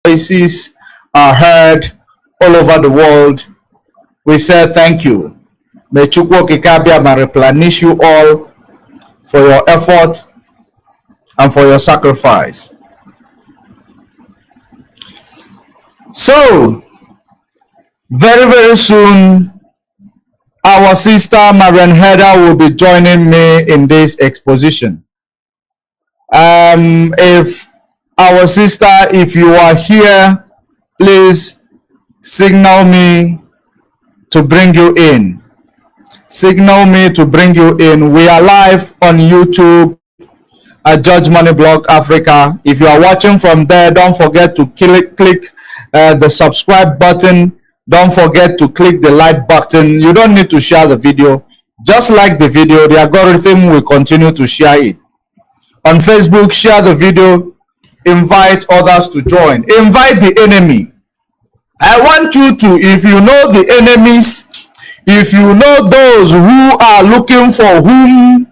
voices are heard all over the world. We say thank you. May Chukwu Okike replenish you all for your effort and for your sacrifice. So, very soon, our sister Marian Hedda will be joining me in this exposition. If our sister, if you are here, please signal me to bring you in. Signal me to bring you in. We are live on YouTube at Judge Money Blog Africa. If you are watching from there, don't forget to click the subscribe button. Don't forget to click the like button. You don't need to share the video. Just like the video, the algorithm will continue to share it. On Facebook, share the video. Invite others to join. Invite the enemy. I want you to, if you know the enemies, if you know those who are looking for whom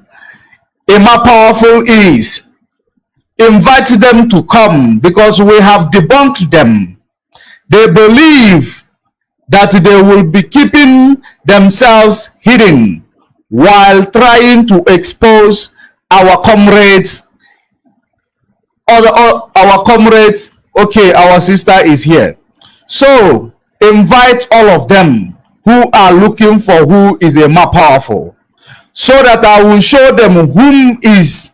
a more powerful is, invite them to come, because we have debunked them. They believe that they will be keeping themselves hidden while trying to expose our comrades. Our comrades, okay, our sister is here. So invite all of them who are looking for who is a more powerful, so that I will show them whom is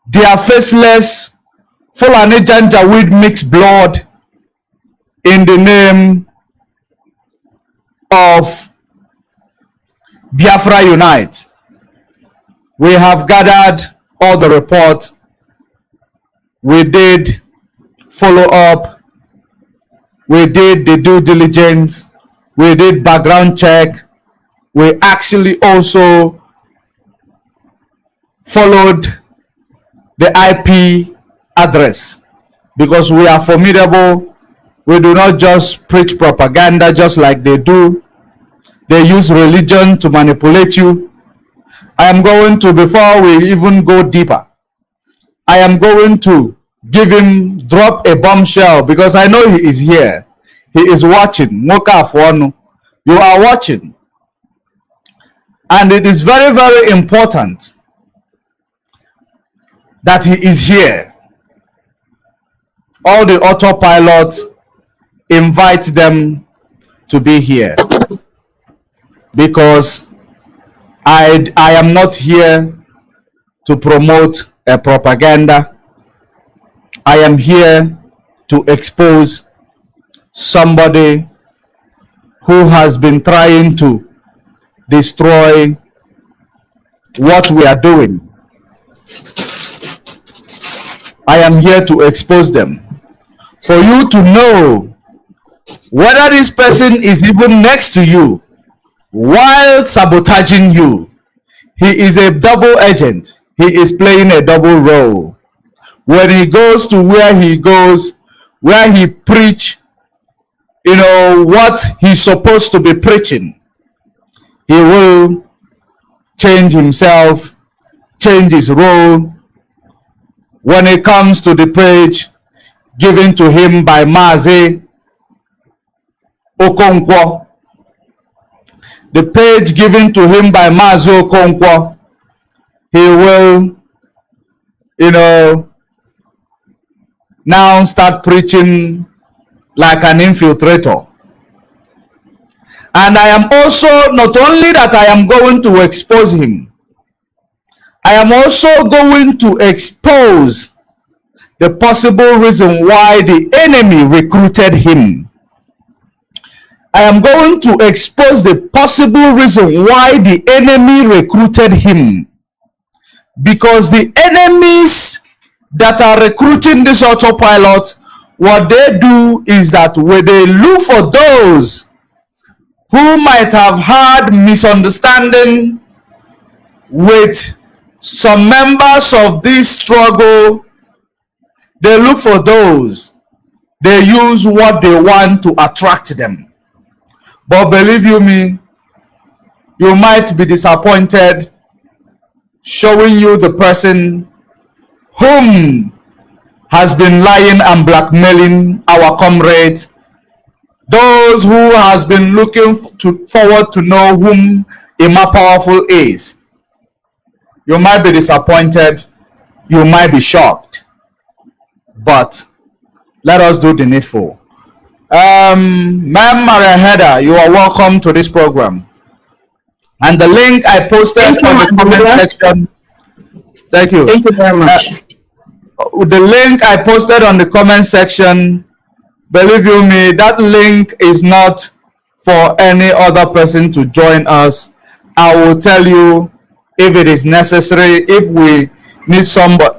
their faceless Fulani Janjaweed mixed blood in the name of Biafra Unite. We have gathered all the report. We did follow up. We did the due diligence. We did background check. We actually also followed the IP address, because we are formidable. We do not just preach propaganda just like they do. They use religion to manipulate you. I am going to, before we even go deeper, I am going to drop a bombshell, because I know he is here. He is watching. Moka Afwanu, you are watching. And it is very important that he is here. All the autopilot, invite them to be here, because I am not here to promote a propaganda. I am here to expose somebody who has been trying to destroy what we are doing. I am here to expose them, for you to know whether this person is even next to you while sabotaging you. He is a double agent. He is playing a double role. When he goes to where he goes, where he preach, what he's supposed to be preaching, he will change himself, change his role. When it comes to the page given to him by Mazi Okonkwo, the page given to him by Mazi Okonkwo, he will, now start preaching like an infiltrator. And I am also, not only that I am going to expose him, I am also going to expose the possible reason why the enemy recruited him. I am going to expose the possible reason why the enemy recruited him. Because the enemies that are recruiting this autopilot, what they do is that when they look for those who might have had misunderstanding with some members of this struggle, they look for those. They use what they want to attract them. But believe you me, you might be disappointed showing you the person whom has been lying and blackmailing our comrades, those who has been looking forward to know whom Ima Powerful is. You might be disappointed, you might be shocked, but let us do the needful. Ma'am Maria Heda, you are welcome to this program. And the link I posted on the comment section. Thank you. Thank you very much. The link I posted on the comment section, believe you me, that link is not for any other person to join us. I will tell you if it is necessary, if we need somebody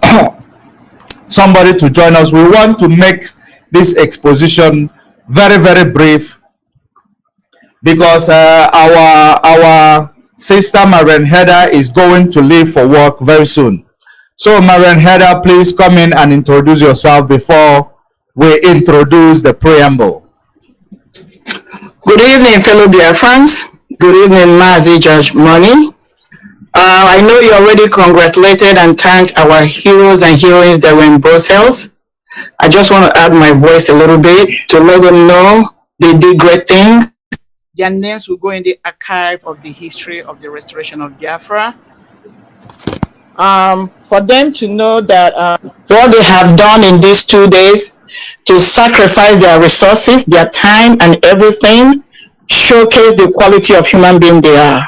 somebody to join us. We want to make this exposition very, very brief because our sister Marian Heda is going to leave for work very soon. So Marian Heda, please come in and introduce yourself before we introduce the preamble. Good evening, fellow Biafrans. Good evening, Mazi Judge Money. I know you already congratulated and thanked our heroes and heroines that were in Brussels. I just want to add my voice a little bit to let them know they did great things. Their names will go in the archive of the history of the restoration of Biafra. For them to know that what they have done in these 2 days to sacrifice their resources, their time and everything, showcase the quality of human being they are.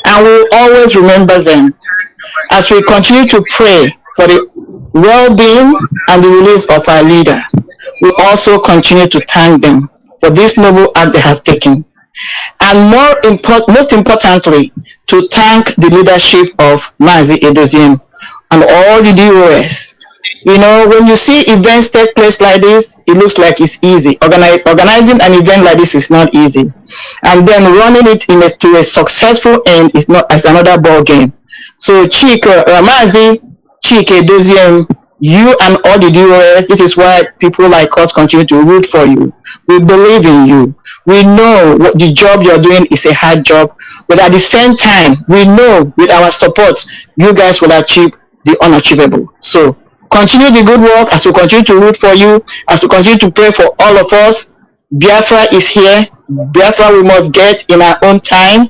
And we'll always remember them as we continue to pray for the well-being and the release of our leader. We also continue to thank them for this noble act they have taken. And most importantly, to thank the leadership of Mazi Edoziem and all the DOS. You know, when you see events take place like this, it looks like it's easy. Organizing an event like this is not easy. And then running it to a successful end is not as another ball game. So Mazi, Chike Edoziem, you and all the DOS, this is why people like us continue to root for you. We believe in you. We know what the job you're doing is a hard job, but at the same time, we know with our support, you guys will achieve the unachievable. So continue the good work as we continue to root for you, as we continue to pray for all of us. Biafra is here. Biafra we must get in our own time.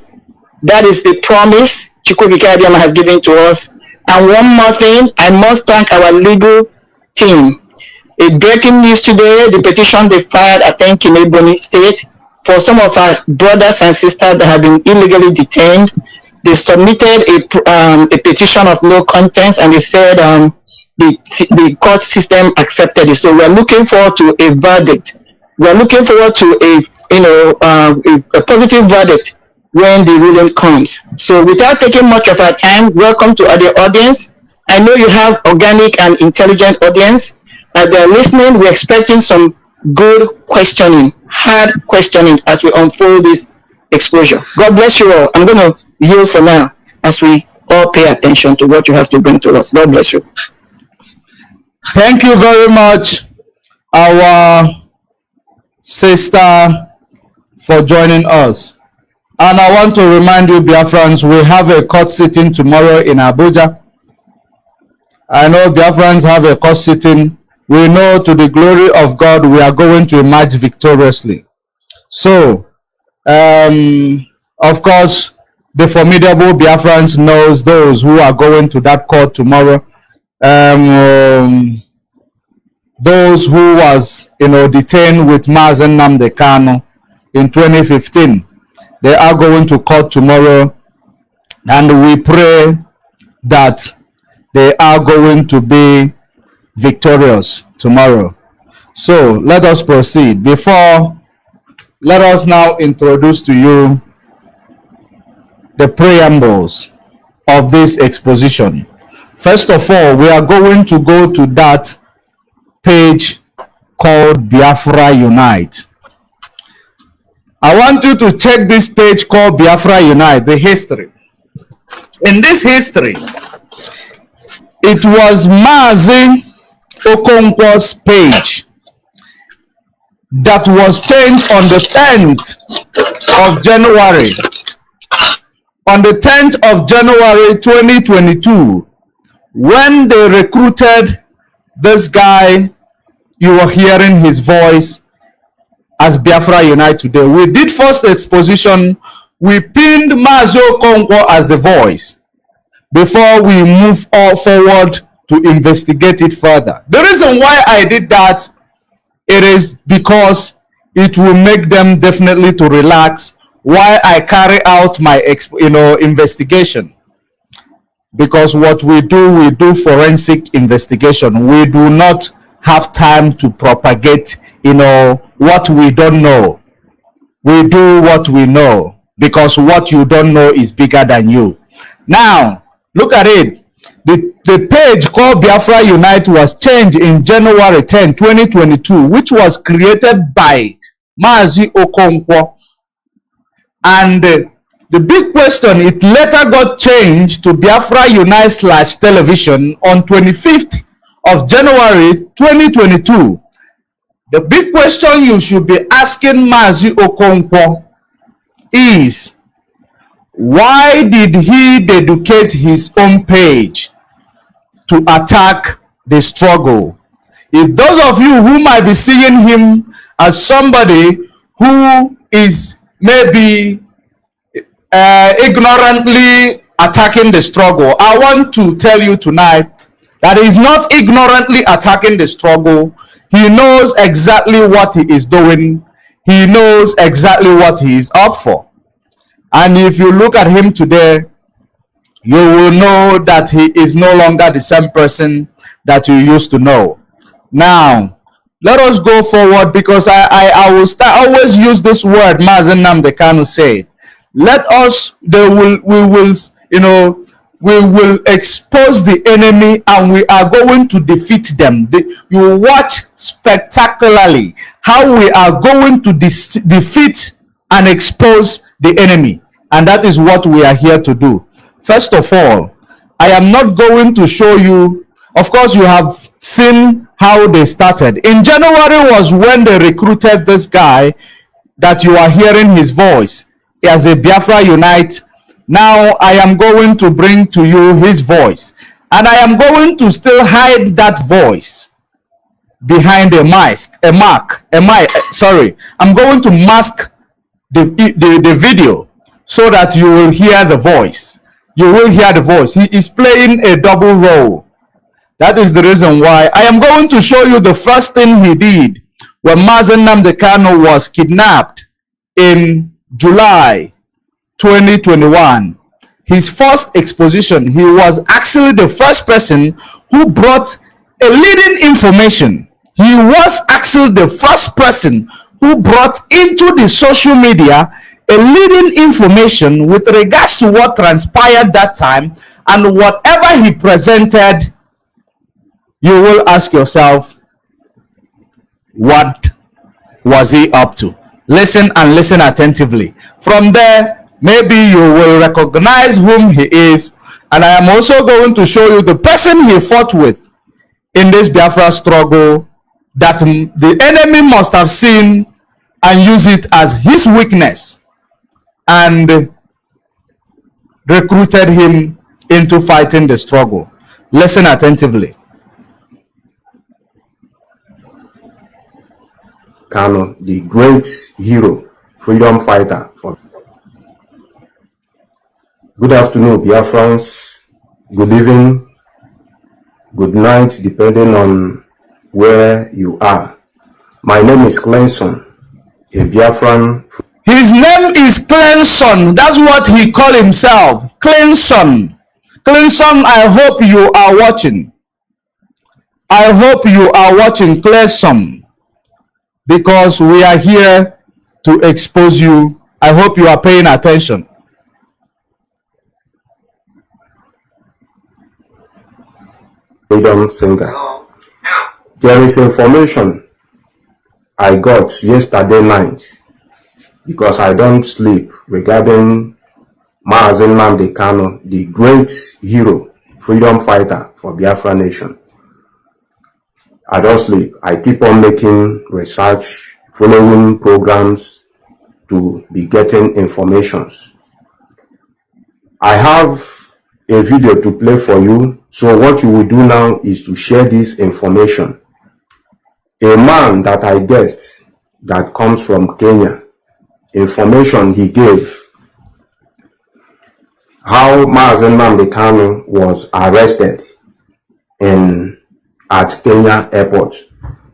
That is the promise Chukwuka has given to us. And one more thing, I must thank our legal team. A breaking news today, the petition they filed, I think, in Ebonyi State, for some of our brothers and sisters that have been illegally detained. They submitted a petition of no contents, and they said the court system accepted it. So we're looking forward to a verdict. We're looking forward to a positive verdict when the ruling comes. So without taking much of our time, welcome to the audience. I know you have organic and intelligent audience. As they're listening, we're expecting some good questioning, hard questioning as we unfold this exposure. God bless you all. I'm going to yield for now as we all pay attention to what you have to bring to us. God bless you. Thank you very much, our sister, for joining us. And I want to remind you, Biafrans, we have a court sitting tomorrow in Abuja. I know Biafrans have a court sitting. We know to the glory of God, we are going to emerge victoriously. So, of course, the formidable Biafrans knows those who are going to that court tomorrow. Those who was, detained with Mazi Nnamdi Kanu in 2015. They are going to court tomorrow, and we pray that they are going to be victorious tomorrow. So let us proceed. Let us now introduce to you the preambles of this exposition. First of all, we are going to go to that page called Biafra Unite. I want you to check this page called Biafra Unite, the history. In this history, it was Mazi Okonkwo's page that was changed on the 10th of January. On the 10th of January 2022, when they recruited this guy, you are hearing his voice as Biafra Unite today. We did first exposition. We pinned Mazi Okonkwo as the voice before we move all forward to investigate it further. The reason why I did that, it is because it will make them definitely to relax while I carry out my investigation. Because what we do forensic investigation. We do not have time to propagate what we don't know. We do what we know, because what you don't know is bigger than you. Now look at it. The page called Biafra Unite was changed in January 10, 2022, which was created by Mazi Okonkwo. And the big question, it later got changed to Biafra Unite /television on 25th of January 2022. The big question you should be asking Mazi Okonkwo is, why did he dedicate his own page to attack the struggle? If those of you who might be seeing him as somebody who is maybe ignorantly attacking the struggle, I want to tell you tonight that he's not ignorantly attacking the struggle. He knows exactly what he is doing. He knows exactly what he is up for. And if you look at him today, you will know that he is no longer the same person that you used to know. Now, let us go forward, because I will always use this word Mazi Nnamdi Kanu said. Let us, we will expose the enemy, and we are going to defeat them. You watch spectacularly how we are going to defeat and expose the enemy. And that is what we are here to do. First of all, I am not going to show you, of course you have seen how they started. In January was when they recruited this guy that you are hearing his voice as a Biafra Unite. Now I am going to bring to you his voice, and I am going to still hide that voice behind a mask. I'm going to mask the video so that you will hear the voice. You will hear the voice. He is playing a double role. That is the reason why I am going to show you the first thing he did when Mazi Nnamdi Kanu was kidnapped in July 2021. His first exposition, he was actually the first person who brought a leading information. He was actually the first person who brought into the social media a leading information with regards to what transpired that time, and whatever he presented, you will ask yourself, what was he up to? Listen, and listen attentively. From there, maybe you will recognize whom he is, and I am also going to show you the person he fought with in this Biafra struggle that the enemy must have seen and use it as his weakness and recruited him into fighting the struggle. Listen attentively. Kanu, the great hero, freedom fighter. Good afternoon, Biafrans. Good evening, good night, depending on where you are. My name is Clenson, a Biafran. His name is Clenson. That's what he called himself. Clenson. Clenson, I hope you are watching. I hope you are watching, Clenson, because we are here to expose you. I hope you are paying attention. Freedom singer. There is information I got yesterday night, because I don't sleep, regarding Mazi Nnamdi Kanu, the great hero, freedom fighter for Biafra nation. I don't sleep. I keep on making research, following programs to be getting informations. I have a video to play for you So what you will do now is to share this information. A man that I guessed that comes from Kenya, information he gave how Mazi Nnamdi Kanu was arrested at Kenya airport.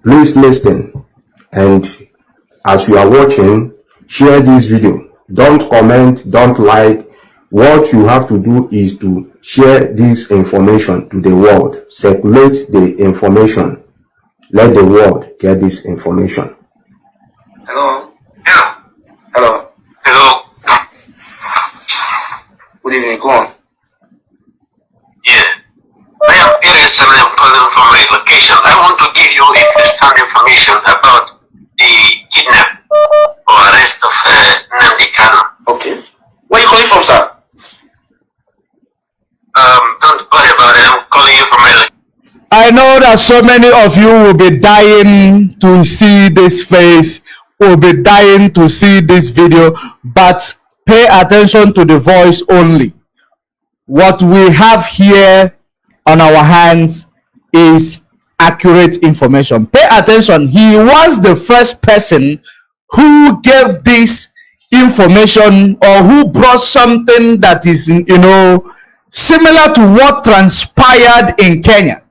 Please listen, and as you are watching, share this video. Don't comment, don't like. What you have to do is to share this information to the world. Circulate the information. Let the world get this information. Hello. Hello. Hello. Good evening. Go on. Yeah. I am Iris and I am calling from my location. I want to give you a first-hand information about the kidnap or arrest of Nnamdi Kanu. Okay. Where are you calling from, sir? Don't worry about it. I'm calling you from my location. I know that so many of you will be dying to see this face, will be dying to see this video, but pay attention to the voice only. What we have here on our hands is accurate information. Pay attention. He was the first person who gave this information, or who brought something that is, similar to what transpired in Kenya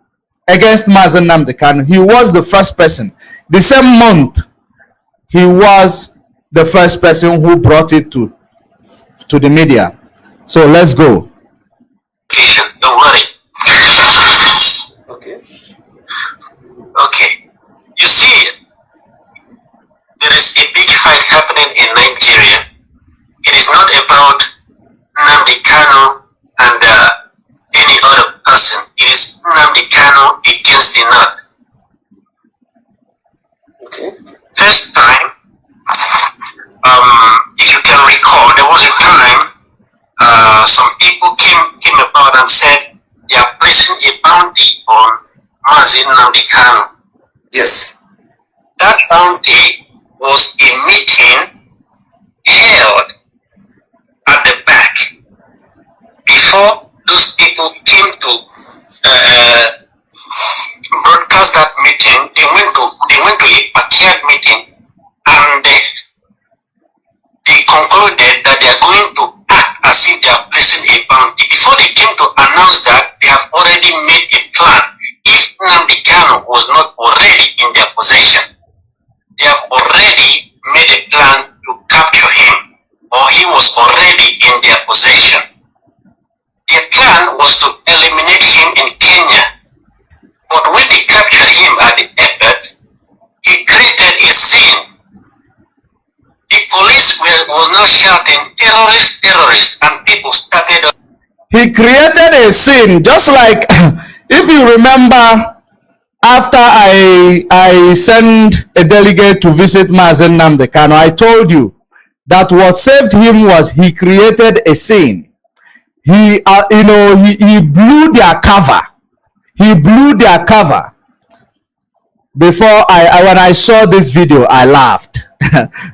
against Mazi Nnamdi Kanu. He was the first person. The same month, he was the first person who brought it to the media. So let's go. Don't worry. Okay. Okay. You see, there is a big fight happening in Nigeria. It is not about Nnamdi Kanu and any other person. It is Nnamdi Kanu against the North. Okay. First time, if you can recall, there was a time some people came about and said they are placing a bounty on Mazi Nnamdi Kanu. Yes. That bounty was a meeting held at the back. Before those people came to broadcast that meeting, they went to a backyard meeting, and they concluded that they are going to act as if they are placing a bounty. Before they came to announce that, they have already made a plan. If Nnamdi Kanu was not already in their possession, they have already made a plan to capture him, or he was already in their possession. Their plan was to eliminate him in Kenya. But when they captured him at the airport, he created a scene. The police were now shouting, terrorists, terrorists, and people started. He created a scene, just like if you remember, after I sent a delegate to visit Mazi Nnamdi Kanu, I told you that what saved him was he created a scene. He blew their cover. He blew their cover. Before when I saw this video, I laughed.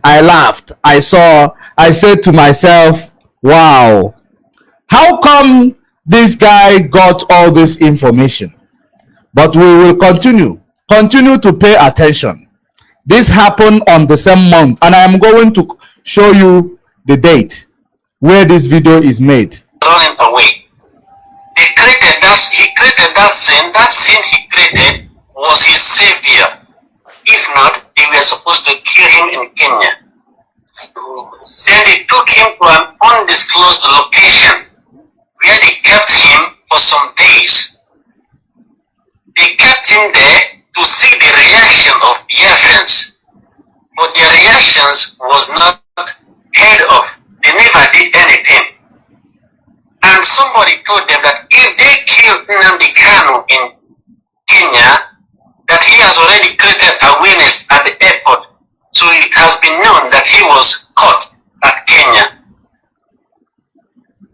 I laughed. I said to myself, wow, how come this guy got all this information? But we will continue to pay attention. This happened on the same month, and I am going to show you the date where this video is made. Running away. He created that scene. That scene he created was his savior. If not, they were supposed to kill him in Kenya. Then they took him to an undisclosed location where they kept him for some days. They kept him there to see the reaction of Biafrans, but their reactions was not heard of. They never did anything. And somebody told them that if they killed Nnamdi Kanu in Kenya, that he has already created awareness at the airport, so it has been known that he was caught at Kenya.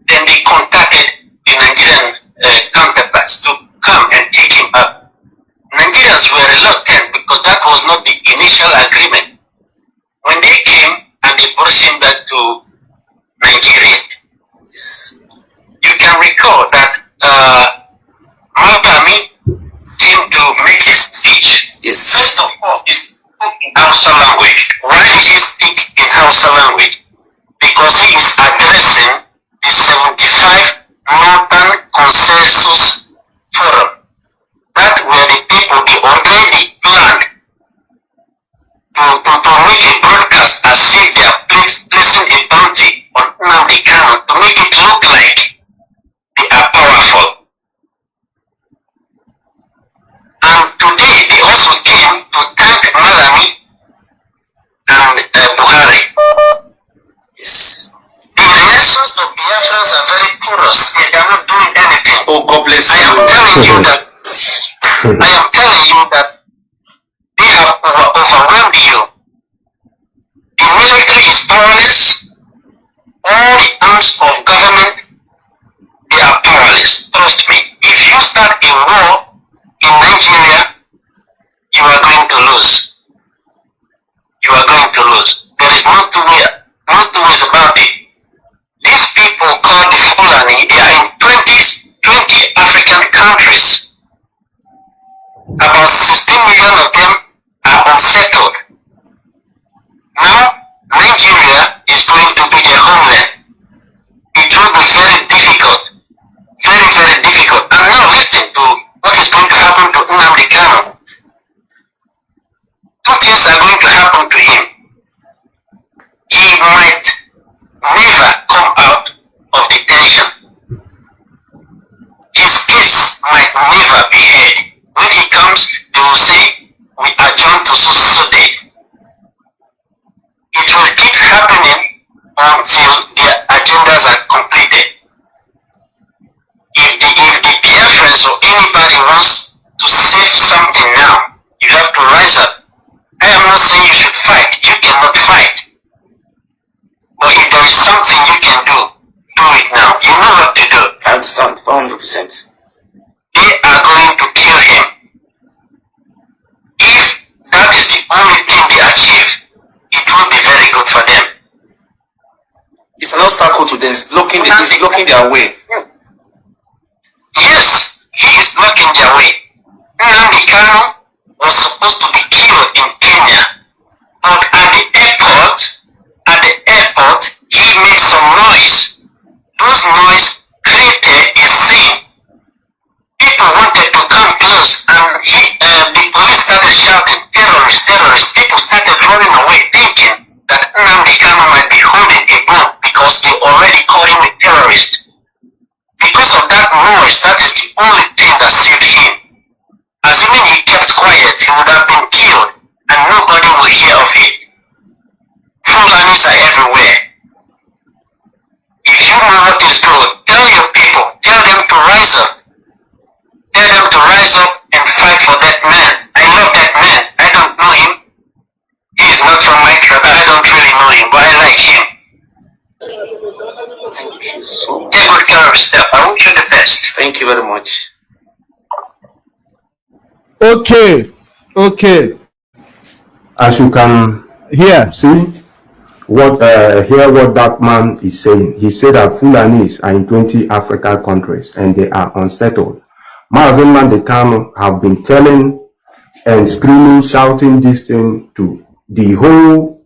Then they contacted the Nigerian counterparts to come and take him up. Nigerians were reluctant because that was not the initial agreement. When they came and they brought him back to Nigeria, you can recall that Malami came to make a speech. Yes. First of all, he spoke in Hausa language. Why did he speak in Hausa language? Because he is addressing the 75 Northern Consensus Forum. That were the people they already planned to make a broadcast as if they are placing a bounty on Nnamdi Kanu to make it look like they are powerful. And today they also came to thank Malami and Buhari. Yes. The reactions of Biafrans are very porous. They are not doing anything. Oh, God bless I am you. telling you that they have overwhelmed you. The military is powerless. All the arms of government, they are powerless. Trust me. If you start a war in Nigeria, you are going to lose. You are going to lose. There is no two ways about it. These people called the Fulani, they are in 20 African countries. About 16 million of them are unsettled. Now, Nigeria is going to be their homeland. It will be very difficult. Very, very difficult. And now listen to what is going to happen to Nnamdi Kanu. Two things are going to happen to him. He might never come out of detention. His case might never be heard. When he comes, they will say, we adjourn to so date. It will keep happening until their agendas are completed. If the Biafrans or anybody wants to save something now, you have to rise up. I am not saying you should fight. You cannot fight. But if there is something you can do it now. You know what to do. I understand, 100%. They are going to kill him. If that is the only thing they achieve, it will be very good for them. It's an obstacle to them. It's blocking their way. Yes, he is blocking their way. Nnamdi Kanu was supposed to be killed in Kenya, but at the airport, he made some noise. Those noise created a scene. People wanted to come close, and the police started shouting, terrorists, terrorists. People started running away, thinking that Nnamdi Kanu might be holding a gun because they already called him a terrorist. Because of that noise, that is the only thing that saved him. Assuming he kept quiet, he would have been killed, and nobody will hear of it. Fulanis are everywhere. If you know what is good, tell your people, tell them to rise up. Tell them to rise up and fight for that man. I love that man. I don't know him. He is not from my tribe. I don't really know him, but I like him. Thank you so much. Take good care of yourself. I wish you the best. Thank you very much. Okay. As you can Here. see, what that man is saying. He said that Fulanis are in 20 African countries and they are unsettled. Mazi Nnamdi Kanu have been telling and screaming, shouting this thing to the whole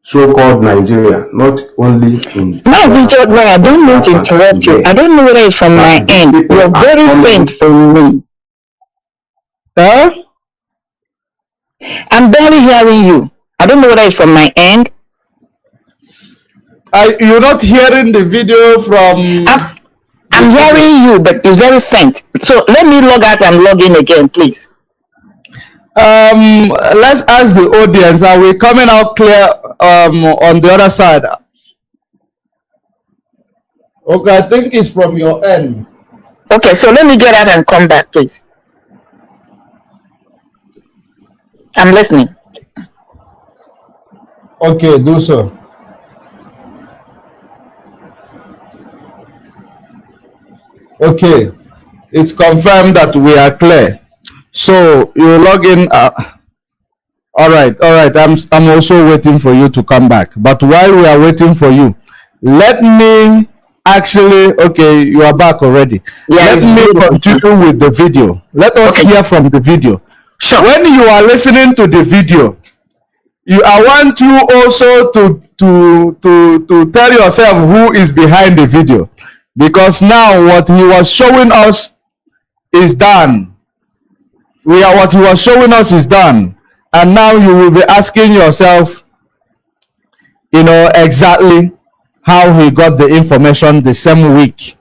so-called Nigeria, not only in... Mazi, I don't mean to interrupt you. I don't know whether it's from my end. You're very faint for me. Huh? I'm barely hearing you. I don't know whether it's from my end. You're not hearing the video from... I'm hearing you, but it's very faint. So let me log out and log in again, please. Let's ask the audience, are we coming out clear on the other side? Okay, I think it's from your end. Okay, so let me get out and come back, please. I'm listening. Okay, do so. Okay, it's confirmed that we are clear. So you log in. All right. I'm also waiting for you to come back. But while we are waiting for you, let me actually, okay, you are back already. Yeah, Let me continue with the video. Let us hear from the video. Sure. When you are listening to the video, I want you also to tell yourself who is behind the video, because now what he was showing us is done. What he was showing us is done, and now you will be asking yourself, exactly how he got the information the same week.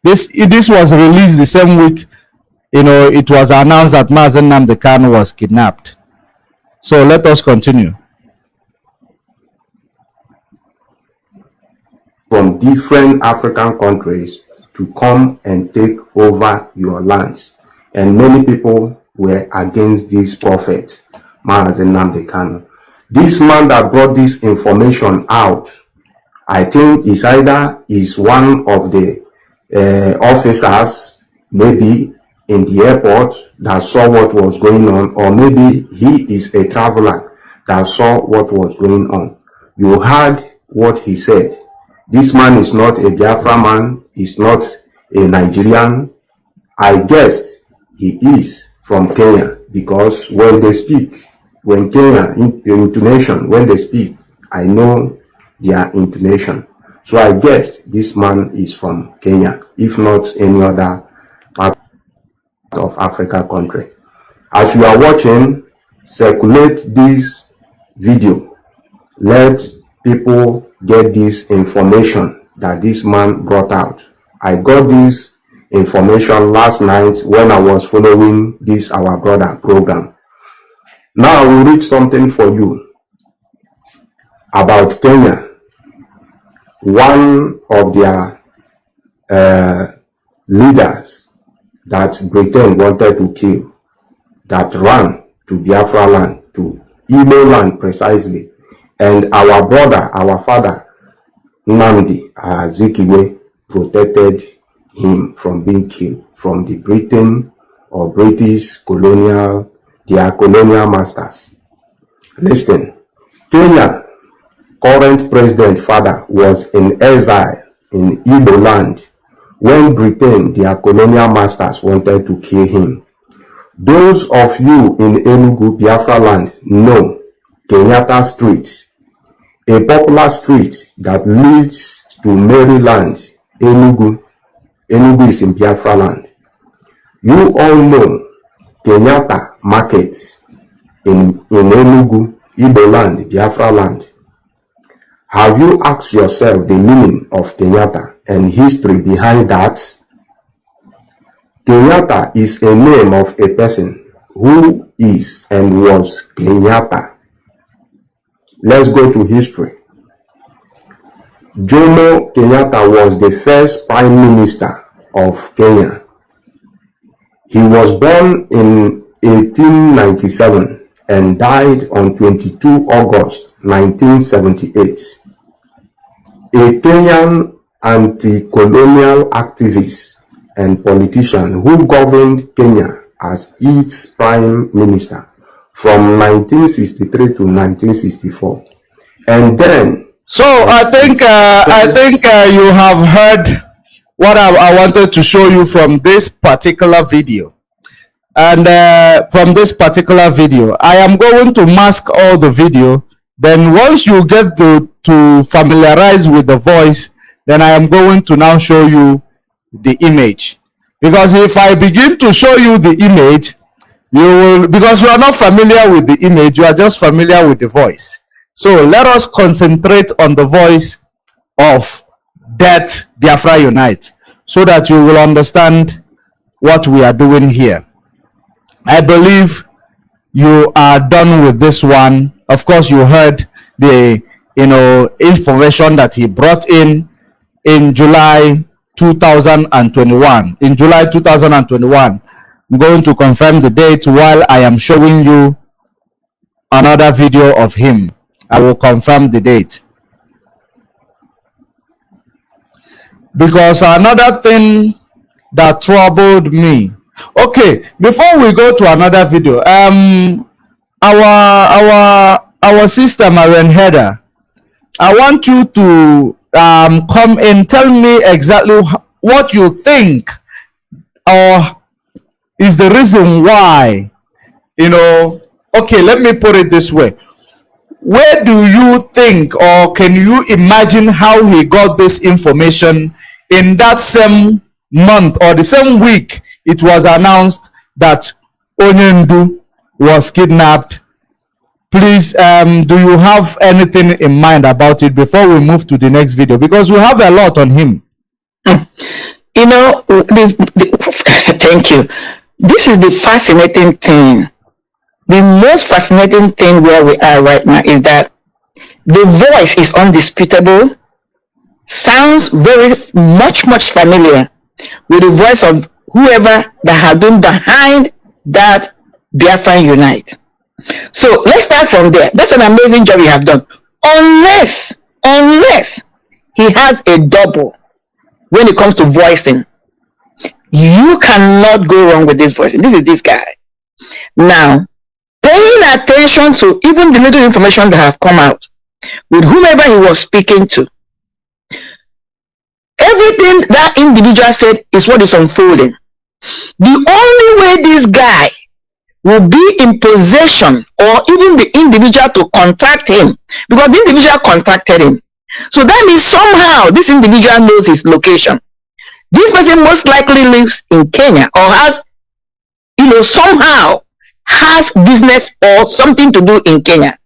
This was released the same week. It was announced that Mazi Nnamdi Kanu was kidnapped. So let us continue. From different African countries to come and take over your lands. And many people were against this prophet, Mazi Nnamdi Kanu. This man that brought this information out, I think is either one of the officers, maybe in the airport, that saw what was going on, or maybe he is a traveler that saw what was going on. You heard what he said. This man is not a Biafra man, he's not a Nigerian. I guessed he is from Kenya, because when they speak, when Kenya, intonation, when they speak, I know their intonation. So I guessed this man is from Kenya, if not any other part of Africa country. As you are watching, circulate this video. Let people get this information that this man brought out. I got this information last night when I was following this Our Brother program. Now I will read something for you about Kenya. One of their leaders that Britain wanted to kill, that ran to Biafra land, to Igbo land precisely. And our brother, our father, Nnamdi Azikiwe, protected him from being killed from the Britain or British colonial, their colonial masters. Listen, Kenya current president father was in exile in Igbo land when Britain, their colonial masters, wanted to kill him. Those of you in Enugu, Biafra land, know Kenyatta Street, a popular street that leads to Maryland, Enugu. Enugu is in Biafra land. You all know Kenyatta Market in Enugu, Igbo land, Biafra land. Have you asked yourself the meaning of Kenyatta and history behind that? Kenyatta is a name of a person who is and was Kenyatta. Let's go to history. Jomo Kenyatta was the first Prime Minister of Kenya. He was born in 1897 and died on 22 August 1978. A Kenyan anti-colonial activist and politician who governed Kenya as its Prime Minister from 1963 to 1964. And then... So I think you have heard what I wanted to show you from this particular video. And from this particular video, I am going to mask all the video. Then once you get to familiarize with the voice, then I am going to now show you the image. Because if I begin to show you the image, you will, because you are not familiar with the image, you are just familiar with the voice. So let us concentrate on the voice of Death Biafra Unite, so that you will understand what we are doing here. I believe you are done with this one. Of course, you heard the information that he brought in July 2021. In July 2021, I'm going to confirm the date while I am showing you another video of him. I will confirm the date. Because another thing that troubled me. Okay, before we go to another video, our sister Marian Heather, I want you to come in. Tell me exactly what you think, or is the reason why, okay, let me put it this way. Where do you think, or can you imagine how he got this information in that same month or the same week it was announced that Onyendu was kidnapped? Please, do you have anything in mind about it before we move to the next video? Because we have a lot on him. Thank you. This is the fascinating thing. The most fascinating thing where we are right now is that the voice is undisputable, sounds very much familiar with the voice of whoever that has been behind that Biafran Unite. So let's start from there. That's an amazing job you have done. Unless he has a double when it comes to voicing, you cannot go wrong with this voicing. This is this guy. Now, paying attention to even the little information that have come out with whomever he was speaking to, everything that individual said is what is unfolding. The only way this guy will be in possession, or even the individual to contact him, because the individual contacted him. So that means somehow this individual knows his location. This person most likely lives in Kenya, or has, somehow has business or something to do in Kenya.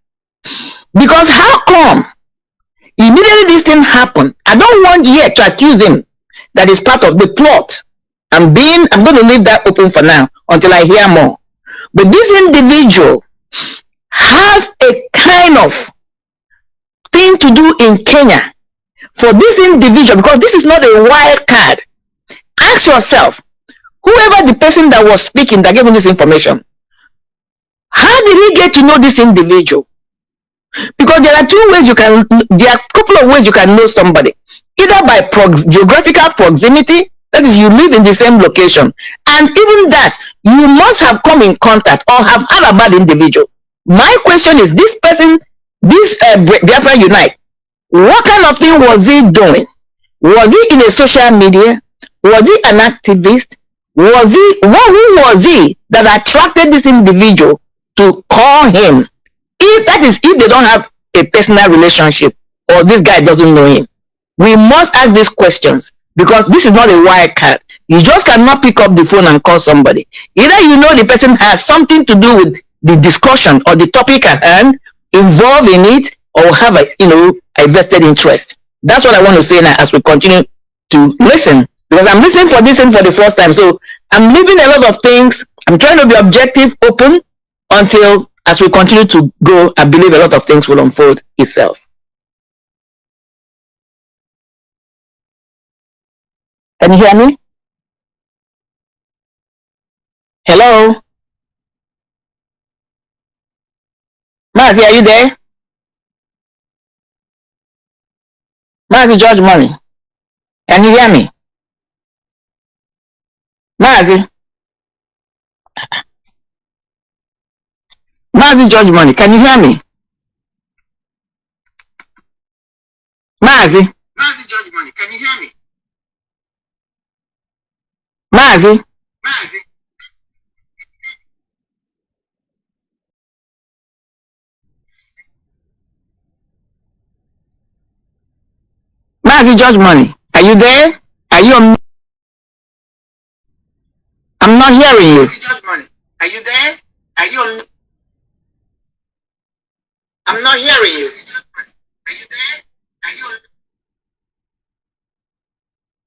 Because how come immediately this thing happened? I don't want yet to accuse him that is part of the plot. I'm going to leave that open for now until I hear more. But this individual has a kind of thing to do in Kenya for this individual, because this is not a wild card. Ask yourself, whoever the person that was speaking that gave him this information, how did he get to know this individual? Because there are there are a couple of ways you can know somebody. Either by geographical proximity, that is, you live in the same location, and even that, you must have come in contact or have had about the individual. My question is, this person, this Biafra Unite, what kind of thing was he doing? Was he in a social media? Was he an activist? Who was he that attracted this individual to call him? If they don't have a personal relationship, or this guy doesn't know him, we must ask these questions, because this is not a wild card. You just cannot pick up the phone and call somebody. Either you know the person has something to do with the discussion or the topic at hand, involved in it, or have a vested interest. That's what I want to say now as we continue to listen, because I'm listening for this thing for the first time. So I'm leaving a lot of things. I'm trying to be objective, open, until as we continue to go, I believe a lot of things will unfold itself. Can you hear me? Hello? Mazi, are you there? Mazi George Money, can you hear me? Mazi? Mazi George Money, can you hear me? Mazi? Mazi George Money, can you hear me? Mazi? Mazi? Mazi George Money, are you there? Are you on? I'm not hearing you. Mazi George Money, are you there? Are you on? I'm not hearing you. Are you there? Are you on?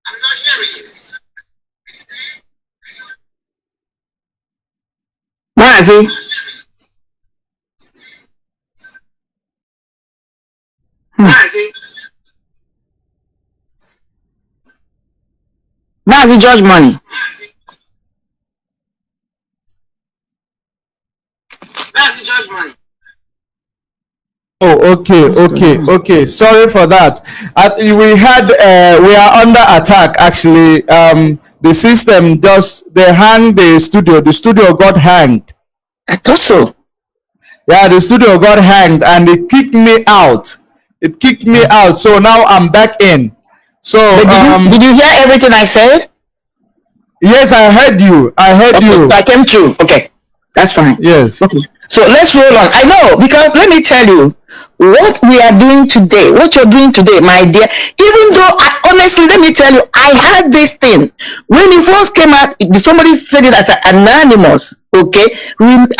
I'm not hearing you. Are you there? Are you on? Mazi? Mazi? Mazi George Money. Mazi George Money. Oh, okay. Sorry for that. We are under attack. Actually, the system they hang the studio. The studio got hanged. I thought so. Yeah, the studio got hanged, and they kicked me out. It kicked me out. So now I'm back in. So did you hear everything I said? Yes, I heard you. I heard you. So I came through. Okay, that's fine. Yes. Okay. So let's roll on. I know, because let me tell you, what we are doing today, what you're doing today, my dear, even though honestly, let me tell you, I had this thing when it first came out. Somebody said it as anonymous. Okay,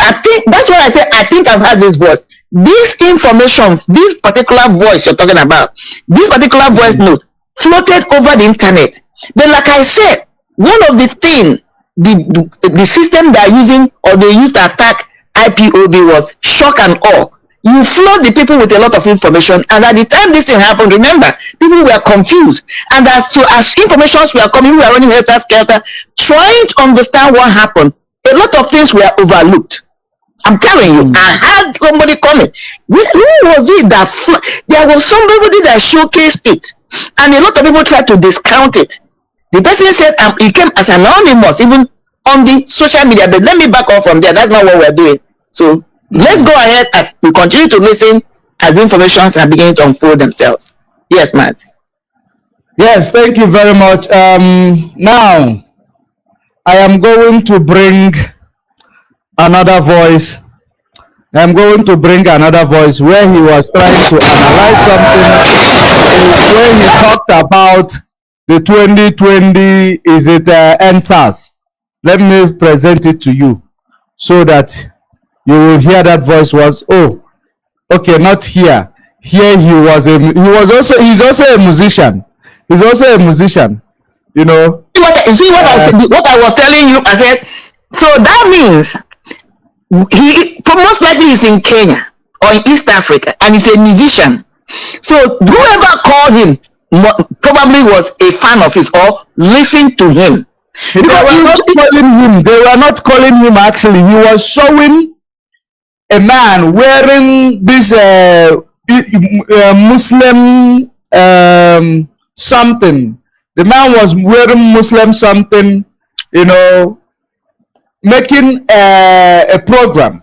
I think that's what I said. I think I've had this voice, this information, this particular voice you're talking about, this particular voice note floated over the internet. But like I said, one of the things the system they are using, or they used to attack IPOB, was shock and awe. You flood the people with a lot of information, and at the time this thing happened, remember, people were confused, and as informations were coming, we were running helter skelter, trying to understand what happened. A lot of things were overlooked. I'm telling you, I had somebody coming. Who was it that there was somebody that showcased it, and a lot of people tried to discount it. The person said it came as anonymous, even on the social media. But let me back off from there. That's not what we're doing. So let's go ahead as we continue to listen as the informations are beginning to unfold themselves. Yes, Matt. Yes, thank you very much. Now, I am going to bring another voice. I'm going to bring another voice where he was trying to analyze something, where he talked about the 2020, is it NSAS? Let me present it to you so that you will hear that voice was, oh, okay, not here. Here he's also a musician. He's also a musician, you know. You see what I was telling you? I said, so that means he most likely is in Kenya or in East Africa, and he's a musician. So whoever called him probably was a fan of his or listened to him. They were not calling him actually. He was showing a man wearing this Muslim something. The man was wearing Muslim something, you know, making a program.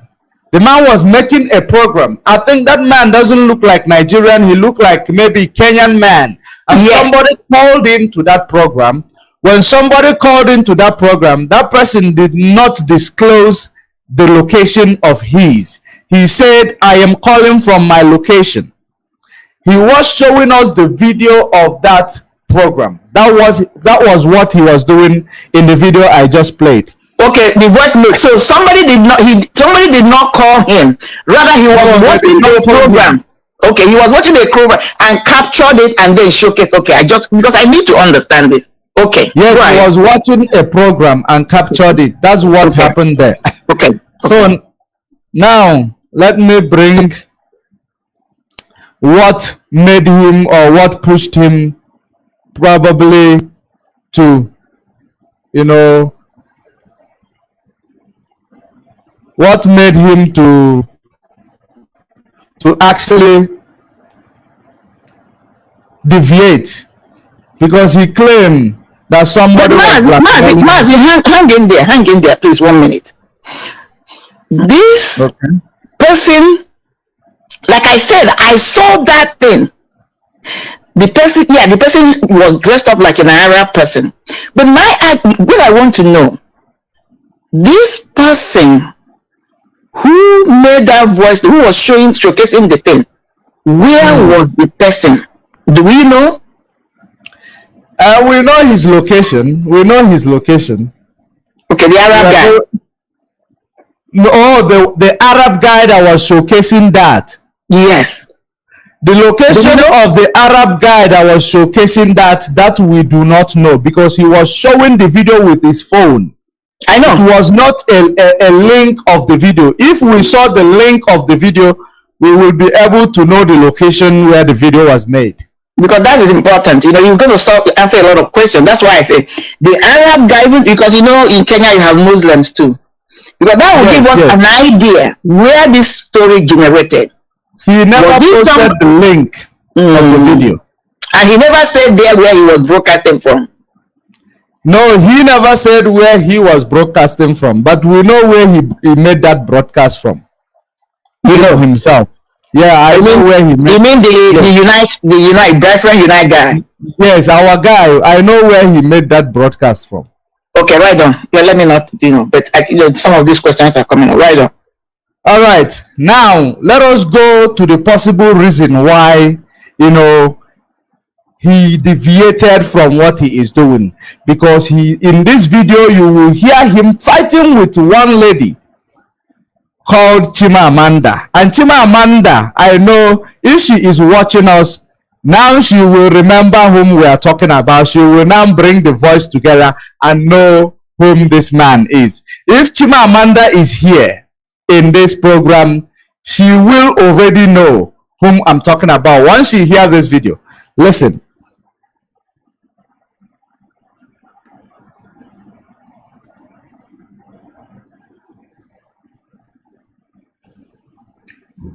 The man was making a program. I think that man doesn't look like Nigerian. He looked like maybe Kenyan man. And yes, somebody called in to that program. When somebody called into that program, that person did not disclose the location of his. He said, I am calling from my location. He was showing us the video of that program. That was what he was doing in the video I just played. Okay, the voice note. So somebody did not call him. Rather, he was watching the program. Okay, he was watching the program and captured it and then showcased. Okay, because I need to understand this. Okay. Yes, right. He was watching a program and captured it. That's what happened there. Okay. So now let me bring what made him or what pushed him probably to, you know, what made him to actually deviate, because he claimed that somebody Mazi, hang in there, please, 1 minute. This person, like I said, I saw that thing. The person was dressed up like an Arab person. But what I want to know, this person who made that voice, who was showcasing the thing, where was the person? Do we know? We know his location. Okay, the Arab guy. No, the Arab guy that was showcasing that. Yes. The location of the Arab guy that was showcasing that we do not know, because he was showing the video with his phone. I know. It was not a link of the video. If we saw the link of the video, we will be able to know the location where the video was made. Because that is important. You know, you're going to answer a lot of questions. That's why I say the Arab guy, because you know in Kenya you have Muslims too. Because that will give us an idea where this story generated. He never posted the link of the video. And he never said there where he was broadcasting from. No, he never said where he was broadcasting from. But we know where he made that broadcast from. You know himself. Yeah, I know where he made. You mean the Unite Biafran Unite guy? Yes, our guy. I know where he made that broadcast from. Okay, right on. Yeah, let me not, but some of these questions are coming. Right on. All right. Now let us go to the possible reason why he deviated from what he is doing, because in this video you will hear him fighting with one lady called Chimamanda. And Chimamanda, I know if she is watching us now, she will remember whom we are talking about. She will now bring the voice together and know whom this man is. If Chimamanda is here in this program, she will already know whom I'm talking about once she hears this video. Listen.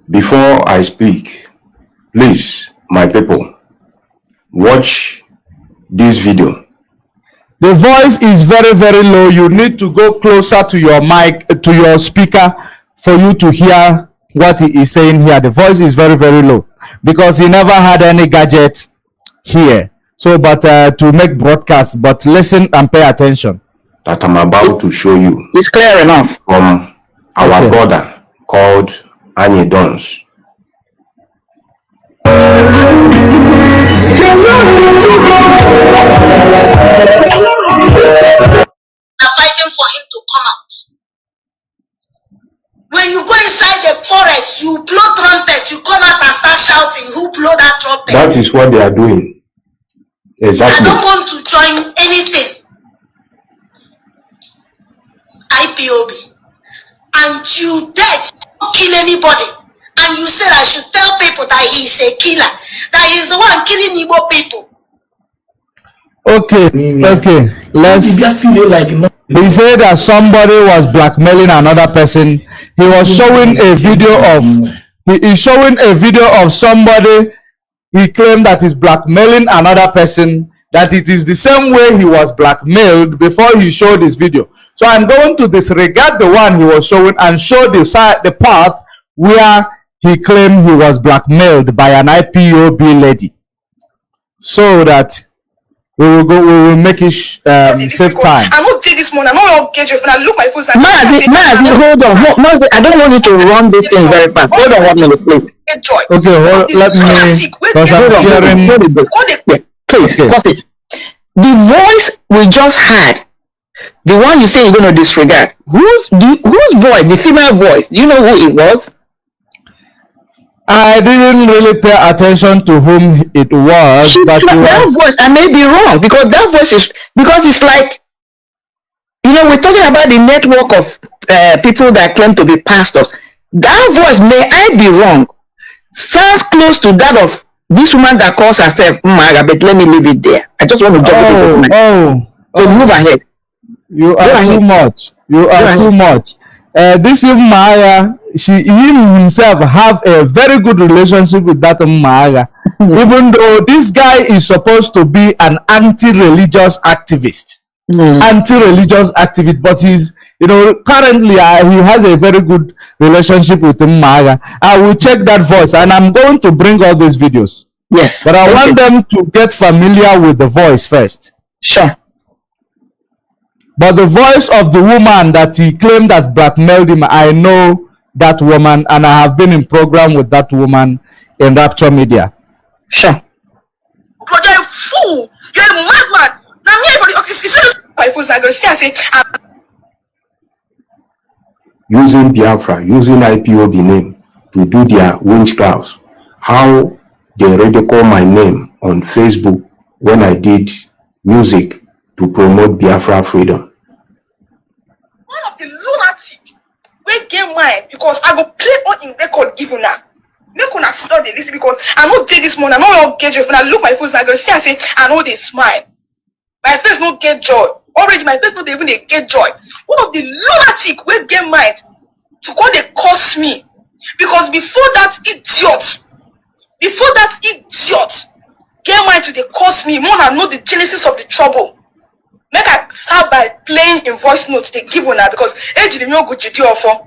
Before I speak, please, my people, watch this video. The voice is very, very low. You need to go closer to your mic, to your speaker, for you to hear what he is saying here. The voice is very, very low because he never had any gadget here. So, but to make broadcast, but listen and pay attention. That I'm about to show you. It's clear enough. From our brother called Anye Dons. Are fighting for him to come out. When you go inside the forest, you blow trumpet, you come out and start shouting, who blow that trumpet? That is what they are doing. Exactly. I don't want to join anything. IPOB. And you dead, don't kill anybody. And you said I should tell people that he's a killer, that he's the one killing Igbo people. Okay, let's. He said that somebody was blackmailing another person. He was showing a video of. He is showing a video of somebody. He claimed that he's blackmailing another person. That it is the same way he was blackmailed before he showed this video. So I'm going to disregard the one he was showing and show the path where he claimed he was blackmailed by an IPOB lady, so that we will make it save time. I won't take this morning. I'm not engaged with I look my phone. Mazi, hold on. Mazi, I don't want you to run this thing very fast. Hold on 1 minute, please. Okay, let me. Because I'm hearing. Please, cut it. The voice we just had, the one you say you're going to disregard, whose voice, the female voice, do you know who it was? I didn't really pay attention to whom it was. But that voice, I may be wrong, because that voice is, because it's like, we're talking about the network of people that claim to be pastors. That voice, may I be wrong, sounds close to that of this woman that calls herself Maga, but let me leave it there. I just want to jump into this. So move ahead. You are too much. You are too much. This Maya, he himself have a very good relationship with that Maya, even though this guy is supposed to be an anti-religious activist. Anti-religious activist, but he's, currently he has a very good relationship with Maya. I will check that voice, and I'm going to bring all these videos. Yes. But I want them to get familiar with the voice first. Sure. But the voice of the woman that he claimed that blackmailed him, I know that woman, and I have been in program with that woman in Rapture Media. Sure. But you're a fool. You're a madman. Now me, everybody, my phone's not going to say, using Biafra, using IPOB name to do their witchcraft. How they ridicule my name on Facebook when I did music to promote Biafra freedom. One of the lunatic we get mine, because I go play on in record given now. Make una sit down, they listen, because I know day this morning, I know engage with, when I look my face, I go see and say, I know they smile. My face no get joy. Already my face not even they get joy. One of the lunatic we get mine to go they curse me. Because before that idiot get mine to they curse me, more than know the genesis of the trouble. Make I start by playing in voice notes they give one now, because age the go GD offer.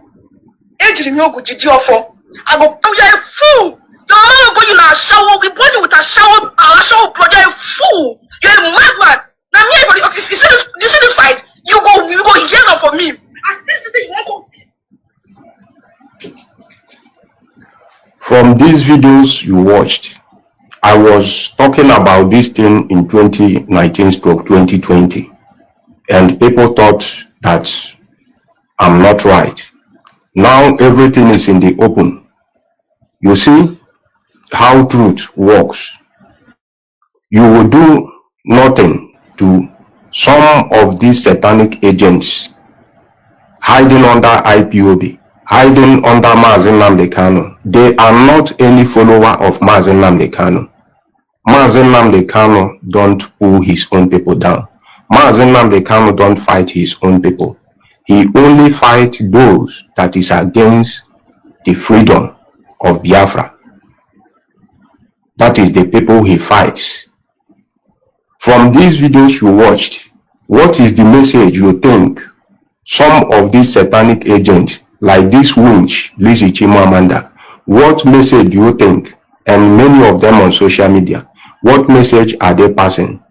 I go, oh, you're a fool. Your mama boy, you na shower. We born you with a shower blood. You're a fool. You're a madman. Now me, everybody, you see this fight? You go yell for me. I see you won't come. From these videos you watched, I was talking about this thing in 2019/2020, and people thought that I'm not right. Now everything is in the open. You see how truth works. You will do nothing to some of these satanic agents hiding under Ipob, hiding under Mazi Nnamdi Kanu. They are not any follower of Mazi Nnamdi Kanu. Mazi Nnamdi Kanu don't pull his own people down. Mazi Nnamdi Kanu don't fight his own people. He only fights those that is against the freedom of Biafra. That is the people he fights. From these videos you watched, what is the message you think some of these satanic agents, like this winch, Lizzie Chimamanda, what message do you think, and many of them on social media, what message are they passing?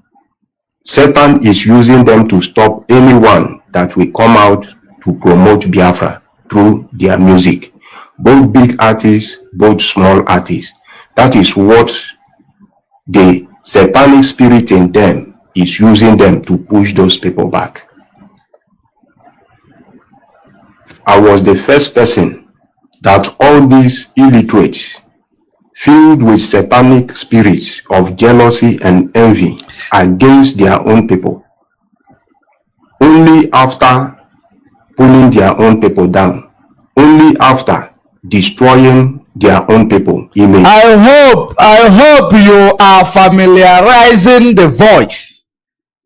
Satan is using them to stop anyone that will come out to promote Biafra through their music. Both big artists, both small artists. That is what the satanic spirit in them is using them to push those people back. I was the first person that all these illiterates filled with satanic spirits of jealousy and envy against their own people, only after pulling their own people down, only after destroying their own people image. I hope you are familiarizing the voice,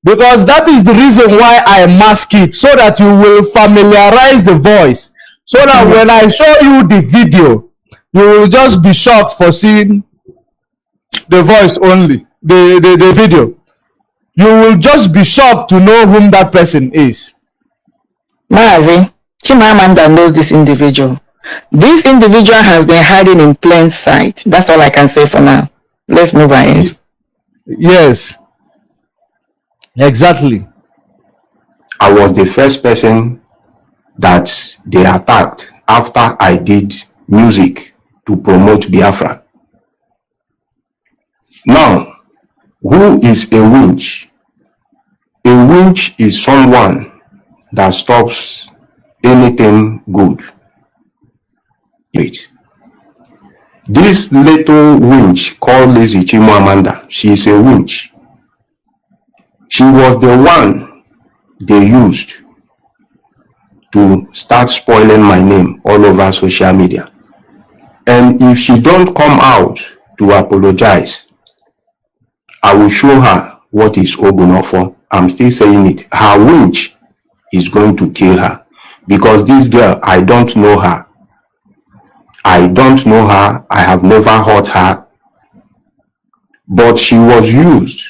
because that is the reason why I mask it, so that you will familiarize the voice, so that when I show you the video, you will just be shocked for seeing the voice only, the video. You will just be shocked to know whom that person is. Mazi, Chimamanda knows this individual. This individual has been hiding in plain sight. That's all I can say for now. Let's move ahead. Yes, exactly. I was the first person that they attacked after I did music to promote Biafra. Now, who is a winch? A winch is someone that stops anything good. This little winch called Lizzie Chimamanda, she is a winch. She was the one they used to start spoiling my name all over social media. And if she don't come out to apologize, I will show her what is Ogunofo. I'm still saying it. Her winch is going to kill her, because this girl, I don't know her. I don't know her. I have never heard her. But she was used.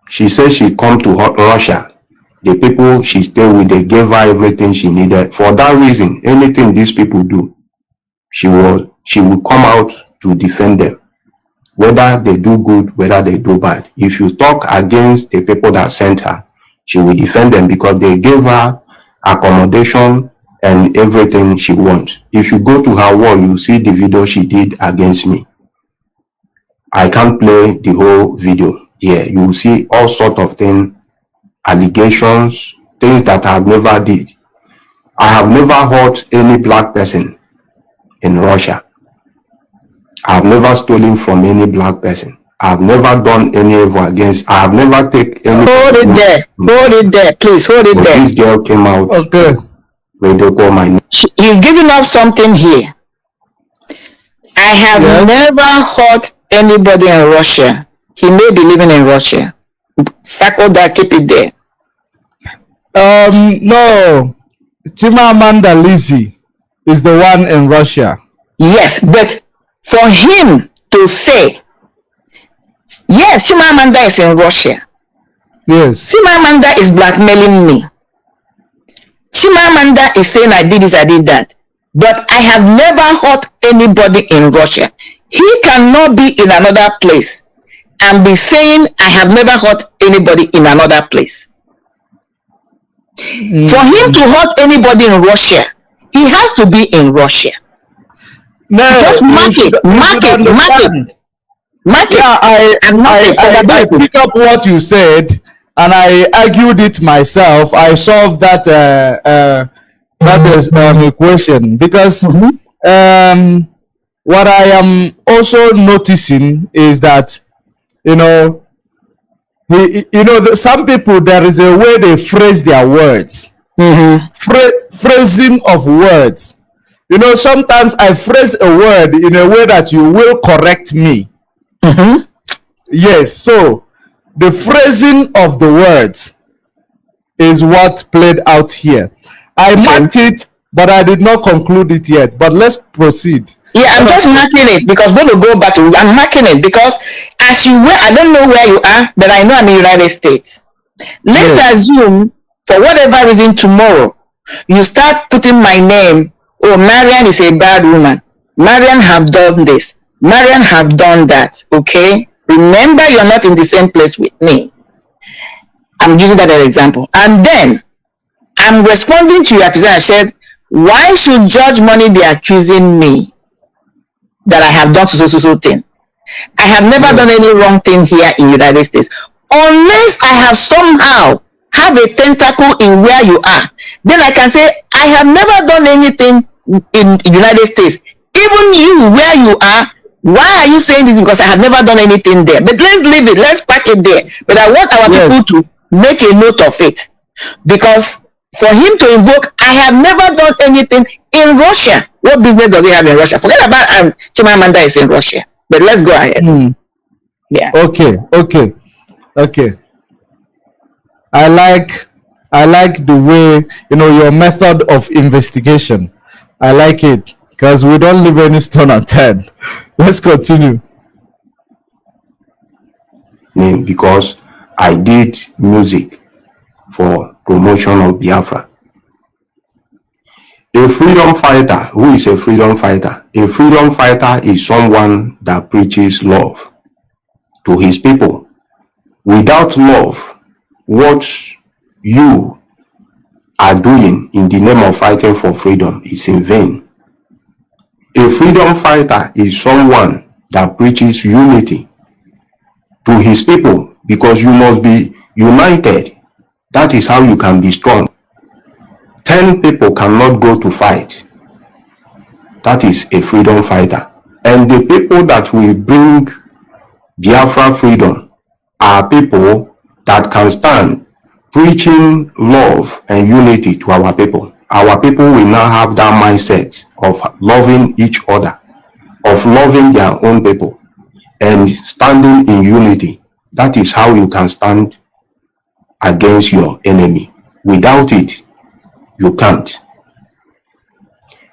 She said she come to Russia. The people she stayed with, they gave her everything she needed. For that reason, anything these people do, she will come out to defend them. Whether they do good, whether they do bad. If you talk against the people that sent her, she will defend them, because they gave her accommodation and everything she wants. If you go to her wall, you see the video she did against me. I can't play the whole video here. You will see all sorts of things, allegations, things that I have never did. I have never hurt any black person in Russia. I have never stolen from any black person. I have never done any evil against. I have never taken any. Hold it there. Hold it there, please. Hold it there. This girl came out. Okay. When they call my name. He's giving up something here. I have never hurt anybody in Russia. He may be living in Russia. Circle that, keep it there. No. Chimamanda Lizzie is the one in Russia. Yes, but for him to say, yes, Chimamanda is in Russia. Yes. Chimamanda is blackmailing me. Chimamanda is saying I did this, I did that. but I have never hurt anybody in Russia. He cannot be in another place and be saying I have never hurt anybody in another place. For him to hurt anybody in Russia, he has to be in Russia. No, just mark it. Yeah, I pick up what you said and I argued it myself. I solved that equation because what I am also noticing is that some people, there is a way they phrase their words. Phrasing of words. Sometimes I phrase a word in a way that you will correct me. Yes, so the phrasing of the words is what played out here. I marked it, but I did not conclude it yet. But let's proceed. Yeah, I'm just marking it because when we go back to, I'm marking it because as you were, I don't know where you are, but I know I'm in the United States. Let's assume, for whatever reason, tomorrow you start putting my name. Oh, Marian is a bad woman. Marian have done this. Marian have done that. Okay, remember you're not in the same place with me. I'm using that as an example, and then I'm responding to your accusation. I said, why should Judge Money be accusing me that I have done so thing? I have never done any wrong thing here in the United States. Unless I have somehow have a tentacle in where you are, then I can say, I have never done anything in the United States. Even you, where you are, why are you saying this? Because I have never done anything there. But let's leave it. Let's pack it there. But I want our people to make a note of it. Because for him to invoke, I have never done anything in Russia. What business does he have in Russia? Forget about Chimamanda is in Russia. But let's go ahead. Yeah. Okay. I like the way, your method of investigation. I like it because we don't leave any stone unturned. Let's continue. Because I did music for promotion of Biafra. A freedom fighter, who is a freedom fighter? A freedom fighter is someone that preaches love to his people. Without love, what you are doing in the name of fighting for freedom is in vain. A freedom fighter is someone that preaches unity to his people, because you must be united. That is how you can be strong. 10 people cannot go to fight. That is a freedom fighter. And the people that will bring Biafra freedom are people that can stand preaching love and unity to our people. Our people will now have that mindset of loving each other, of loving their own people, and standing in unity. That is how you can stand against your enemy. Without it, you can't.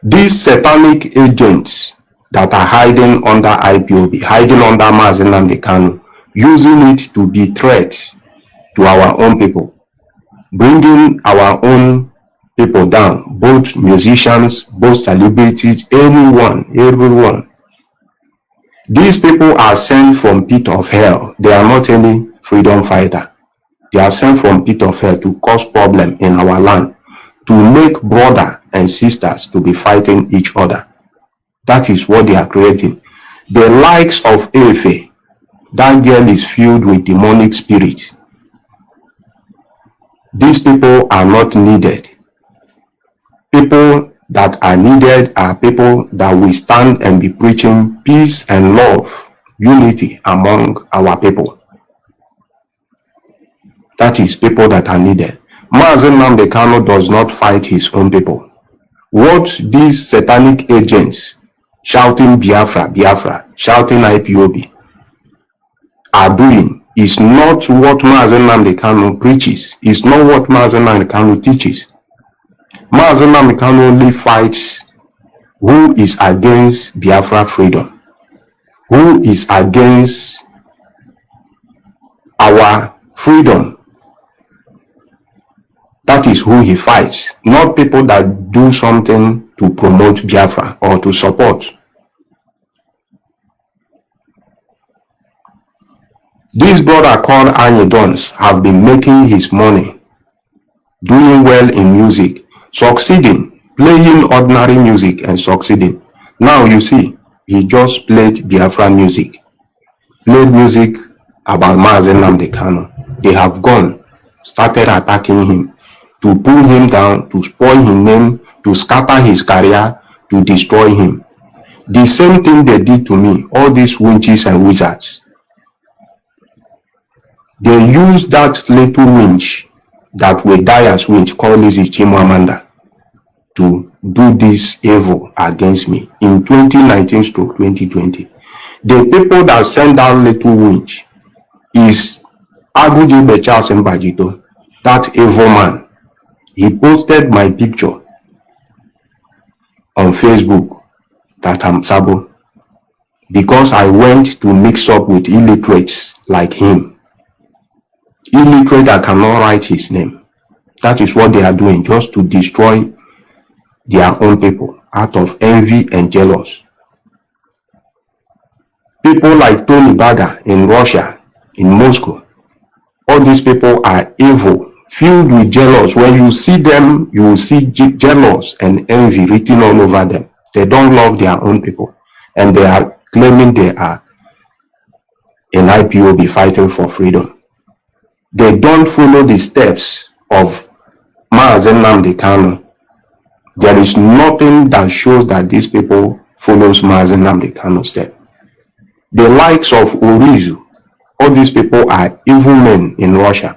These satanic agents that are hiding under Ipob, hiding under Mazi and Kanu, using it to be threat to our own people, bringing our own people down, both musicians, both celebrities, everyone. These people are sent from pit of hell. They are not any freedom fighter. They are sent from pit of hell to cause problem in our land, to make brother and sisters to be fighting each other. That is what they are creating. The likes of Efe, that girl is filled with demonic spirit. These people are not needed. People that are needed are people that will stand and be preaching peace and love, unity among our people. That is people that are needed. Mazi Nnamdi Kanu does not fight his own people. What these satanic agents shouting Biafra, Biafra, shouting Ipob are doing is not what Mazi Nnamdi Kanu preaches. It's not what Mazi Nnamdi Kanu teaches. Mazi Nnamdi Kanu only fights who is against Biafra freedom, who is against our freedom That is who he fights, not people that do something to promote Biafra or to support. This brother called Anyi Dons have been making his money, doing well in music, succeeding, playing ordinary music and succeeding. Now you see, he just played Biafran music, played music about Mazi Nnamdi Kanu. They have gone, started attacking him, to pull him down, to spoil his name, to scatter his career, to destroy him. The same thing they did to me, all these witches and wizards. They used that little winch that will die as winch, called Lizzie Chimamanda, to do this evil against me in 2019-2020. The people that sent that little winch is Agujebe Charles Mbajito, that evil man. He posted my picture on Facebook that I'm Sabo because I went to mix up with illiterates like him. Illiterate that cannot write his name. That is what they are doing, just to destroy their own people out of envy and jealous. People like Tony Baga in Russia, in Moscow, all these people are evil, filled with jealous. When you see them, you will see jealous and envy written all over them. They don't love their own people, and they are claiming they are an IPOB fighting for freedom. They don't follow the steps of Mazi Nnamdi Kanu. There is nothing that shows that these people follows Mazi Nnamdi Kanu's step. The likes of Orizu, all these people are evil men in Russia.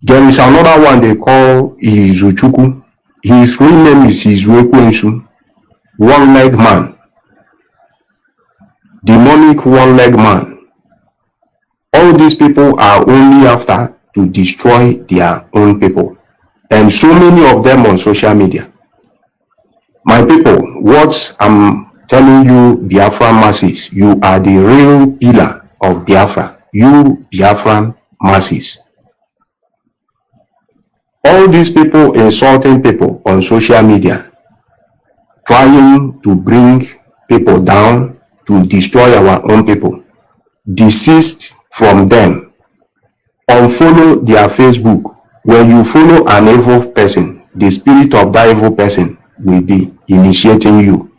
There is another one they call Izuchuku. His real name is Izuekwensu, one-leg man, demonic one-leg man. All these people are only after to destroy their own people, and so many of them on social media. My people, what I'm telling you, Biafran masses, you are the real pillar of Biafra. You Biafran masses. All these people insulting people on social media, trying to bring people down, to destroy our own people, desist from them. Unfollow their Facebook. When you follow an evil person, the spirit of that evil person will be initiating you.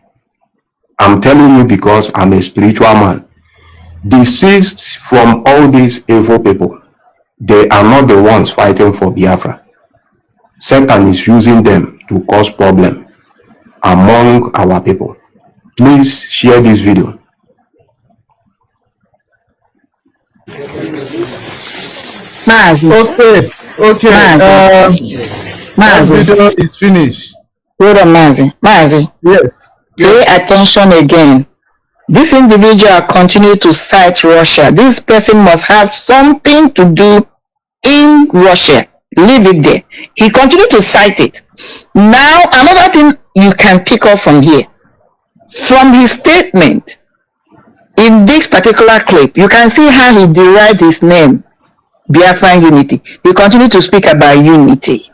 I'm telling you because I'm a spiritual man. Desist from all these evil people. They are not the ones fighting for Biafra. Satan is using them to cause problem among our people. Please share this video. Mazi. Okay. That video is finished. Hold on, Mazi. Mazi. Yes. Pay attention again. This individual continued to cite Russia. This person must have something to do in Russia. Leave it there. He continued to cite it. Now, another thing you can pick up from here. From his statement, in this particular clip, you can see how he derived his name, Biafran Unity. He continued to speak about unity.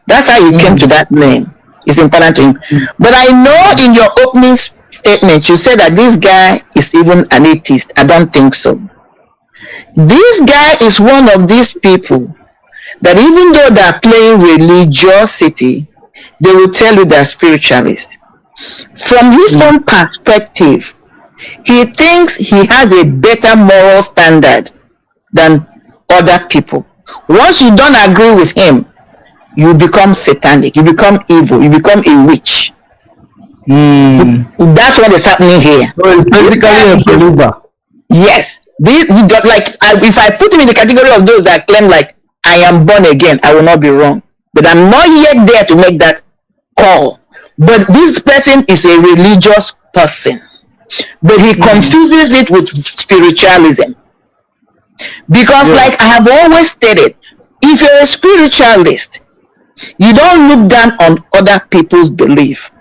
That's how he came to that name. It's important to him. But I know in your opening statement, you said that this guy is even an atheist. I don't think so. This guy is one of these people that even though they're playing religiosity, they will tell you they're spiritualists. From his own perspective, he thinks he has a better moral standard than other people. Once you don't agree with him, you become satanic, you become evil, you become a witch. That's what is happening here. So it's basically a believer. Yes. If I put him in the category of those that claim like, I am born again, I will not be wrong. But I'm not yet there to make that call. But this person is a religious person. But he confuses it with spiritualism. Because like I have always stated, if you're a spiritualist, you don't look down on other people's belief.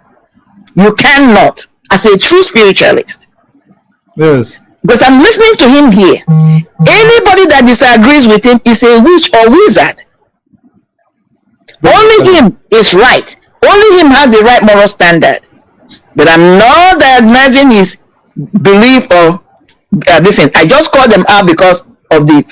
You cannot, as a true spiritualist. Yes. because I'm listening to him here. Anybody that disagrees with him is a witch or wizard. Only him is right. Only him has the right moral standard. But I'm not diagnosing his belief or listen. I just call them out because of the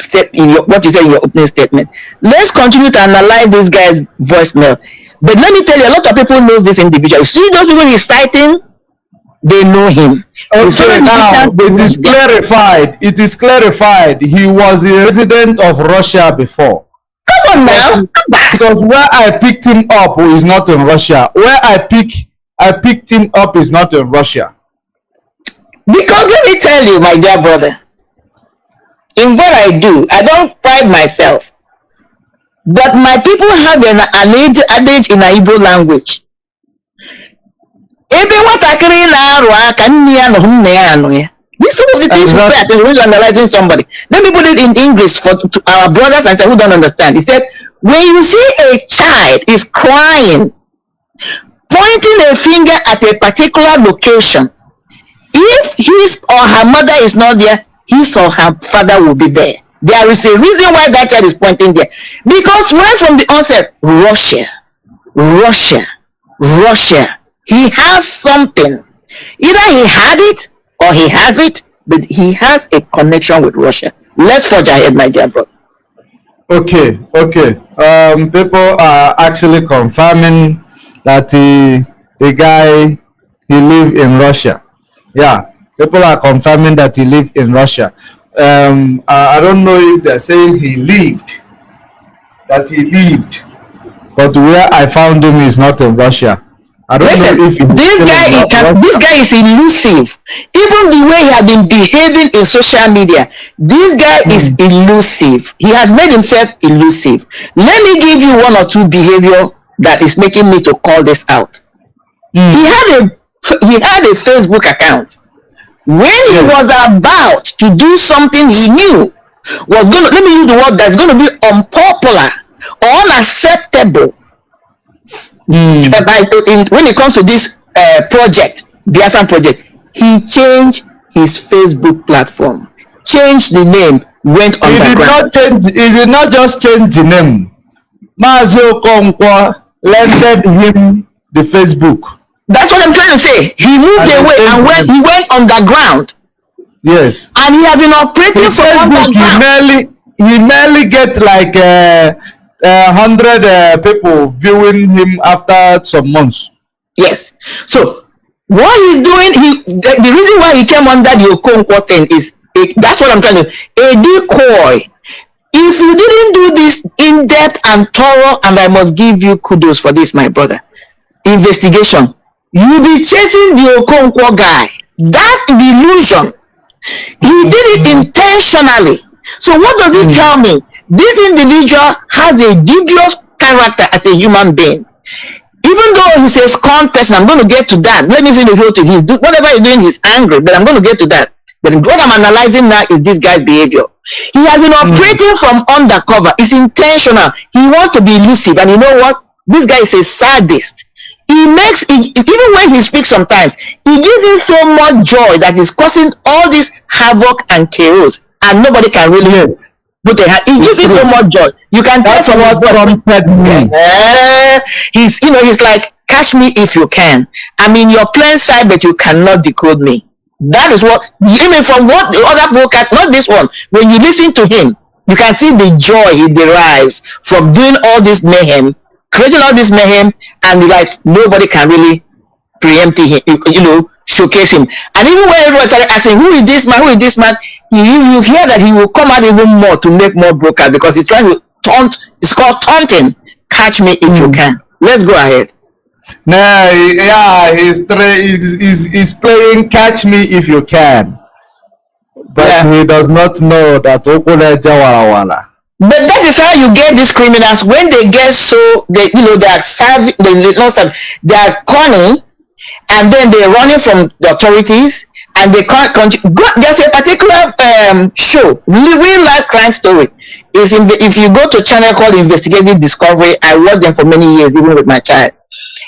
what you said in your opening statement. Let's continue to analyze this guy's voicemail. But let me tell you, a lot of people know this individual. See those people he's citing, they know him. Okay, now it is clarified. It is clarified. He was a resident of Russia before. Come on now. Because where I picked him up is not in Russia. Where I picked him up is not in Russia. Because let me tell you, my dear brother, in what I do, I don't pride myself. But my people have an adage in Igbo language. This is what it is when you're analyzing somebody. Let me put it in English for our brothers and sisters who don't understand. He said, when you see a child is crying, pointing a finger at a particular location, if his or her mother is not there, his or her father will be there. There is a reason why that child is pointing there. Because right from the onset, Russia. He has something. Either he had it or he has it, but he has a connection with Russia. Let's forge ahead, my dear brother. Okay. People are actually confirming that the guy, he lived in Russia. Yeah, people are confirming that he lived in Russia. I don't know if they're saying he lived, but where I found him is not in Russia. I don't know if this guy is elusive. Even the way he has been behaving in social media, this guy is elusive. He has made himself elusive. Let me give you one or two behavior that is making me to call this out. He had a Facebook account. When he was about to do something he knew was going to, let me use the word that's going to be unpopular or unacceptable. When it comes to this project, Biafran project, he changed his Facebook platform, changed the name, went underground. He did not just change the name. Mazi Okonkwo lended him the Facebook. That's what I'm trying to say. He moved away and he went underground. Yes. And he has been operating for underground. He merely get like 100 people viewing him after some months. Yes. So what he's doing, the reason why he came under the Okonkwo thing is that's what I'm trying to a decoy. If you didn't do this in depth and thorough, and I must give you kudos for this, my brother, investigation, you'll be chasing the Okonkwo guy. That's the illusion. He did it intentionally. So what does it tell me? This individual has a dubious character as a human being. Even though he's a scorned person, I'm going to get to that. Let me see the whole thing. Whatever he's doing, he's angry, but I'm going to get to that. But what I'm analyzing now is this guy's behavior. He has been operating from undercover. It's intentional. He wants to be elusive. And you know what? This guy is a sadist. Even when he speaks sometimes, he gives him so much joy that he's causing all this havoc and chaos. And nobody can really put a hand. He gives him so much joy. You can tell from what prompted me. He's like, catch me if you can. I'm in your plain sight, but you cannot decode me. That is what, even from what the other broadcast, not this one, when you listen to him, you can see the joy he derives from doing all this mayhem, creating all this mayhem, and like nobody can really preempt him, showcase him. And even when everyone started asking, who is this man, you hear that he will come out even more to make more broadcast because he's trying to taunt. It's called taunting. Catch me if you can. Let's go ahead. He's playing catch me if you can, but he does not know that Okule Jawara. But that is how you get these criminals when they get they are savvy, they are cunning, and then they're running from the authorities, and they can't go. There's a particular show, real life crime story. If you go to a channel called Investigative Discovery, I watched them for many years, even with my child.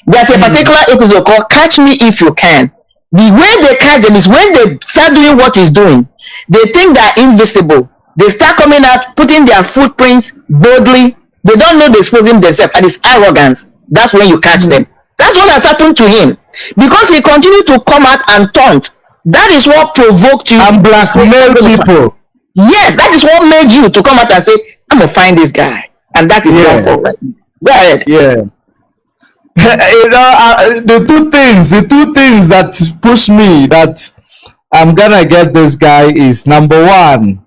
There's a particular episode called Catch Me If You Can. The way they catch them is when they start doing what he's doing, they think they're invisible. They start coming out, putting their footprints boldly. They don't know they're exposing themselves, and it's arrogance. That's when you catch them. That's what has happened to him. Because he continued to come out and taunt. That is what provoked you. And blackmail people. Yes, that is what made you to come out and say, I'm going to find this guy. And that is Yeah. for right. Go ahead. Yeah. You know, the two things that push me that I'm gonna get this guy is, number one,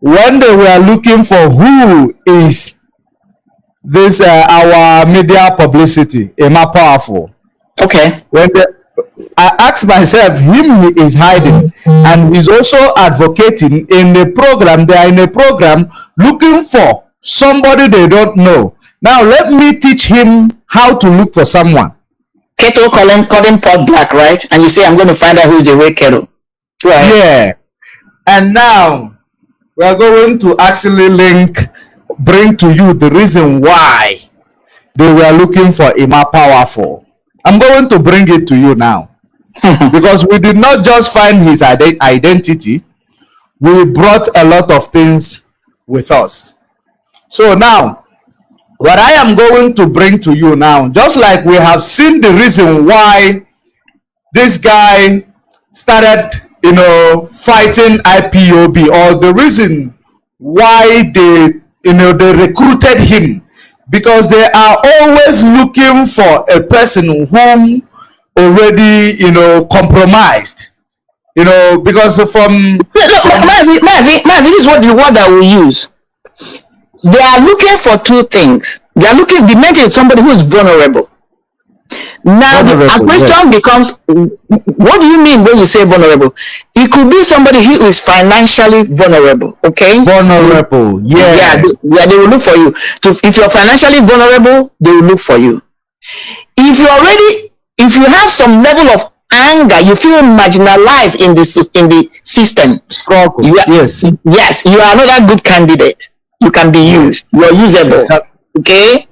when they were looking for who is this our media publicity, Emma Powerful. Okay. When I asked myself, him he is hiding, and he's also advocating in the program. They are in a program looking for somebody they don't know. Now let me teach him how to look for someone. Keto calling pot black, right? And you say, I'm going to find out who is the real Keto. Right. Yeah. And now we are going to actually bring to you the reason why they were looking for Emma Powerful. I'm going to bring it to you now. Because we did not just find his identity, we brought a lot of things with us. So now, what I am going to bring to you now, just like we have seen the reason why this guy started, fighting IPOB, or the reason why they recruited him, because they are always looking for a person whom already, compromised, because from Mazi, this is what the word that we use. They are looking for two things. They are looking, the main thing is somebody who is vulnerable. Now, the question becomes, what do you mean when you say vulnerable? It could be somebody who is financially vulnerable, okay? Vulnerable, yeah. Yeah, they will look for you. If you're financially vulnerable, they will look for you. If you have some level of anger, you feel marginalized in the system. Struggle. Yes, you are another good candidate. You can be used. You are usable. Okay?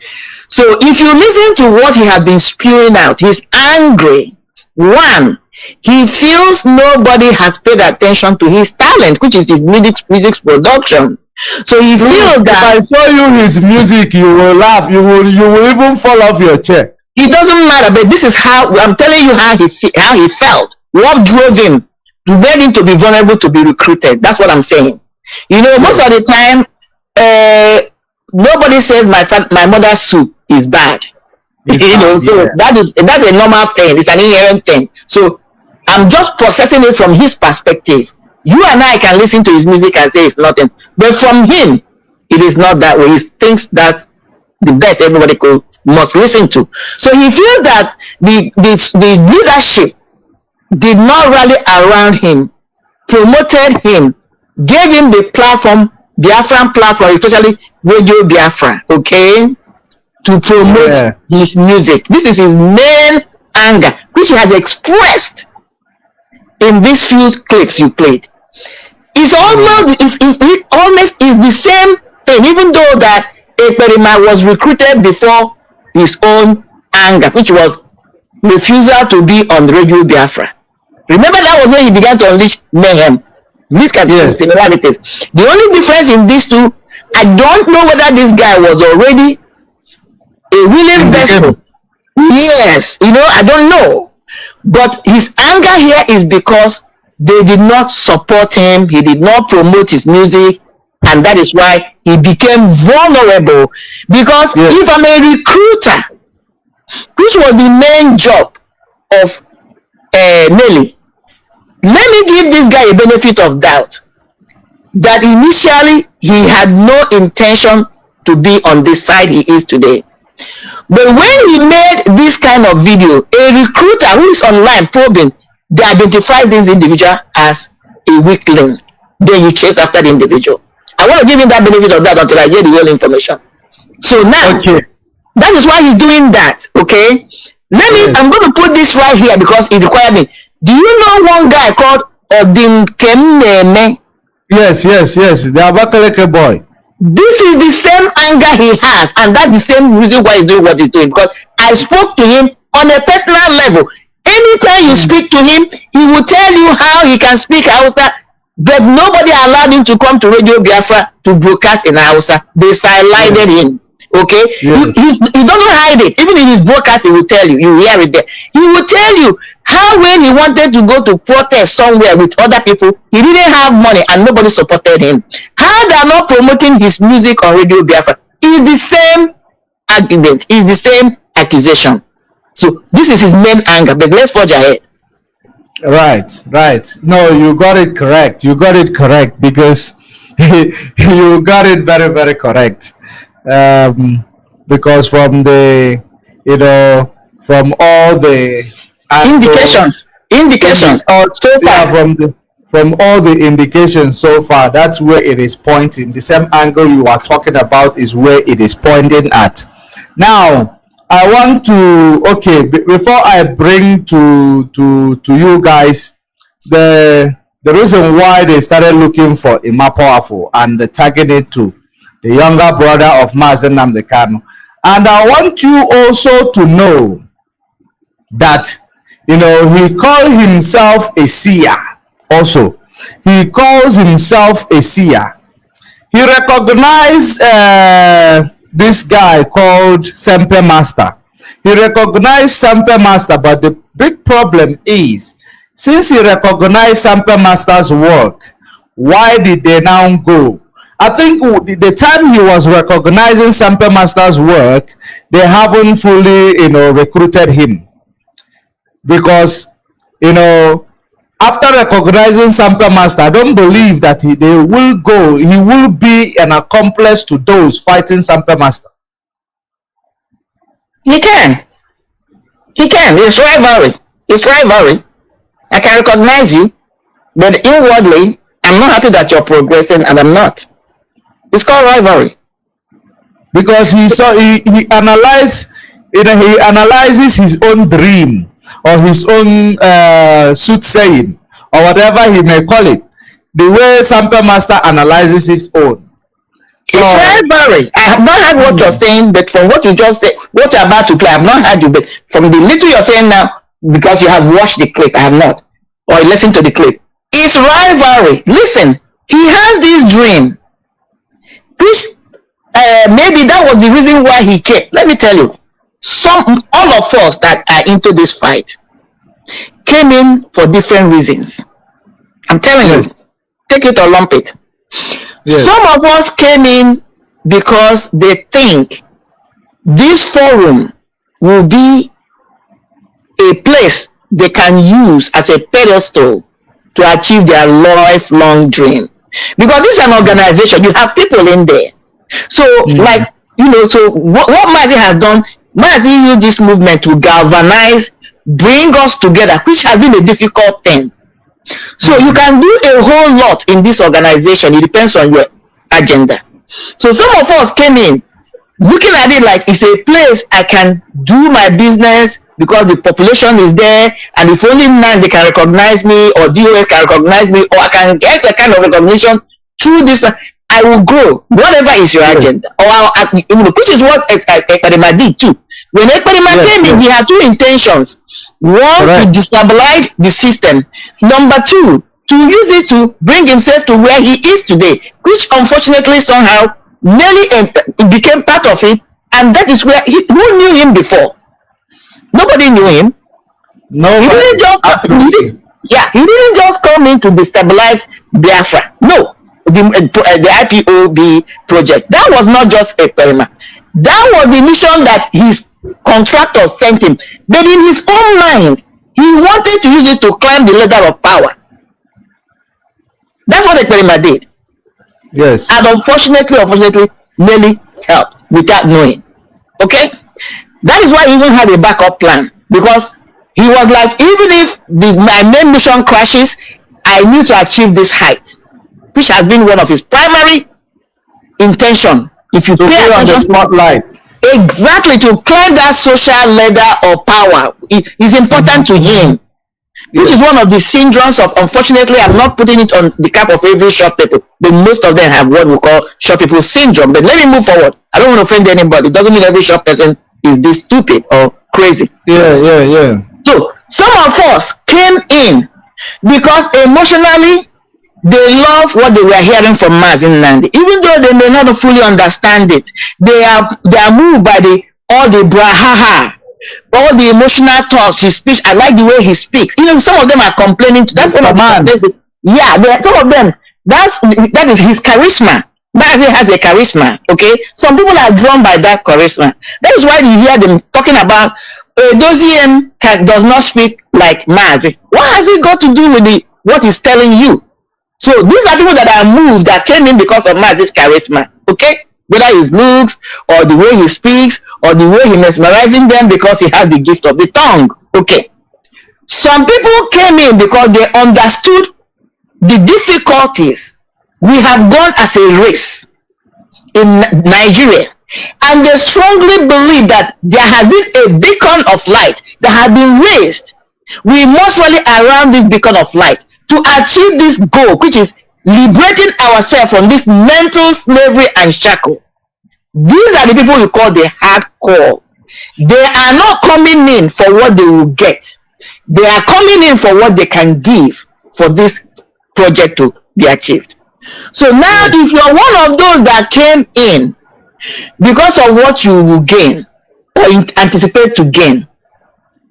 So if you listen to what he has been spewing out, he's angry. One, he feels nobody has paid attention to his talent, which is his music production. So he feels that if I show you his music, you will laugh. You will even fall off your chair. It doesn't matter, but this is how I'm telling you how he felt. What drove him to made him to be vulnerable to be recruited. That's what I'm saying. Most of the time, nobody says my mother's soup is bad. So that's a normal thing. It's an inherent thing. So I'm just processing it from his perspective. You and I can listen to his music and say it's nothing, but from him, it is not that way. He thinks that's the best everybody must listen to. So he feels that the leadership did not rally around him, promoted him, gave him the platform, Biafran platform, especially Radio Biafra, okay, to promote his music. This is his main anger, which he has expressed in these few clips you played. It's almost the same thing, even though that Ekperima was recruited before his own anger, which was refusal to be on Radio Biafra. Remember, that was when he began to unleash mayhem. Look at the similarities. The only difference in these two, I don't know whether this guy was already a willing vessel. Yes, I don't know. But his anger here is because they did not support him. He did not promote his music. And that is why he became vulnerable. Because if I'm a recruiter, which was the main job of Nelly, let me give this guy a benefit of doubt that initially he had no intention to be on this side he is today. But when he made this kind of video, a recruiter who is online probing, they identify this individual as a weakling. Then you chase after the individual. I want to give him that benefit of doubt until I get the real information. So now, that is why he's doing that, okay? I'm going to put this right here because it required me. Do you know one guy called Odin Kemneme? Yes, the Abakaleke boy. This is the same anger he has, and that's the same reason why he's doing what he's doing. Because I spoke to him on a personal level. Anytime you speak to him, he will tell you how he can speak Hausa, but nobody allowed him to come to Radio Biafra to broadcast in Hausa. They sidelined him. Okay, he doesn't hide it. Even in his broadcast, he will tell you. You hear it there. He will tell you how when he wanted to go to protest somewhere with other people, he didn't have money and nobody supported him. How they are not promoting his music on Radio Biafra is the same argument, is the same accusation. So this is his main anger. But let's forge ahead. Right. No, you got it correct. You got it correct because you got it very, very correct. Because from the, from all the indications so far, from all the indications so far, that's where it is pointing. The same angle you are talking about is where it is pointing at. Now, I want to before I bring to you guys the reason why they started looking for Ima Powerful and tagging it to the younger brother of Mazi Nnamdi Kanu. And I want you also to know that, he called himself a seer also. He calls himself a seer. He recognized this guy called Sempe Master. He recognized Sempe Master, but the big problem is, since he recognized Sempe Master's work, why did they now go? I think the time he was recognizing Sempe Master's work, they haven't fully, recruited him. Because, after recognizing Sempe Master, I don't believe that he will be an accomplice to those fighting Sempe Master. He can. It's rivalry. I can recognize you, but inwardly, I'm not happy that you're progressing, and I'm not. It's called rivalry. Because he analyzes his own dream or his own soothsaying or whatever he may call it, the way Sempe Master analyzes his own. So, it's rivalry. I have not heard what you're saying, but from what you just said, what you're about to play, I have not heard you. But from the little you're saying now, because you have watched the clip, I have not, or listened to the clip. It's rivalry. Listen, he has this dream, which maybe that was the reason why he came. Let me tell you, all of us that are into this fight came in for different reasons. I'm telling you, take it or lump it. Yes. Some of us came in because they think this forum will be a place they can use as a pedestal to achieve their lifelong dream. Because this is an organization, you have people in there. So, so what Mazi has done, Mazi used this movement to galvanize, bring us together, which has been a difficult thing. So you can do a whole lot in this organization. It depends on your agenda. So some of us came in looking at it like it's a place I can do my business because the population is there, and if only now they can recognize me, or DOS can recognize me, or I can get a kind of recognition through this, I will grow. Whatever is your agenda, which is what Ekperima did too. When Ekperima came in, he had two intentions. One, to destabilize the system. Number two, to use it to bring himself to where he is today, which unfortunately somehow nearly became part of it, and that is where who knew him before? Nobody knew him. No, he didn't just come in to destabilize Biafra. No, the IPOB project. That was not just a Ekperima. That was the mission that his contractor sent him. But in his own mind, he wanted to use it to climb the ladder of power. That's what Ekperima did. Yes. And unfortunately, nearly helped without knowing. Okay? That is why he even had a backup plan. Because he was like, even if my main mission crashes, I need to achieve this height. Which has been one of his primary intention. If you pay attention, on the spotlight. Exactly, to climb that social ladder of power is important to him. Which is one of the syndromes of, unfortunately, I'm not putting it on the cap of every short people, but most of them have what we call short people syndrome. But let me move forward. I don't want to offend anybody. It doesn't mean every short person is this stupid or crazy. Yeah. So Some of us came in because emotionally they love what they were hearing from Mazi Nnamdi, even though they may not fully understand it. They are moved by all the brahaha, all the emotional talks, his speech. I like the way he speaks. You know, some of them are complaining. That's one of the, yeah, some of them. That is his charisma. Mazi has a charisma. Okay, some people are drawn by that charisma. That is why you hear them talking about Doziem does not speak like Mazi. What has it got to do with what he's telling you? So these are people that are moved, that came in because of Mazi's charisma. Okay, whether his looks or the way he speaks or the way he mesmerizing them because he has the gift of the tongue. Okay, some people came in because they understood the difficulties we have gone as a race in Nigeria, and they strongly believe that there has been a beacon of light that has been raised. We must rally around this beacon of light to achieve this goal, which is liberating ourselves from this mental slavery and shackle. These are the people we call the hardcore. They are not coming in for what they will get. They are coming in for what they can give for this project to be achieved. So now, if you're one of those that came in because of what you will gain or anticipate to gain,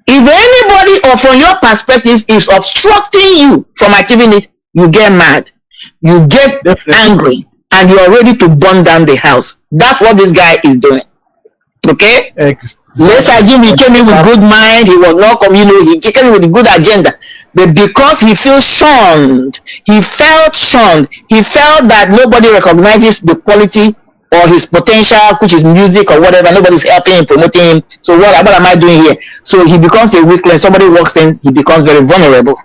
if anybody or from your perspective is obstructing you from achieving it, you get mad, you get angry, and you are ready to burn down the house. That's what this guy is doing. Okay? Let's assume he came in with good mind, he was not he came in with a good agenda. But because he feels shunned, he felt that nobody recognizes the quality or his potential, which is music or whatever, nobody's helping him, promoting him. So what am I doing here? So he becomes a weakling. Somebody walks in, he becomes very vulnerable.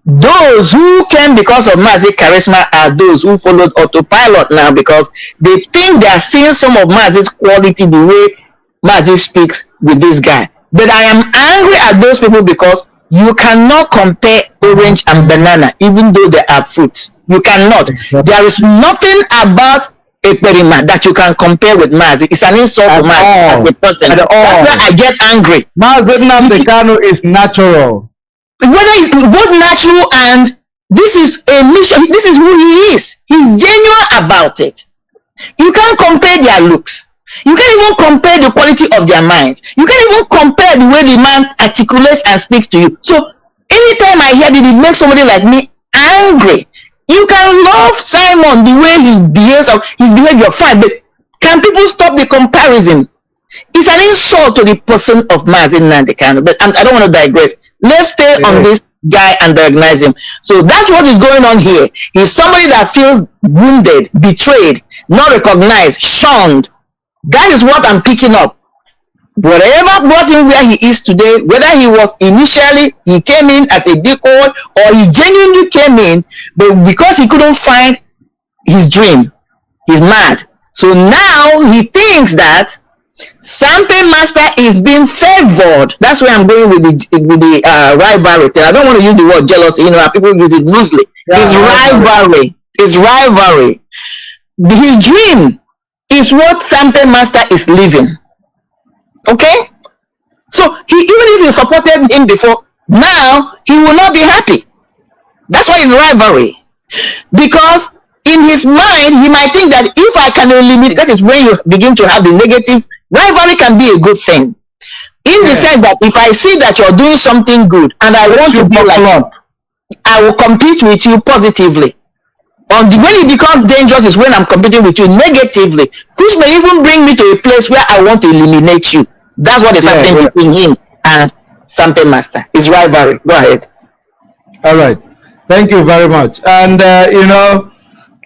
Those who came because of Mazi's charisma are those who followed autopilot now because they think they are seeing some of Mazi's quality the way Mazi speaks with this guy. But I am angry at those people because you cannot compare orange and banana, even though they are fruits. You cannot. There is nothing about Ekperima that you can compare with Mazi. It's an insult to Mazi as a person. That's why I get angry. Mazi Nnamdi Kanu is natural. Whether it's both natural and this is a mission, this is who he is. He's genuine about it. You can't compare their looks. You can't even compare the quality of their minds. You can't even compare the way the man articulates and speaks to you. So anytime I hear that, it makes somebody like me angry. You can love Simon the way he behaves, or his behavior fine, but can people stop the comparison? It's an insult to the person of Mazi Nnamdi Kanu, but I don't want to digress. Let's stay on this guy and diagnose him. So that's what is going on here. He's somebody that feels wounded, betrayed, not recognized, shunned. That is what I'm picking up. Whatever brought him where he is today, whether he was initially, he came in as a decoy, or he genuinely came in, but because he couldn't find his dream, he's mad. So now he thinks that Sampe Master is being favored. That's where I'm going with the rivalry. I don't want to use the word jealousy. You know, people use it loosely. His rivalry. His rivalry. His dream is what Sampe Master is living. Okay? So even if you supported him before, now he will not be happy. That's why it's rivalry. Because in his mind, he might think that if I can eliminate, that is when you begin to have the negative. Rivalry can be a good thing. In the sense that if I see that you're doing something good and I want to be like you, I will compete with you positively. When it becomes dangerous is when I'm competing with you negatively, which may even bring me to a place where I want to eliminate you. That's what is happening between him and Sampe Master. It's rivalry. Go ahead. All right. Thank you very much. And, you know,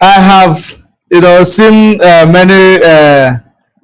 I have, you know, seen many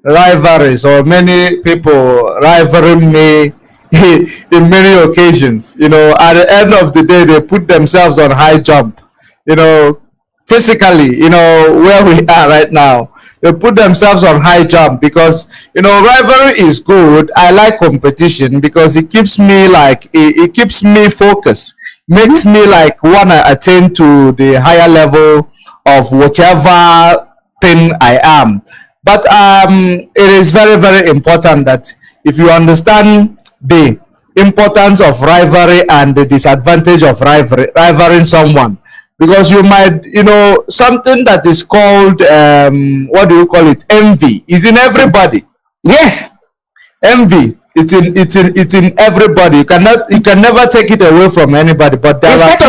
rivalries or many people rivaling me in many occasions. You know, at the end of the day, they put themselves on high jump, you know, physically, you know, where we are right now. They put themselves on high jump because, you know, rivalry is good. I like competition because it keeps me like, it keeps me focused, makes me like want to attain to the higher level of whichever thing I am. But it is very, very important that if you understand the importance of rivalry and the disadvantage of rivaling someone, because you might, something that is called what do you call it, envy, is in everybody. Yes, Envy, it's in everybody. You can never take it away from anybody, but it's part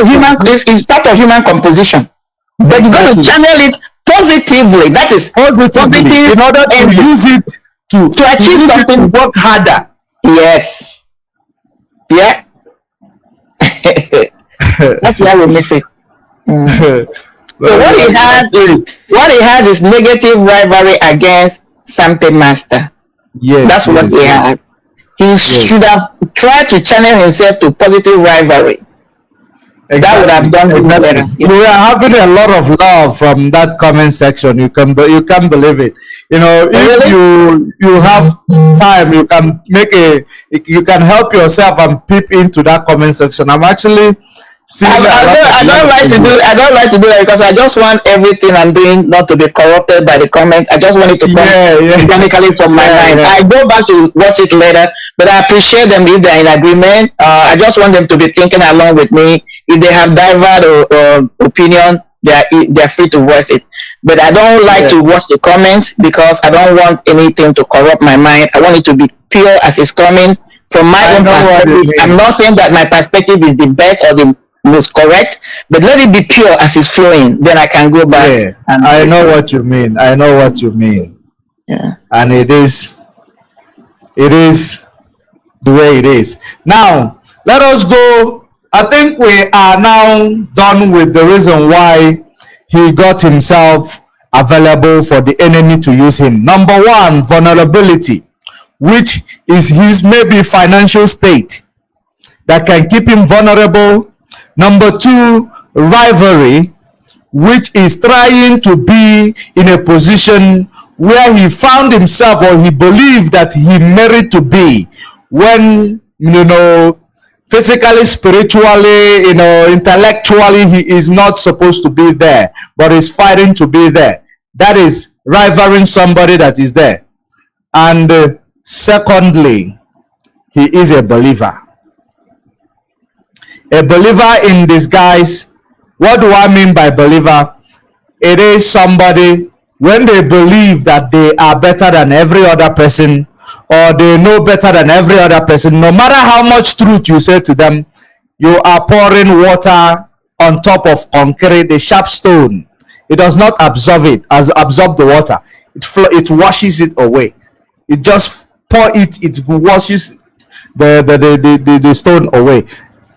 of human composition. But you're going to channel it positively. That is positive in order to use it to achieve something. To work harder. Yes. Yeah. That's why we miss it. So what he has is negative rivalry against something master. Yes, that's what he has. He should have tried to channel himself to positive rivalry. Exactly. That would have done it better. Yeah. We are having a lot of love from that comment section. You can't believe it. If you have time, you can help yourself and peep into that comment section. I'm actually I don't like to do that because I just want everything I'm doing not to be corrupted by the comments. I just want it to come organically from my mind. I go back to watch it later, but I appreciate them if they're in agreement. I just want them to be thinking along with me. If they have diverse opinion, they're free to voice it. But I don't like to watch the comments because I don't want anything to corrupt my mind. I want it to be pure as it's coming from my own perspective. I'm not saying that my perspective is the best or the most correct, but let it be pure as it's flowing. Then I can go back. Yeah, and I know what you mean. Yeah, and it is the way it is. Now let us go. I think we are now done with the reason why he got himself available for the enemy to use him. Number one, vulnerability, which is his maybe financial state that can keep him vulnerable. Number two, rivalry, which is trying to be in a position where he found himself or he believed that he merited to be when, physically, spiritually, intellectually, he is not supposed to be there, but is fighting to be there. That is rivaling somebody that is there. And secondly, he is a believer. A believer in disguise. What do I mean by believer? It is somebody when they believe that they are better than every other person, or they know better than every other person. No matter how much truth you say to them, you are pouring water on top of concrete, the sharp stone. It does not absorb the water. It washes it away. It just it washes the stone away.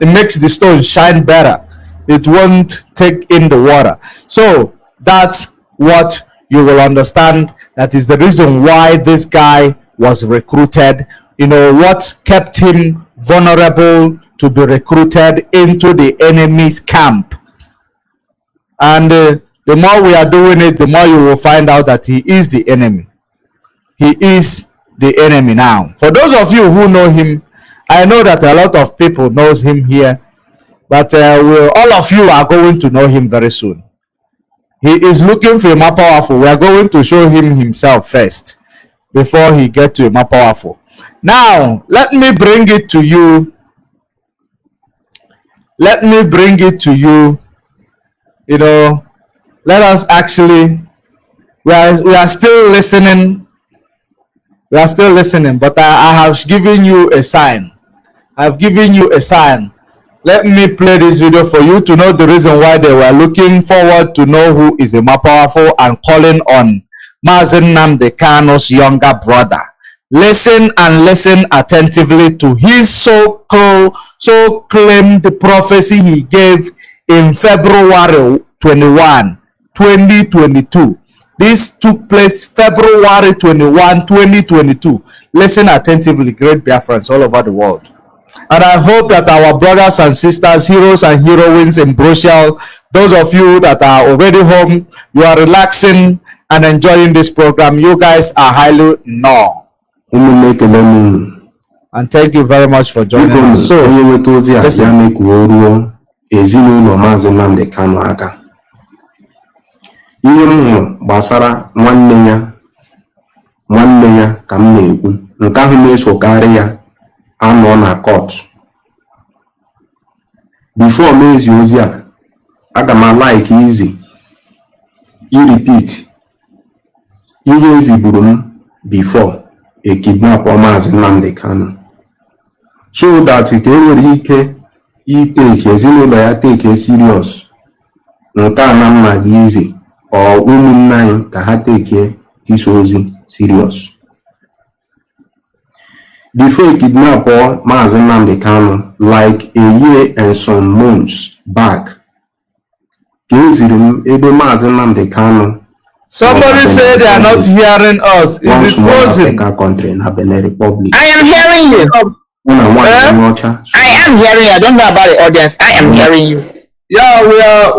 It makes the stone shine better. It won't take in the water. So that's what you will understand. That is the reason why this guy was recruited. What kept him vulnerable to be recruited into the enemy's camp. And the more we are doing it, the more you will find out that he is the enemy. He is the enemy now. For those of you who know him, I know that a lot of people knows him here, but all of you are going to know him very soon. He is looking for a more powerful. We are going to show him himself first before he gets to a more powerful. Now, let me bring it to you. Let us actually, we are still listening. But I have given you a sign. Let me play this video for you to know the reason why they were looking forward to know who is a more powerful and calling on Mazi Nnamdi Kanu's younger brother. Listen and listen attentively to his so-claimed prophecy he gave in February 21, 2022. This took place February 21, 2022. Listen attentively, great Biafrans all over the world. And I hope that our brothers and sisters, heroes and heroines in Brussels, those of you that are already home, you are relaxing and enjoying this program. You guys are highly known. And thank you very much for joining us. So, listen. Ihe m hụrụ gbasara nwanne ya ka m na-ekwu, nke ahụ na-esokarị ya anọ na court. Before Mazi ozi a, aga m like easy repeat ihe eziburu m before a kidnap Mazi Nnamdi Kanu, so that ka enwere ike iteke ezinụlọ ya take serious. Nke a na mma gị easy or ụmụnne anyị ka ha take this ozi serious. Before kidnap Mazi Nnamdi Kanu, like a year and some months back, Mazi Nnamdi Kanu. Somebody say they are not hearing us. Is it frozen? Country in Benin Republic. I am hearing you. I am hearing you. I don't know about the audience. I am hearing you. Yeah, we are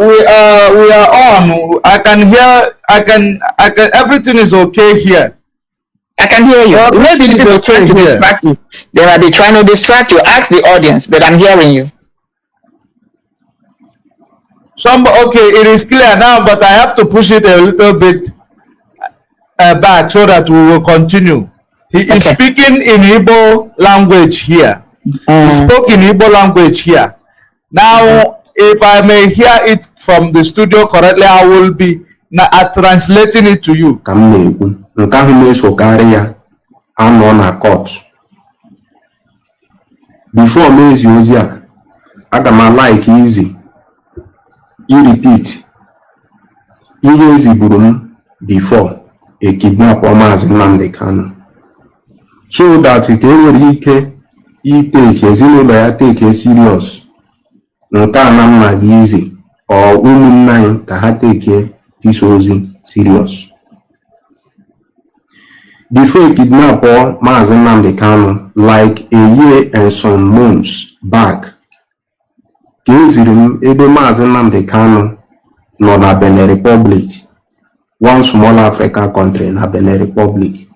on. I can hear. I can. Everything is okay here. I can hear you. Maybe this is trying to distract you. They might be trying to distract you. Ask the audience, but I'm hearing you. Okay, it is clear now, but I have to push it a little bit back so that we will continue. He is speaking in Igbo language here. He spoke in Igbo language here. Now, if I may hear it from the studio correctly, I will be translating it to you. Before Mazi ozi a, aga m like easy repeat ihe eziburu m before a kidnap Mazi Nnamdi Kanu, so that ka enwere ike iteke ezinụlọ ya take serious. Nke a na mma gị easy or ụmụnne anyị ka ha take this ozi serious. Before kidnap Mazi Nnamdi Kanu, like a year and some months back, Mazi Nnamdi Kanu nọ na Benin Republic, one small African country in Benin Republic.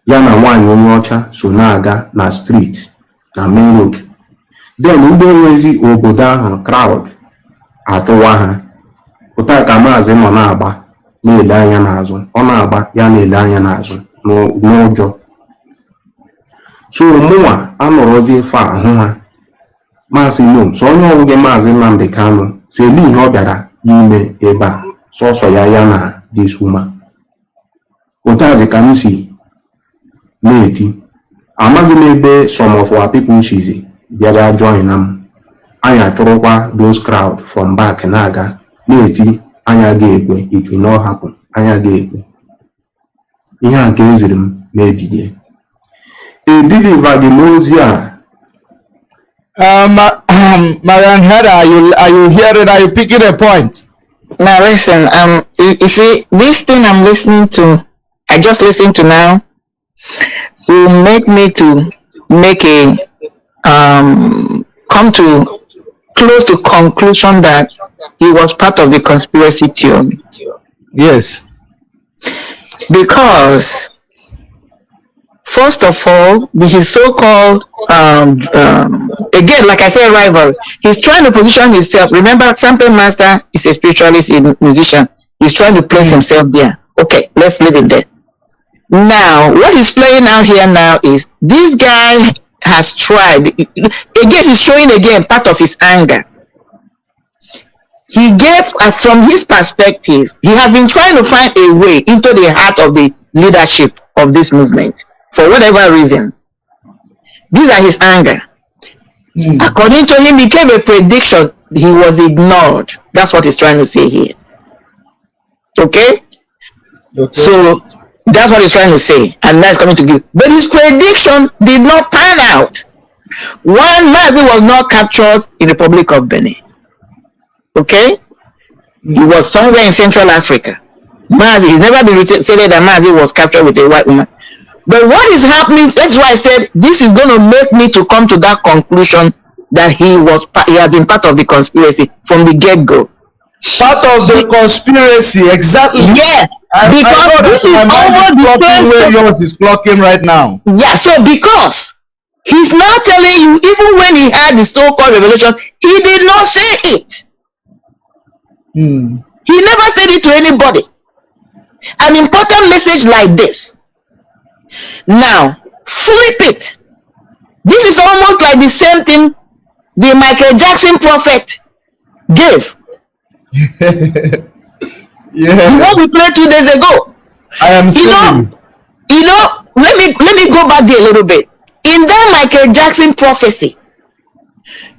Ya na nwaanyị onye ọcha so na-aga na street na main road. Then ndị nwezi obodo ahụ crowd atụwa ha. Pụta ka Mazi nọ na-agba na-ele anya n'azụ. Ọ na-agba ya na-ele anya n'azụ n'ụjọ. So mụnwa anọrọzi ife ahụ ha. Mazi no, so onye ọgwụgwọ Mazi Nnamdi Kanu si ele ihe ọ bịara ime ebe a, sọsọ ya na this woman. Otazi ka m si na-eti, amaghị m ebe some of our people shizi bịara join am. Anyị achọrọkwa those crowd from back na-aga na-eti anya ga-ekwe, it will not happen, anya ga-ekwe. Ihe a nke eziri m na-ebide. Ediliva gị n'ozi a. Marian Heda, are you hearing? Are you picking a point? Now listen, you see, this thing I'm listening to, I just listened to now, will make me to make a come to close to conclusion that he was part of the conspiracy theory. Yes. Because first of all, his so-called again, like I said, rival. He's trying to position himself. Remember, Sample Master is a spiritualist, a musician. He's trying to place himself there. Okay, let's leave it there. Now, what he's playing out here now is this guy has tried. Again, he's showing again part of his anger. He gave, from his perspective, he has been trying to find a way into the heart of the leadership of this movement for whatever reason. These are his anger. According to him, he gave a prediction. He was ignored. That's what he's trying to say here. Okay? So that's what he's trying to say, and that's coming to give. But his prediction did not pan out. One, Mazi was not captured in the Republic of Benin. Okay? He was somewhere in Central Africa. Mazi, he's never been stated that Mazi was captured with a white woman. But what is happening, that's why I said this is going to make me to come to that conclusion that he had been part of the conspiracy from the get-go. Part of the conspiracy, exactly. Yeah, because this is almost the same way yours is clocking right now. Yeah, so because he's now telling you, even when he had the so-called revelation, he did not say it. He never said it to anybody. An important message like this. Now, flip it. This is almost like the same thing the Michael Jackson prophet gave. Yeah. What we played 2 days ago. I am saying. Let me go back there a little bit. In that Michael Jackson prophecy,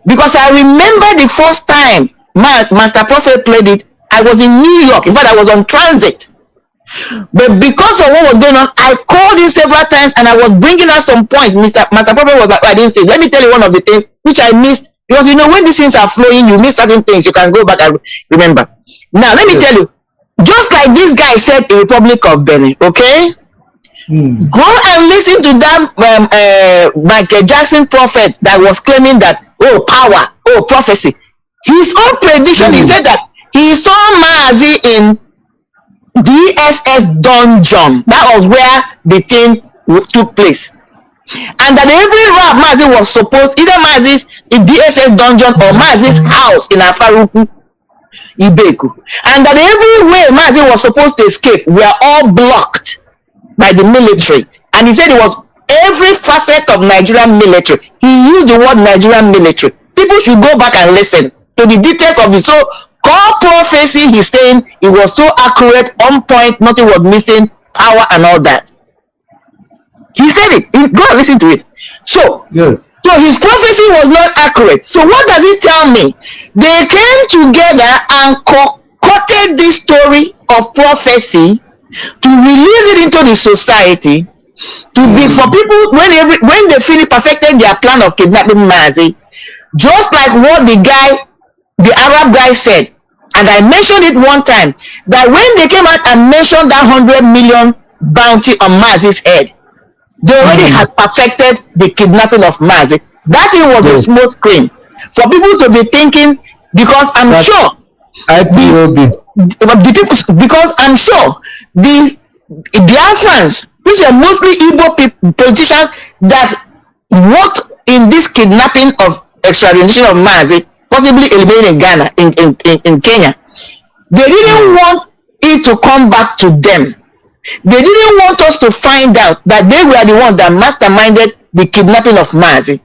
because I remember the first time Master Prophet played it, I was in New York. In fact, I was on transit. But because of what was going on, I called in several times and I was bringing out some points. Master Prophet was like, I didn't say. Let me tell you one of the things which I missed. Because when these things are flowing, you miss certain things. You can go back and remember. Now, let me tell you, just like this guy said in Republic of Benin, okay? Go and listen to that Michael Jackson prophet that was claiming that, power, prophecy. His own prediction, he said that he saw Mazi in DSS dungeon. That was where the thing took place. And that every rap Mazi was supposed, either Mazi's DSS dungeon or Mazi's house in Afaruku, Ibeku. And that every way Mazi was supposed to escape were all blocked by the military. And he said it was every facet of Nigerian military. He used the word Nigerian military. People should go back and listen to the details of the so-called prophecy. He's saying it was so accurate, on point, nothing was missing, power and all that. He said it. Go and listen to it. So, yes. So his prophecy was not accurate. So what does it tell me? They came together and concocted this story of prophecy to release it into the society, to be for people when they finish perfected their plan of kidnapping Mazi, just like what the Arab guy said. And I mentioned it one time, that when they came out and mentioned that 100 million bounty on Mazi's head, they already had perfected the kidnapping of Mazi. That thing was a smoke screen for people to be thinking, because I'm sure because I'm sure the Biafrans, which are mostly Igbo politicians that worked in this kidnapping of extradition of Mazi, possibly eliminating Ghana, in Kenya, they didn't want it to come back to them. They didn't want us to find out that they were the ones that masterminded the kidnapping of Mazi.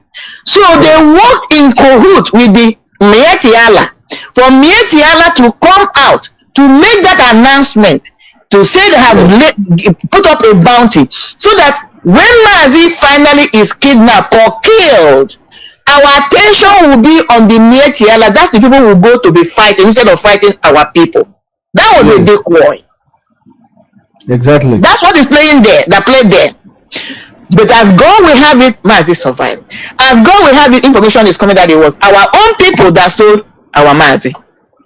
So they worked in cahoots with the Mietiala for Mietiala to come out to make that announcement, to say they have put up a bounty, so that when Mazi finally is kidnapped or killed, our attention will be on the Mietiala. That's the people who go to be fighting instead of fighting our people. That was the decoy. Exactly. That's what is playing there, that played there. But as God will have it, Mazi survived. As God will have it, information is coming that it was our own people that sold our Mazi.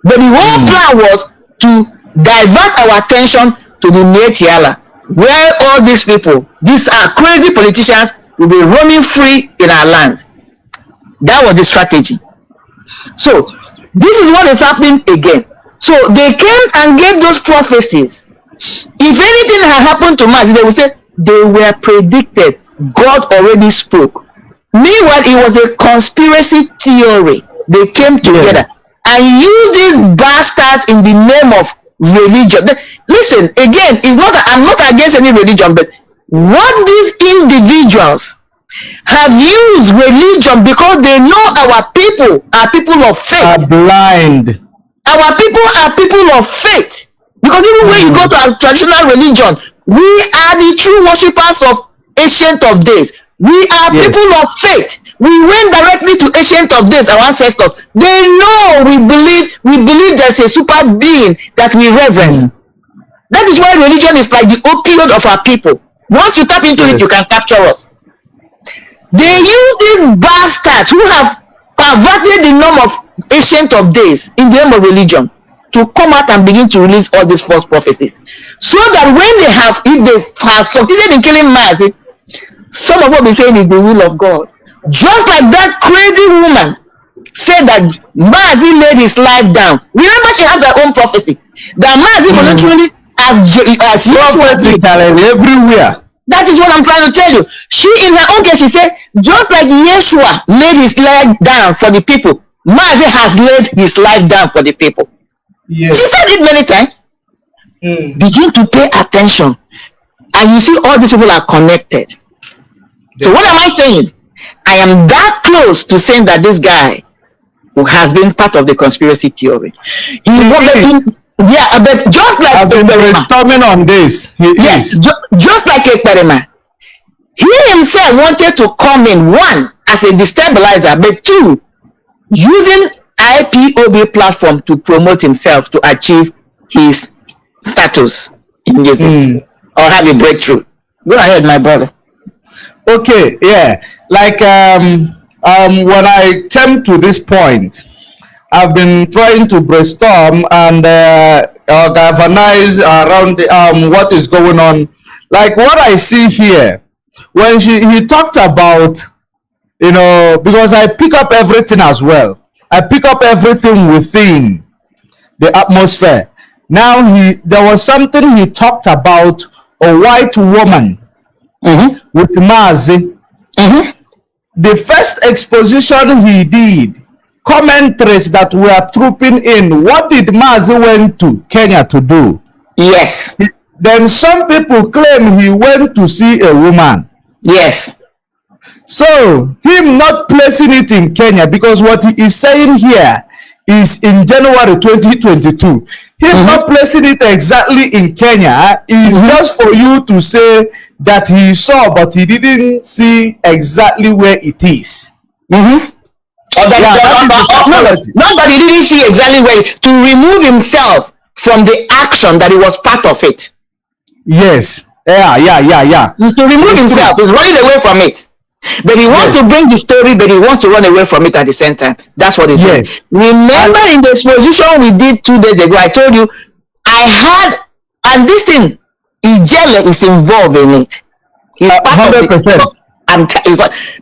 But the whole plan was to divert our attention to the Mietiala, where all these people, these are crazy politicians, will be roaming free in our land. That was the strategy. So this is what is happening again. So they came and gave those prophecies. If anything had happened to Mazi, they would say they were predicted. God already spoke. Meanwhile, it was a conspiracy theory. They came together and used these bastards in the name of religion. Listen, again, it's not that I'm not against any religion, but what these individuals have used religion, because they know our people are people of faith. Are blind. Our people are people of faith. Because even when you go to our traditional religion, we are the true worshippers of Ancient of Days. We are people of faith. We went directly to Ancient of Days, our ancestors. They know we believe there's a super being that we reverence. That is why religion is like the opioid of our people. Once you tap into it, you can capture us. They use these bastards who have perverted the norm of Ancient of Days in the name of religion to come out and begin to release all these false prophecies, so that when they have, if they have succeeded in killing Mazi, some of what we're saying is the will of God. Just like that crazy woman said that Mazi laid his life down. Remember, she had her own prophecy that Mazi voluntarily, as everywhere. That is what I'm trying to tell you. She, in her own case, she said, just like Yeshua laid his life down for the people, Mazi has laid his life down for the people. Yes. She said it many times. Begin to pay attention, and you see all these people are connected. So what am I saying? I am that close to saying that this guy who has been part of the conspiracy theory. But just like I've been brainstorming on this. Just like Ekperima, he himself wanted to come in, one, as a destabilizer, but two, using IPOB platform to promote himself to achieve his status in music or have a breakthrough. Go ahead, my brother. Okay, yeah. Like when I came to this point, I've been trying to brainstorm and galvanize around what is going on. Like what I see here, when he talked about, because I pick up everything as well. I pick up everything within the atmosphere. Now there was something he talked about, a white woman with Mazi. The first exposition he did, commentaries that were trooping in. What did Mazi went to Kenya to do? Yes. Then some people claim he went to see a woman. Yes. So him not placing it in Kenya, because what he is saying here is in January 2022. Him not placing it exactly in Kenya is just for you to say that he saw, but he didn't see exactly where it is. Not that he didn't see exactly where, to remove himself from the action that he was part of it. Yes. Yeah. He's to remove himself. He's running away from it. But he wants to bring the story, but he wants to run away from it at the same time. That's what he's doing. Remember in the exposition we did 2 days ago, I told you, and this thing, Ijele is involved in it. He's part 100%.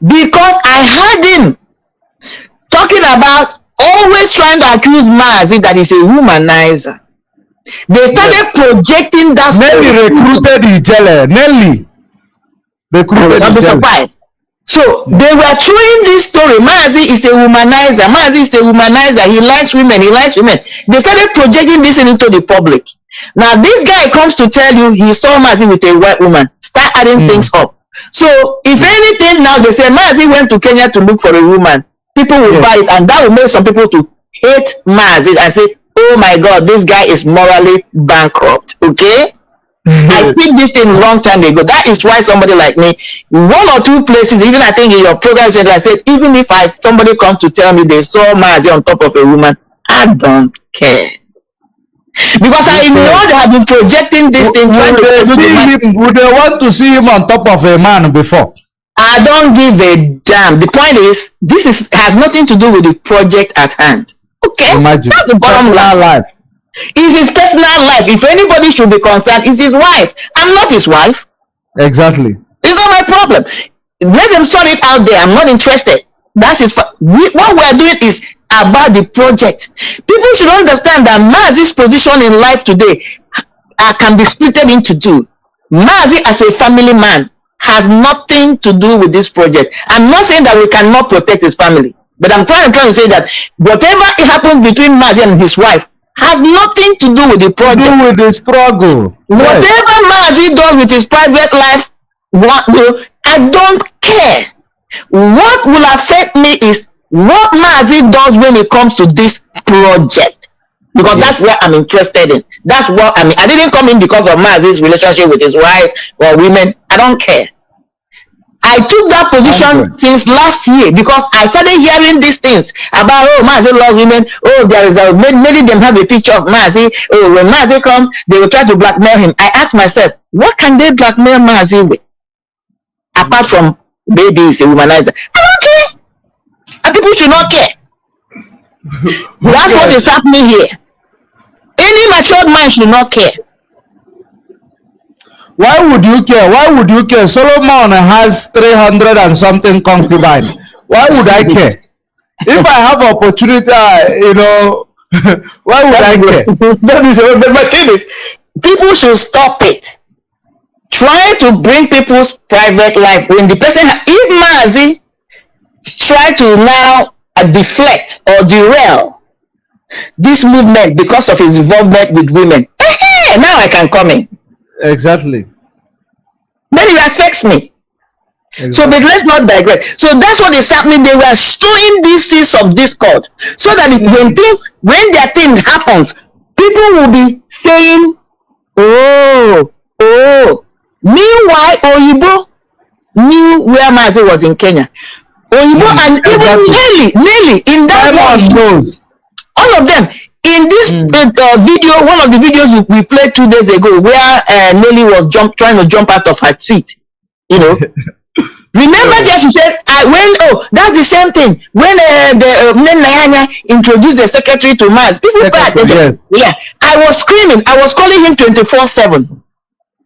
Because I heard him talking about always trying to accuse Mazi that he's a womanizer. They started projecting that story. Nelly recruited Ijele. Nelly recruited Ijele. Surprised. So they were throwing this story. Mazi is a womanizer. Mazi is a womanizer. He likes women. They started projecting this into the public. Now this guy comes to tell you he saw Mazi with a white woman. Start adding things up. So if anything, now they say Mazi went to Kenya to look for a woman. People will buy it, and that will make some people to hate Mazi and say, "Oh my God, this guy is morally bankrupt." Okay. I picked this thing a long time ago. That is why somebody like me, 1 or 2 places, even I think in your program, I said, even if somebody comes to tell me they saw Mazi on top of a woman, I don't care. Because I know they have been projecting this thing. Would they want to see him on top of a man before? I don't give a damn. The point is, this has nothing to do with the project at hand. Okay? Imagine. That's the bottom line. It's his personal life. If anybody should be concerned, it's his wife. I'm not his wife. Exactly. It's not my problem. Let them sort it out there. I'm not interested. That's his. What we're doing is about the project. People should understand that Mazi's position in life today can be split into 2. Mazi, as a family man, has nothing to do with this project. I'm not saying that we cannot protect his family, but I'm trying to say that whatever happens between Mazi and his wife has nothing to do with the project. To do with the struggle. Whatever Mazi does with his private life, I don't care. What will affect me is what Mazi does when it comes to this project. Because that's where I'm interested in. That's what I mean. I didn't come in because of Mazi's relationship with his wife or women. I don't care. I took that position since last year because I started hearing these things about, Mazi loves women. There is many of them have a picture of Mazi. When Mazi comes, they will try to blackmail him. I asked myself, what can they blackmail Mazi with? Apart from baby is a womanizer. I don't care. And people should not care. That's what is happening here. Any matured man should not care. Why would you care? Why would you care? Solomon has 300 and something concubines. Why would I care? If I have opportunity, why would I care? That is the thing is, people should stop it. Try to bring people's private life when the person, if Mazi try to now deflect or derail this movement because of his involvement with women, now I can come in. Exactly. Then it affects me. Exactly. So, but let's not digress. So that's what is happening. They were sowing these seeds of discord, so that when their thing happens, people will be saying, "Oh, oh." Meanwhile, Oyibo knew where Mazi was in Kenya. Oyibo and even Nelly in that one, all of them in this video. One of the videos we played 2 days ago, where Nelly was trying to jump out of her seat. Remember that she said, that's the same thing when the introduced the secretary to Maz. People back, yeah, I was screaming, I was calling him 24/7.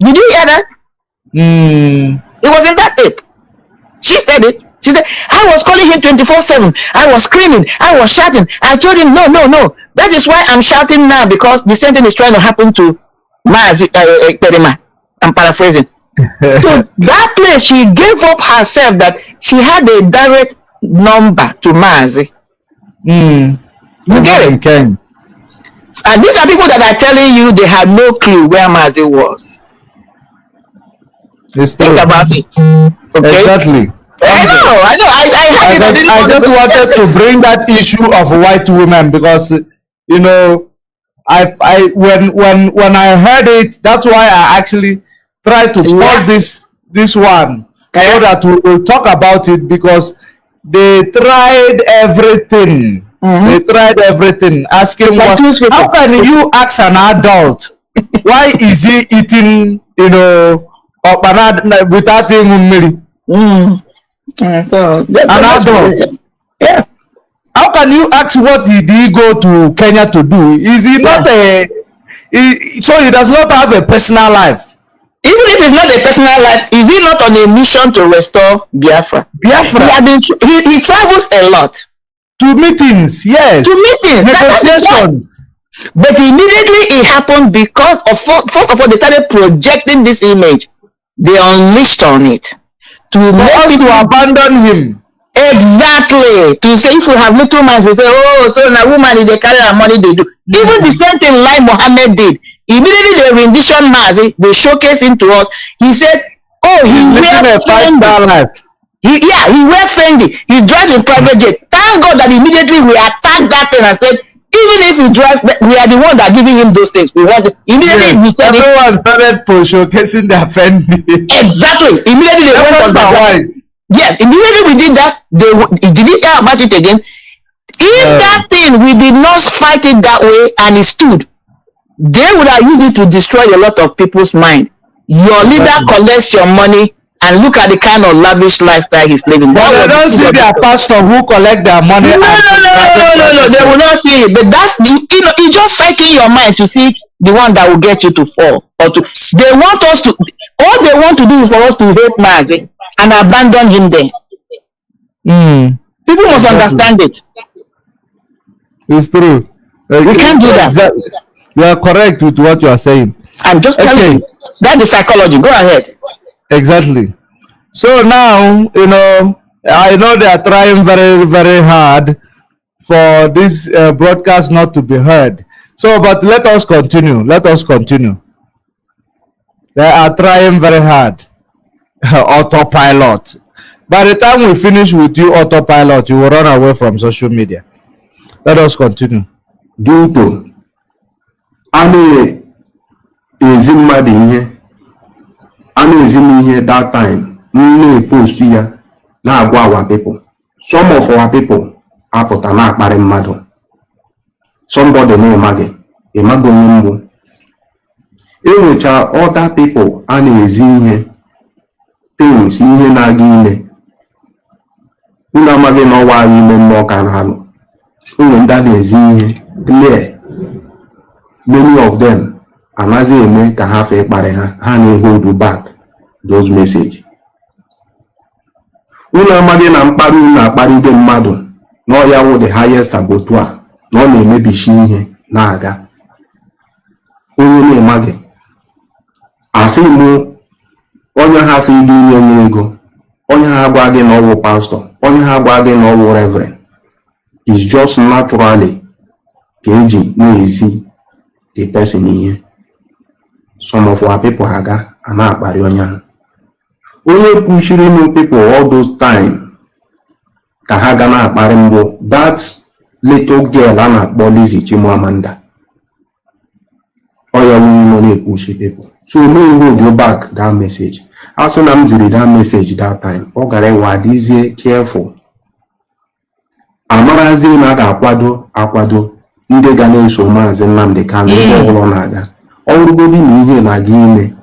Did you hear that? It was in that tape. She said it. She said, I was calling him 24/7. I was screaming, I was shouting. I told him, no. That is why I'm shouting now, because the same thing is trying to happen to Mazi Perima. I'm paraphrasing. So that place, she gave up herself, that she had a direct number to Mazi. You get it? And these are people that are telling you they had no clue where Mazi was. Think about it. Okay? Exactly. I know. I just wanted to bring that issue of white women, because when I heard it, that's why I actually try to pause this one so that we will talk about it, because they tried everything. They tried everything, asking how can you ask an adult why is he eating without milk? So an adult. Yeah. How can you ask what did he go to Kenya to do? Is he not so he does not have a personal life? Even if it's not a personal life, is he not on a mission to restore Biafra? He travels a lot. To meetings, yes. To meetings. Negotiations. But immediately it happened because of, first of all, they started projecting this image. They unleashed on it. To abandon him. Exactly. To say, if you have little minds, we say, oh, so now woman, if they carry our money, they do. Even the same thing like Mohammed did. Immediately they rendition Mazi, they showcase him to us. He said, oh, he wears Fendi. He wears Fendi. He drives in private jet. Thank God that immediately we attacked that thing and said, even if he drives, we are the ones that are giving him those things. We want immediately. Yes, everyone started showcasing their Fendi. Exactly. Immediately they went on that. Yes, immediately we did that. They didn't hear about it again. If that thing, we did not fight it that way and it stood, they would have used it to destroy a lot of people's mind. Your leader collects your money and look at the kind of lavish lifestyle he's living. But they don't see their pastor who collect their money. No, they will not see it. But that's you just cycling your mind to see the one that will get you to fall. They want us to, all they want to do is for us to hate Mazi and abandon him there. People must understand it. It's true. We can't do that. You are correct with what you are saying. I'm just telling you. That's the psychology. Go ahead. Exactly. So now, I know they are trying very, very hard for this broadcast not to be heard. So, but let us continue. They are trying very hard. Autopilot. By the time we finish with you, autopilot, you will run away from social media. Let us continue. Due to that time, post here now our people. Some of our people are put an akpari mmadụ. Somebody no imago nimbo. In which are other people and things in Nagine. Unamage no why you more can handle. That is clear. Many of them are Mazi can have a pareha and hold you back those messages. Unamage na mparu na paride mmadụ no ya wo the highest saboteur no na-emebi ihe na-aga. Onye na-emage asị mụ onye ha si dị nye ego, onye ha gwa gị na ọwụ pastor, onye ha gwa gị na ọwụ reverend. It's just naturally keji na-ezi the person here. Some of our people aga ana akpari onye ha. onye pushiri ụmụ people all those time ka ha ga na-akparị mbụ that little girl a na-akpọ Lizzie Chimamanda. Oya we no na-epushi people. So no go back that message. As na m ziri that message that time, ọ gara ịwa dịzie careful. Amarazi na ga-akwado ndị ga na-eso Maazị Nnamdi Kanu ebe ọbụla na-aga. Ọrụgodi na ihe na-aga ime,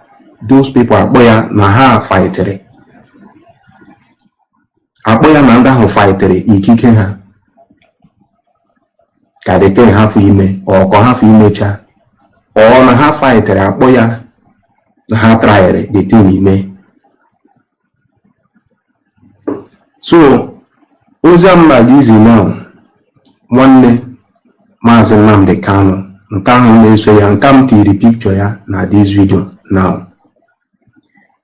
those people akpọ ya na ha fightere. Akpọ ya na ndị ahụ fightere ikike ha. Ka dete hafụ ime, ọkọ hafụ imecha. Ọ na ha fightere akpọ ya na ha tryere dete ime. So, ozi amaghizi now, nwanne Maazị Nnamdi Kanu, nke ahụ na-eso ya, nke m tiri picture ya na this video now.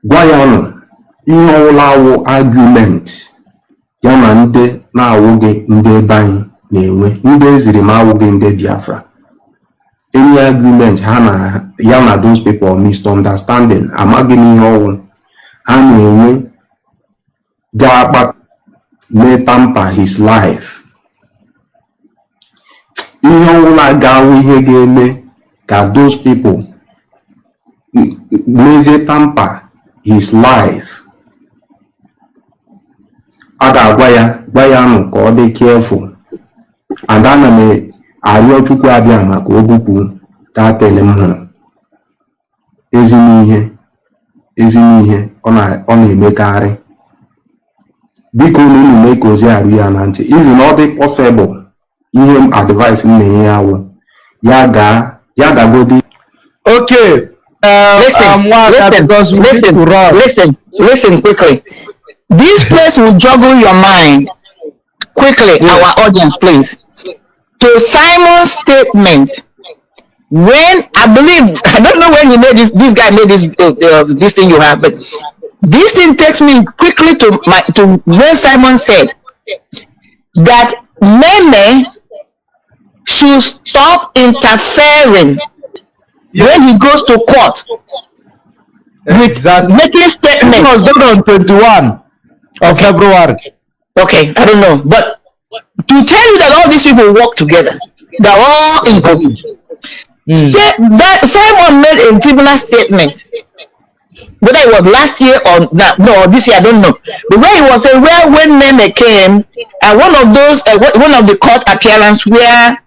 Gwa ya nụ, ihe ọwụla awụ argument ya na ndị na-awụghị ndị ebe anyị na-enwe, ndị eziri m awụghị ndị Biafra. Any argument ha na ya na those people misunderstanding, amaghị m ihe ọwụ ha na-enwe ga-akpa may pamper his life. Ihe ọwụla ga-awụ ihe ga-eme ka those people mezie pamper his life. A ga-agwa ya nụ ka ọ dị careful. And ana m arịọ Chukwu abịa maka obupụ tatele m hụrụ. Ezigbo ihe ọ na-emekarị. Biko unu mee ka ozi arụ ya na ntị. Even ọ dị possible ihe advice m na-enye ya wụ ya gagodi. Okay. Listen quickly. This place will juggle your mind quickly. Yeah. Our audience, please. To Simon's statement, when I believe, I don't know when you made this guy made this thing you have, but this thing takes me quickly to when Simon said that Meme should stop interfering when he goes to court. Exactly. With making statements. It was done on 21 of February. Okay, I don't know, but to tell you that all these people work together, they're all in common. That Simon made a similar statement. Whether it was last year or no, this year I don't know. But when he was saying, well, when Meme came, and one of the court appearance where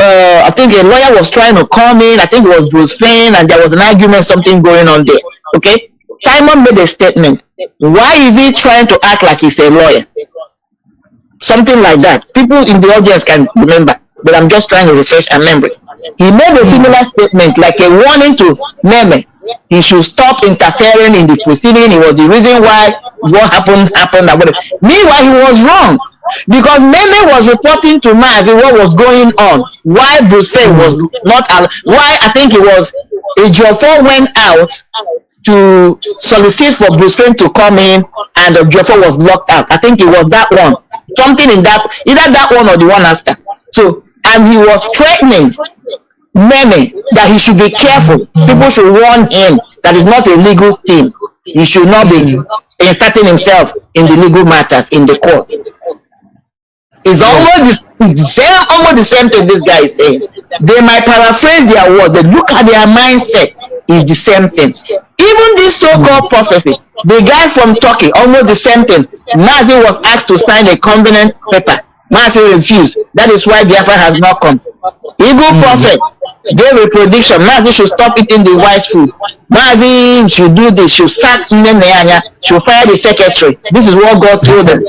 I think a lawyer was trying to come in, I think it was Bruce Fane, and there was an argument, something going on there. Okay, Simon made a statement. Why is he trying to act like he's a lawyer? Something like that. People in the audience can remember, but I'm just trying to refresh our memory. He made a similar statement, like a warning to Meme. He should stop interfering in the proceeding. It was the reason why what happened. Meanwhile, he was wrong, because Meme was reporting to Mazi what was going on. Why Bruce Fane was not, why I think it was Ejiofor went out to solicit for Bruce Fane to come in, and Ejiofor was locked out. I think it was that one. Something in that, either that one or the one after. So, and he was threatening Meme that he should be careful. People should warn him that it's not a legal thing. He should not be inserting himself in the legal matters in the court. It's almost the same thing this guy is saying. They might paraphrase their words, but look at their mindset. Is the same thing. Even this so-called prophecy, the guy from Turkey, almost the same thing. Mazi was asked to sign a covenant paper. Mazi refused. That is why Biafra has not come. Eagle prophet gave a prediction. Mazi should stop eating the white food. Mazi should do this. Should start Neanya. Should fire the secretary. This is what God told them.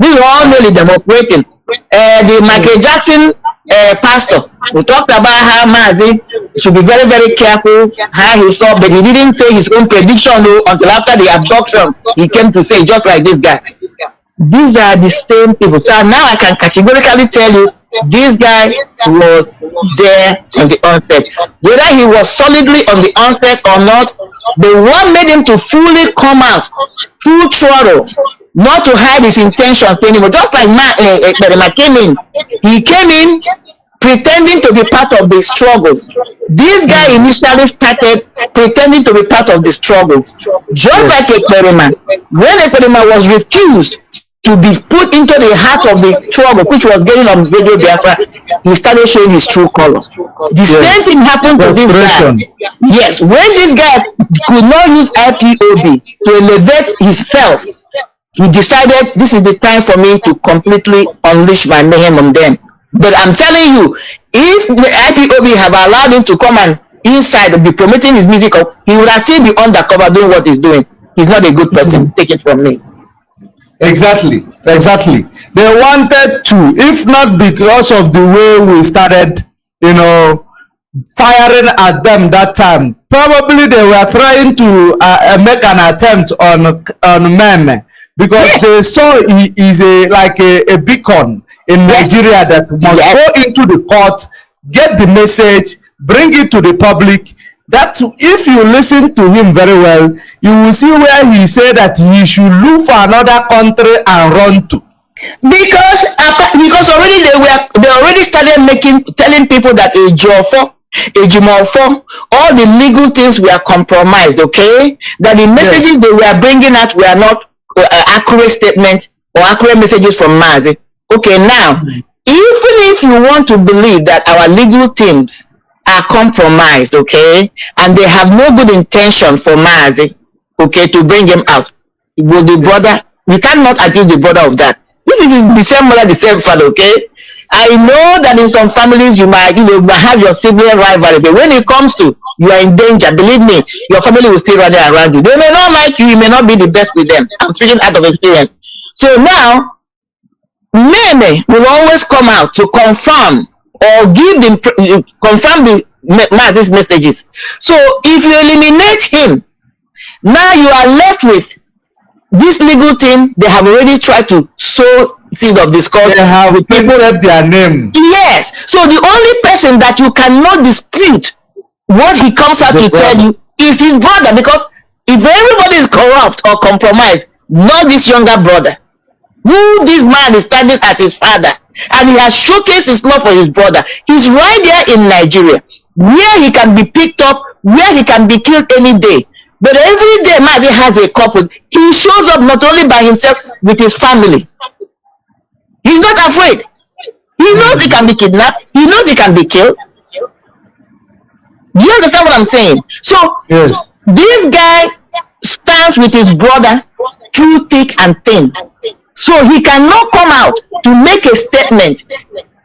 This is all really them operating. The Michael Jackson pastor, who talked about how Mazi should be very, very careful how he stopped, but he didn't say his own prediction until after the abduction. He came to say, just like this guy. These are the same people. So now I can categorically tell you, this guy was there on the onset. Whether he was solidly on the onset or not, the one made him to fully come out, full throttle, not to hide his intentions anymore. Just like Berema came in. He came in pretending to be part of the struggle. This guy initially started pretending to be part of the struggle. Just like Ekperima. When Ekperima was refused to be put into the heart of the struggle, which was getting on Radio Biafra, he started showing his true color. The same thing happened to this guy. Yes, when this guy could not use IPOB to elevate himself, he decided this is the time for me to completely unleash my mayhem on them. But I'm telling you, if the IPOB have allowed him to come and inside and be promoting his music, he would have still be undercover doing what he's doing. He's not a good person. Take it from me. Exactly. They wanted to, if not because of the way we started, firing at them that time. Probably they were trying to make an attempt on Meme, because they saw he is a beacon in Nigeria that must go into the court, get the message, bring it to the public. That if you listen to him very well, you will see where he said that he should look for another country and run to. Because already they already started telling people that a Jimofo, all the legal things were compromised, okay? That the messages they were bringing out were not accurate statements or accurate messages from Mazi. Okay, now, even if you want to believe that our legal teams are compromised, okay, and they have no good intention for Mazi, okay, to bring him out, will the brother, we cannot accuse the brother of that. This is the same mother, the same father, okay? I know that in some families you might have your sibling rivalry, but when it comes to you are in danger, believe me, your family will still run around you. They may not like you, you may not be the best with them. I'm speaking out of experience. So now, Meme will always come out to confirm or confirm Mazi's messages. So if you eliminate him, now you are left with this legal team. They have already tried to sow seed of discord. They have people have their name. Yes. So the only person that you cannot dispute what he comes out to tell you is his brother, because if everybody is corrupt or compromised, not this younger brother, who this man is standing as his father, and he has showcased his love for his brother. He's right there in Nigeria, where he can be picked up, where he can be killed any day. But every day Mazi has a couple. He shows up not only by himself, with his family. He's not afraid. He knows he can be kidnapped. He knows he can be killed. Do you understand what I'm saying? So this guy stands with his brother through thick and thin. So he cannot come out to make a statement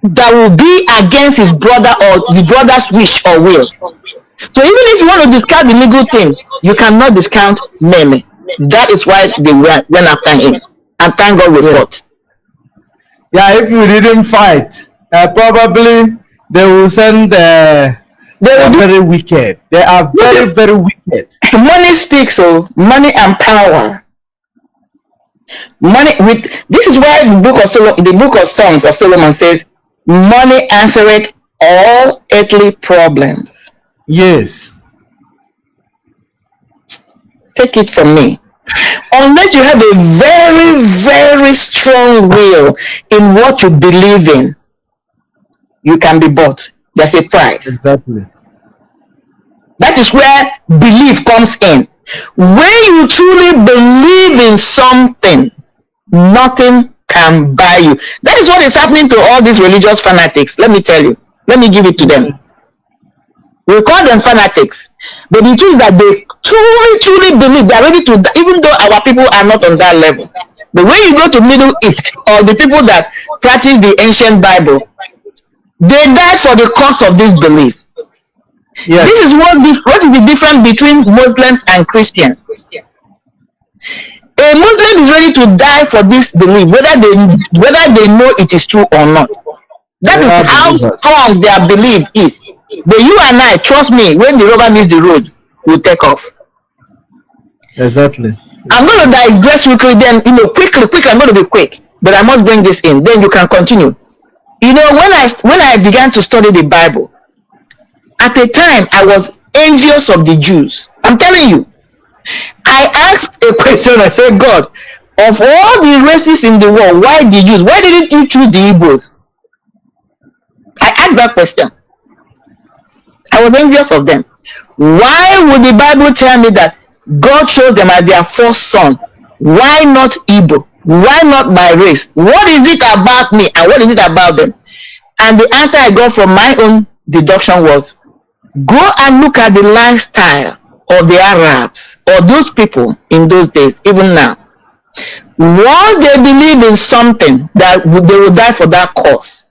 that will be against his brother or the brother's wish or will. So even if you want to discount the legal thing, you cannot discount Meme. That is why they went after him. And thank God we fought. Yeah, if we didn't fight, probably they will send... they are very wicked. They are very, very wicked. Money speaks, so money and power. Money with this is why the book of Songs of Solomon says, money answereth all earthly problems. Yes. Take it from me. Unless you have a very, very strong will in what you believe in, you can be bought. There's a price. Exactly. That is where belief comes in. When you truly believe in something, nothing can buy you. That is what is happening to all these religious fanatics. Let me tell you. Let me give it to them. We call them fanatics. But the truth is that they truly believe they are ready to die, even though our people are not on that level. But when you go to Middle East, or the people that practice the ancient Bible, they died for the cost of this belief. Yes. This is what is the difference between Muslims and Christians. A Muslim is ready to die for this belief, whether they know it is true or not. That is how strong their belief is. But you and I, trust me, when the rubber meets the road, we'll take off. Exactly. I'm going to digress quickly, then, quickly, I'm going to be quick, but I must bring this in, then you can continue. When I began to study the Bible, at the time, I was envious of the Jews. I'm telling you. I asked a question. I said, God, of all the races in the world, why the Jews? Why didn't you choose the Igbos? I asked that question. I was envious of them. Why would the Bible tell me that God chose them as their first son? Why not Igbo? Why not by race? What is it about me and what is it about them? And the answer I got from my own deduction was, go and look at the lifestyle of the Arabs or those people in those days, even now. Once they believe in something, that they will die for that cause.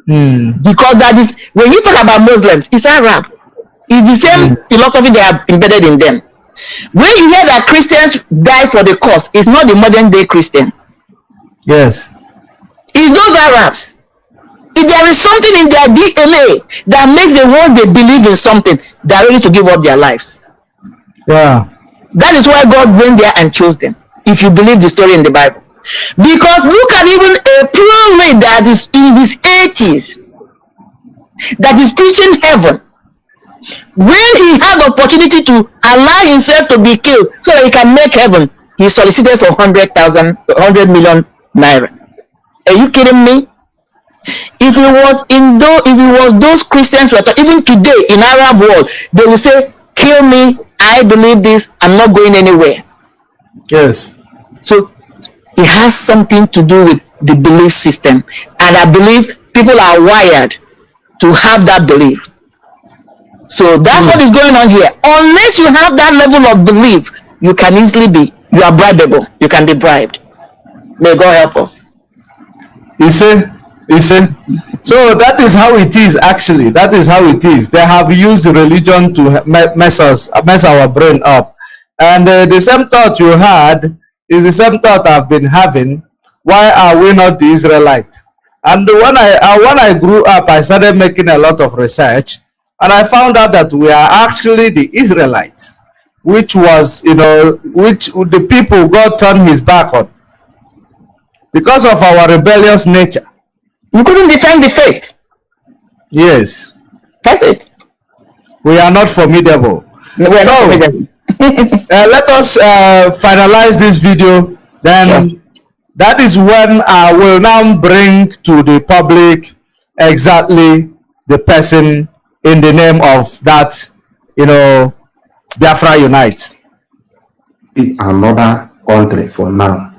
Because that is, when you talk about Muslims, it's Arab. It's the same philosophy they have embedded in them. When you hear that Christians die for the cause, it's not the modern day Christian. Yes. It's those Arabs. If there is something in their DNA that makes them want they believe in something, they're ready to give up their lives. Yeah. That is why God went there and chose them, if you believe the story in the Bible. Because look at even a prophet that is in his 80s, that is preaching heaven. When he had the opportunity to allow himself to be killed so that he can make heaven, he solicited for 100 million naira. Are you kidding me? If it was those Christians, even today in Arab world, they will say, kill me, I believe this, I'm not going anywhere. Yes. So it has something to do with the belief system. And I believe people are wired to have that belief. So that's what is going on here. Unless you have that level of belief, you are bribable. You can be bribed. May God help us. You see? So that is how it is, actually. That is how it is. They have used religion to mess our brain up. And the same thought you had is the same thought I've been having. Why are we not the Israelites? And when I grew up, I started making a lot of research, and I found out that we are actually the Israelites, which was, which the people God turned his back on because of our rebellious nature. You couldn't defend the faith. Yes. That's it. We are not formidable. No, we are not formidable. Let us finalize this video. Then sure. That is when I will now bring to the public exactly the person in the name of that, Biafra Unite. Another country for now.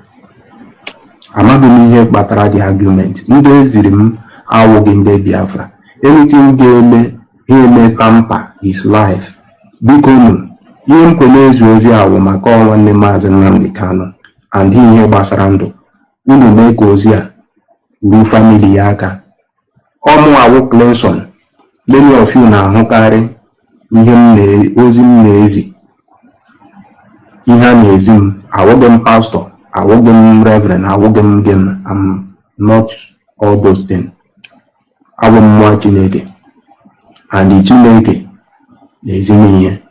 Amaghị m ihe kpatara the argument. Ndị eziri m awụghị ndị Biafra. Anything ga-eme tamper his life. Biko unu, ihe m kwere ezu ozi awụ maka nwanne Mazi Nnamdi Kanu and ihe gbasara ndụ. Unu mee ka ozi a ruo family ya aka. Ọmụ awụ Clinton. Many of you na-ahụkarị ozi m na-ezi. Ihe a na-ezi m, awụghị m pastor. I want them reverend, I want them again. I'm not all those things. I want more Chineke. And the Chineke is in here.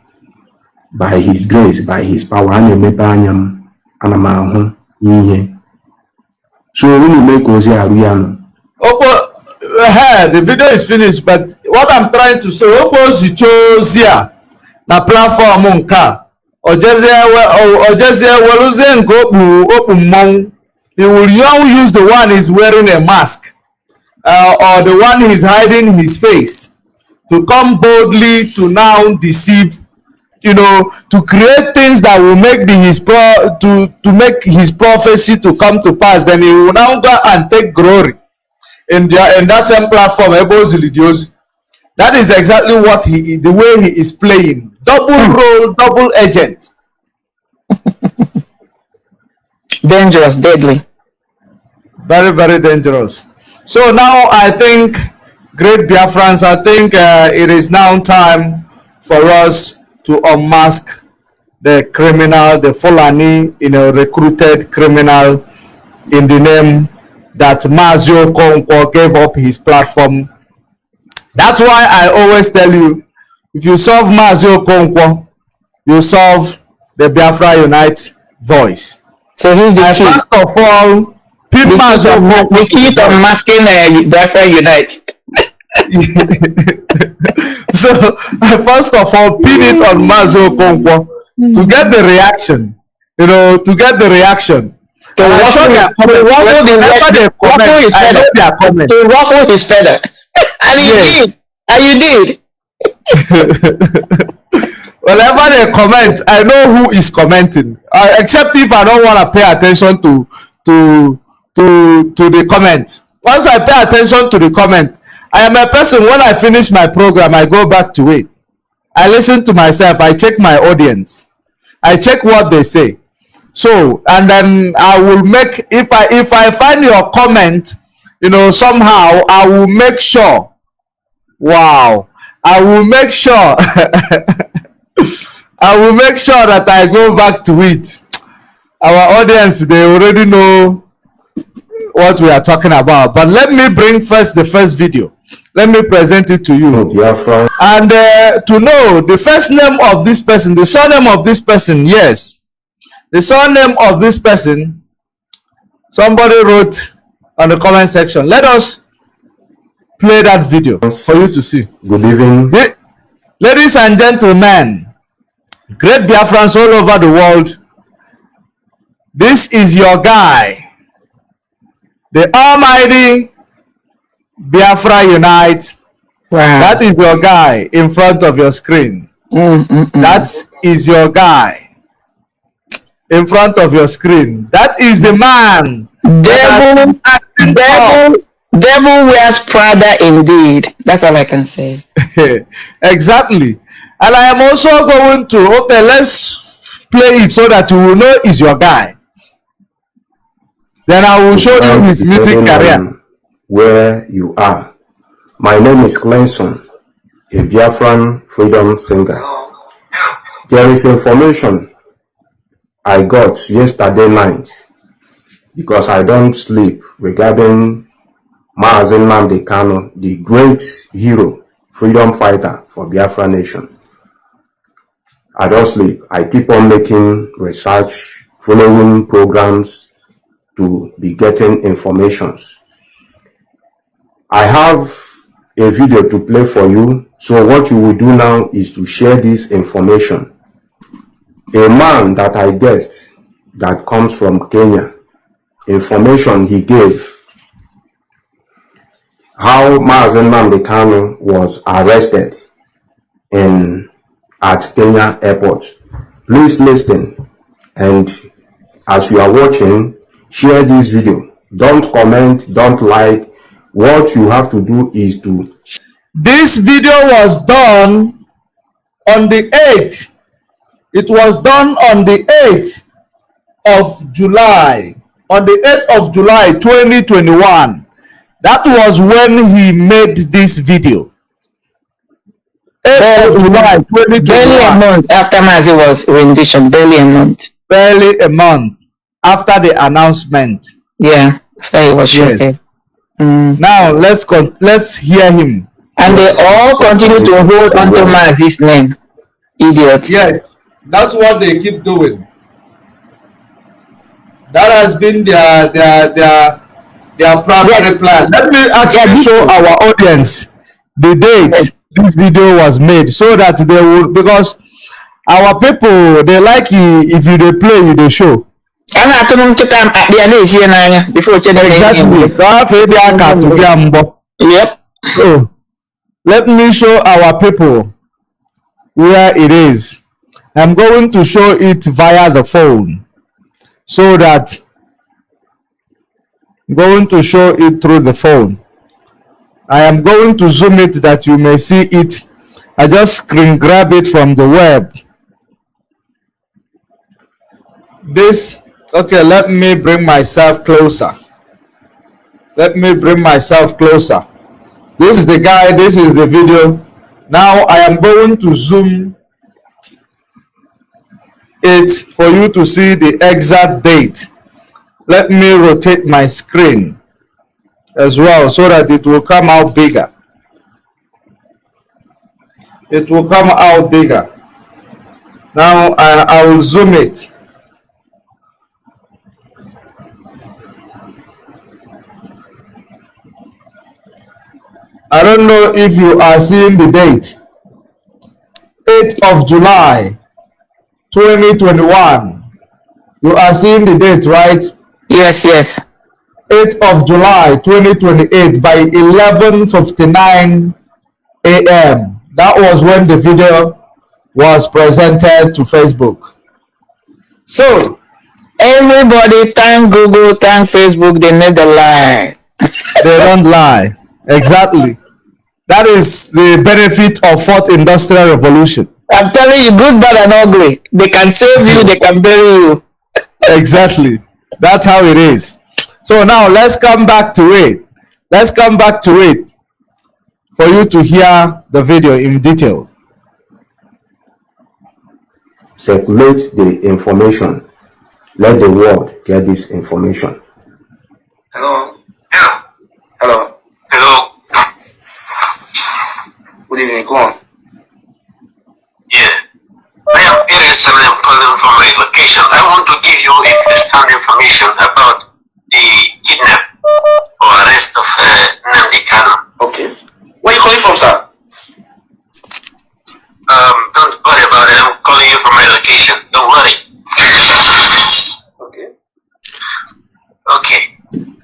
By his grace, by his power, and so when you make Ozi Ariano. The video is finished, but what I'm trying to say, Ozi chose here, the platform on car. He will use the one he's wearing a mask or the one he's hiding his face to come boldly to now deceive, to create things that will make to make his prophecy to come to pass. Then he will now go and take glory in that same platform. That is exactly what the way he is playing. Double role, double agent. Dangerous, deadly. Very, very dangerous. So now I think, great Biafrans, I think it is now time for us to unmask the criminal, the Fulani, recruited criminal in the name that Mazi Okonkwo gave up his platform. That's why I always tell you, if you solve Mazi Okonkwo, you solve the Biafra Unite voice. So he's the key. First of all, the key to masking Biafra Unite. So first of all, pin it on Mazi Okonkwo to get the reaction. To get the reaction. To ruffle his feather. And you did. whenever they comment, I know who is commenting. Except if I don't want to pay attention to the comment. Once I pay attention to the comment, I am a person. When I finish my program, I go back to it. I listen to myself. I check my audience. I check what they say. So, and then I will make, if I find your comment, you know, somehow I will make sure. Wow. I will make sure. I will make sure that I go back to it. Our audience, they already know what we are talking about. But let me bring first the first video. Let me present it to you. Biafra. And to know the first name of this person, the surname of this person, yes. The surname of this person, somebody wrote on the comment section. Let us play that video for you to see. Good evening. Ladies and gentlemen, great Biafrans all over the world, this is your guy, the almighty Biafra Unite. Wow. That is your guy in front of your screen. That is your guy in front of your screen. That is the man. Devil wears Prada indeed. That's all I can say. Exactly. And I am also going to, okay, let's play it so that you will know it's your guy. Then I will show you his music career. Where you are. My name is Clenson, a Biafran freedom singer. There is information I got yesterday night, because I don't sleep, regarding Mazi Nnamdi Kanu, the great hero, freedom fighter for Biafra nation. I don't sleep. I keep on making research, following programs to be getting informations. I have a video to play for you. So what you will do now is to share this information. A man that I guessed that comes from Kenya, information he gave, how Mazi Nnamdi Kanu was arrested at Kenya airport. Please listen, and as you are watching, share this video. Don't comment, don't like. What you have to do is to... This video was done on the 8th. It was done on the 8th of July. On the 8th of July 2021. That was when he made this video. 8th of July 2021. Barely a month after Mazi was rendition. Barely a month. Barely a month after the announcement. Yeah, after he was showcased. Now let's hear him. And they all continue to hold on to Mazi's name. Idiots. Yes, that's what they keep doing. That has been their primary plan. Let me actually show our audience the date this video was made, so that they will, because our people, they like if you they play, you they show. Before Exactly. Yep. So let me show our people where it is. I'm going to show it via the phone, so that I'm going to show it through the phone. I am going to zoom it that you may see it. I just screen grab it from the web. This, okay, let me bring myself closer. Let me bring myself closer. This is the guy, this is the video. Now I am going to zoom it for you to see the exact date. Let me rotate my screen as well, so that it will come out bigger. It will come out bigger. Now I will zoom it. I don't know if you are seeing the date. 8th of July 2021. You are seeing the date, right? Yes, yes. 8th of July 2028 by 11:59 a.m. That was when the video was presented to Facebook. So, everybody thank Google, thank Facebook, they never lie. They don't lie. Exactly. That is the benefit of fourth industrial revolution. I'm telling you, good, bad, and ugly. They can save you, they can bury you. Exactly. That's how it is. So now let's come back to it. Let's come back to it for you to hear the video in detail. Circulate the information. Let the world get this information. Hello. Yeah. Hello. Hello. Good evening. Go on. Yeah. I am Iris and I am calling from my location. I want to give you first-hand information about the kidnap or arrest of Nnamdi Kanu. Okay. Where are you calling from, sir? Don't worry about it. I'm calling you from my location. Don't worry. Okay. Okay.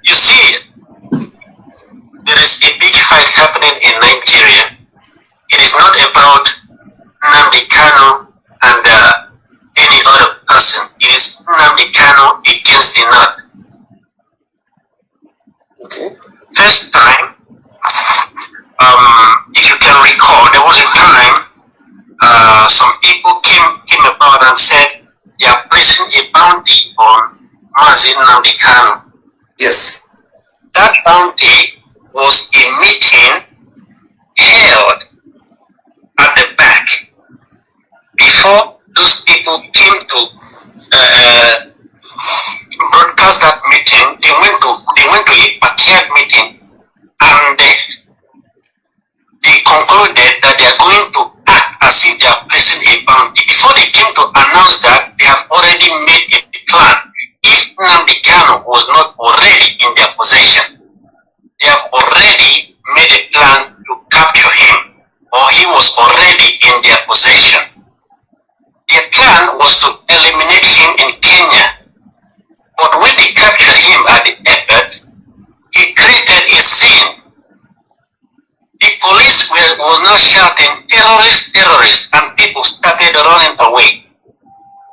You see, there is a big fight happening in Nigeria. It is not about Nnamdi Kanu and any other person. It is Nnamdi Kanu against the North. Okay. First time, if you can recall, there was a time some people came about and said they are placing a bounty on Mazi Nnamdi Kanu. Yes. That bounty was a meeting held at the back. Before those people came to broadcast that meeting, they went to a backyard meeting, and they concluded that they are going to act as if they are placing a bounty. Before they came to announce that, they have already made a plan. If Nnamdi Kanu was not already in their possession, they have already made a plan to capture him, or he was already in their possession. Their plan was to eliminate him in Kenya. But when they captured him at the airport, he created a scene. The police were now shouting, terrorists, terrorists, and people started running away.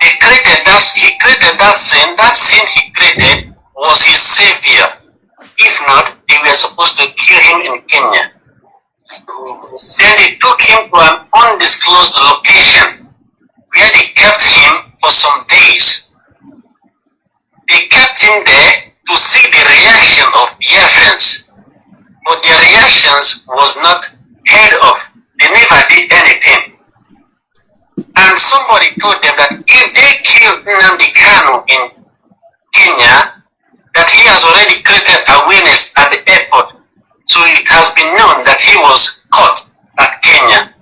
He created that scene. That scene he created was his savior. If not, they were supposed to kill him in Kenya. Then they took him to an undisclosed location where they kept him for some days. They kept him there to see the reaction of Biafrans, but their reactions was not heard of. They never did anything. And somebody told them that if they killed Nnamdi Kanu in Kenya, that he has already created awareness at the airport, so it has been known that he was caught at Kenya.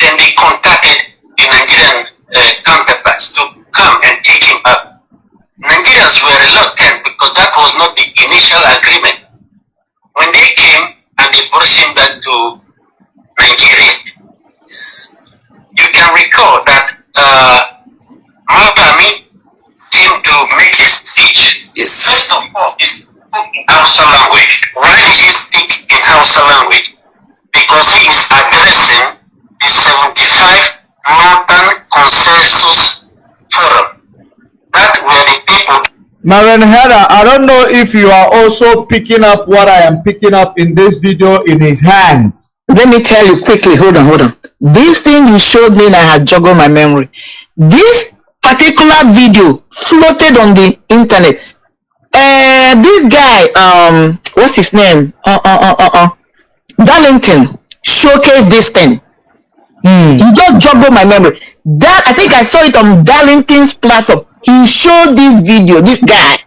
Then they contacted the Nigerian counterparts to come and take him up. Nigerians were reluctant because that was not the initial agreement. When they came and they brought him back to Nigeria, you can recall that Mazi came to make his speech. Yes. First of all, he spoke in Hausa language. Why did he speak in Hausa language? Because he is addressing the 75 Northern Consensus Forum. That were the people. Marian Hera, I don't know if you are also picking up what I am picking up in this video in his hands. Let me tell you quickly, hold on. This thing you showed me and I had joggled my memory. This particular video floated on the internet. This guy, what's his name? Darlington showcased this thing. He just joggled my memory. That I think I saw it on Darlington's platform. He showed this video, this guy.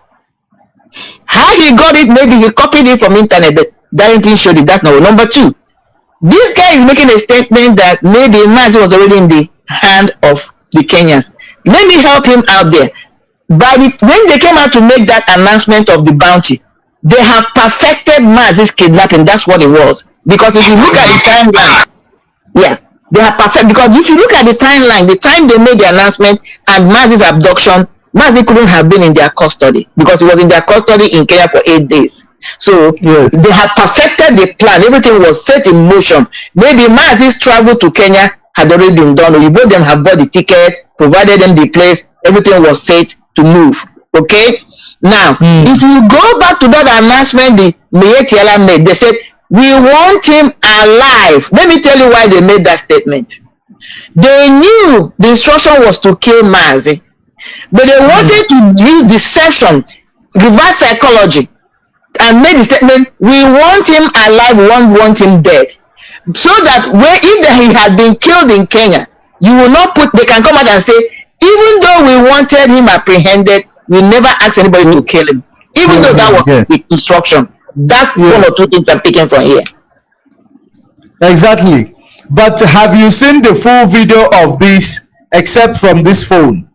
How he got it, maybe he copied it from internet, but Darlington showed it. That's number two. This guy is making a statement that maybe Mazi was already in the hand of the Kenyans. Let me help him out there. When they came out to make that announcement of the bounty, they have perfected Mazi's kidnapping. That's what it was. Because if you look at the timeline, yeah, they are perfect. Because if you look at the timeline, the time they made the announcement and Mazi's abduction, Mazi couldn't have been in their custody because he was in their custody in Kenya for 8 days. So yes, they had perfected the plan. Everything was set in motion. Maybe Mazi's travel to Kenya had already been done. You both them have bought the ticket, provided them the place, everything was set to move. Okay? Now, if you go back to that announcement the Mietiela made, they said, we want him alive. Let me tell you why they made that statement. They knew the instruction was to kill Mazi, but they wanted to use deception, reverse psychology, and made the statement, we want him alive, we won't want him dead. So that if he had been killed in Kenya, you will not they can come out and say, even though we wanted him apprehended, we never asked anybody to kill him. Even though that was the instruction. That's one or two things I'm taking from here. Exactly. But have you seen the full video of this, except from this phone?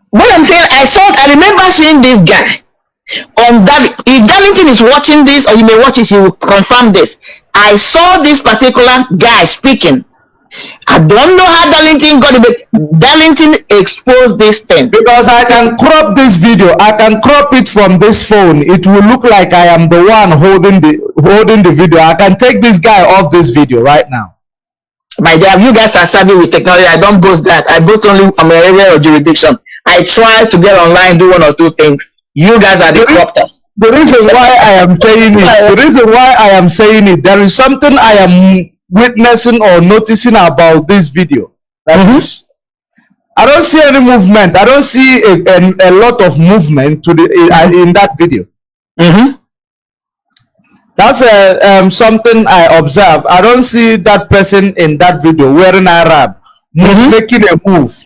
What I'm saying, I remember seeing this guy on that. If Darlington is watching this, or he may watch it, he will confirm this. I saw this particular guy speaking. I don't know how Darlington got it, but Darlington exposed this thing. Because I can crop this video. I can crop it from this phone. It will look like I am the one holding the video. I can take this guy off this video right now. My dear, you guys are savvy with technology. I don't boast that. I boast only from an area of jurisdiction. I try to get online, do one or two things. You guys are the corruptors. The reason why I am saying it, there is something I am witnessing or noticing about this video. That I don't see any movement. I don't see a lot of movement to in that video. That's something I observe. I don't see that person in that video wearing Arab making a move.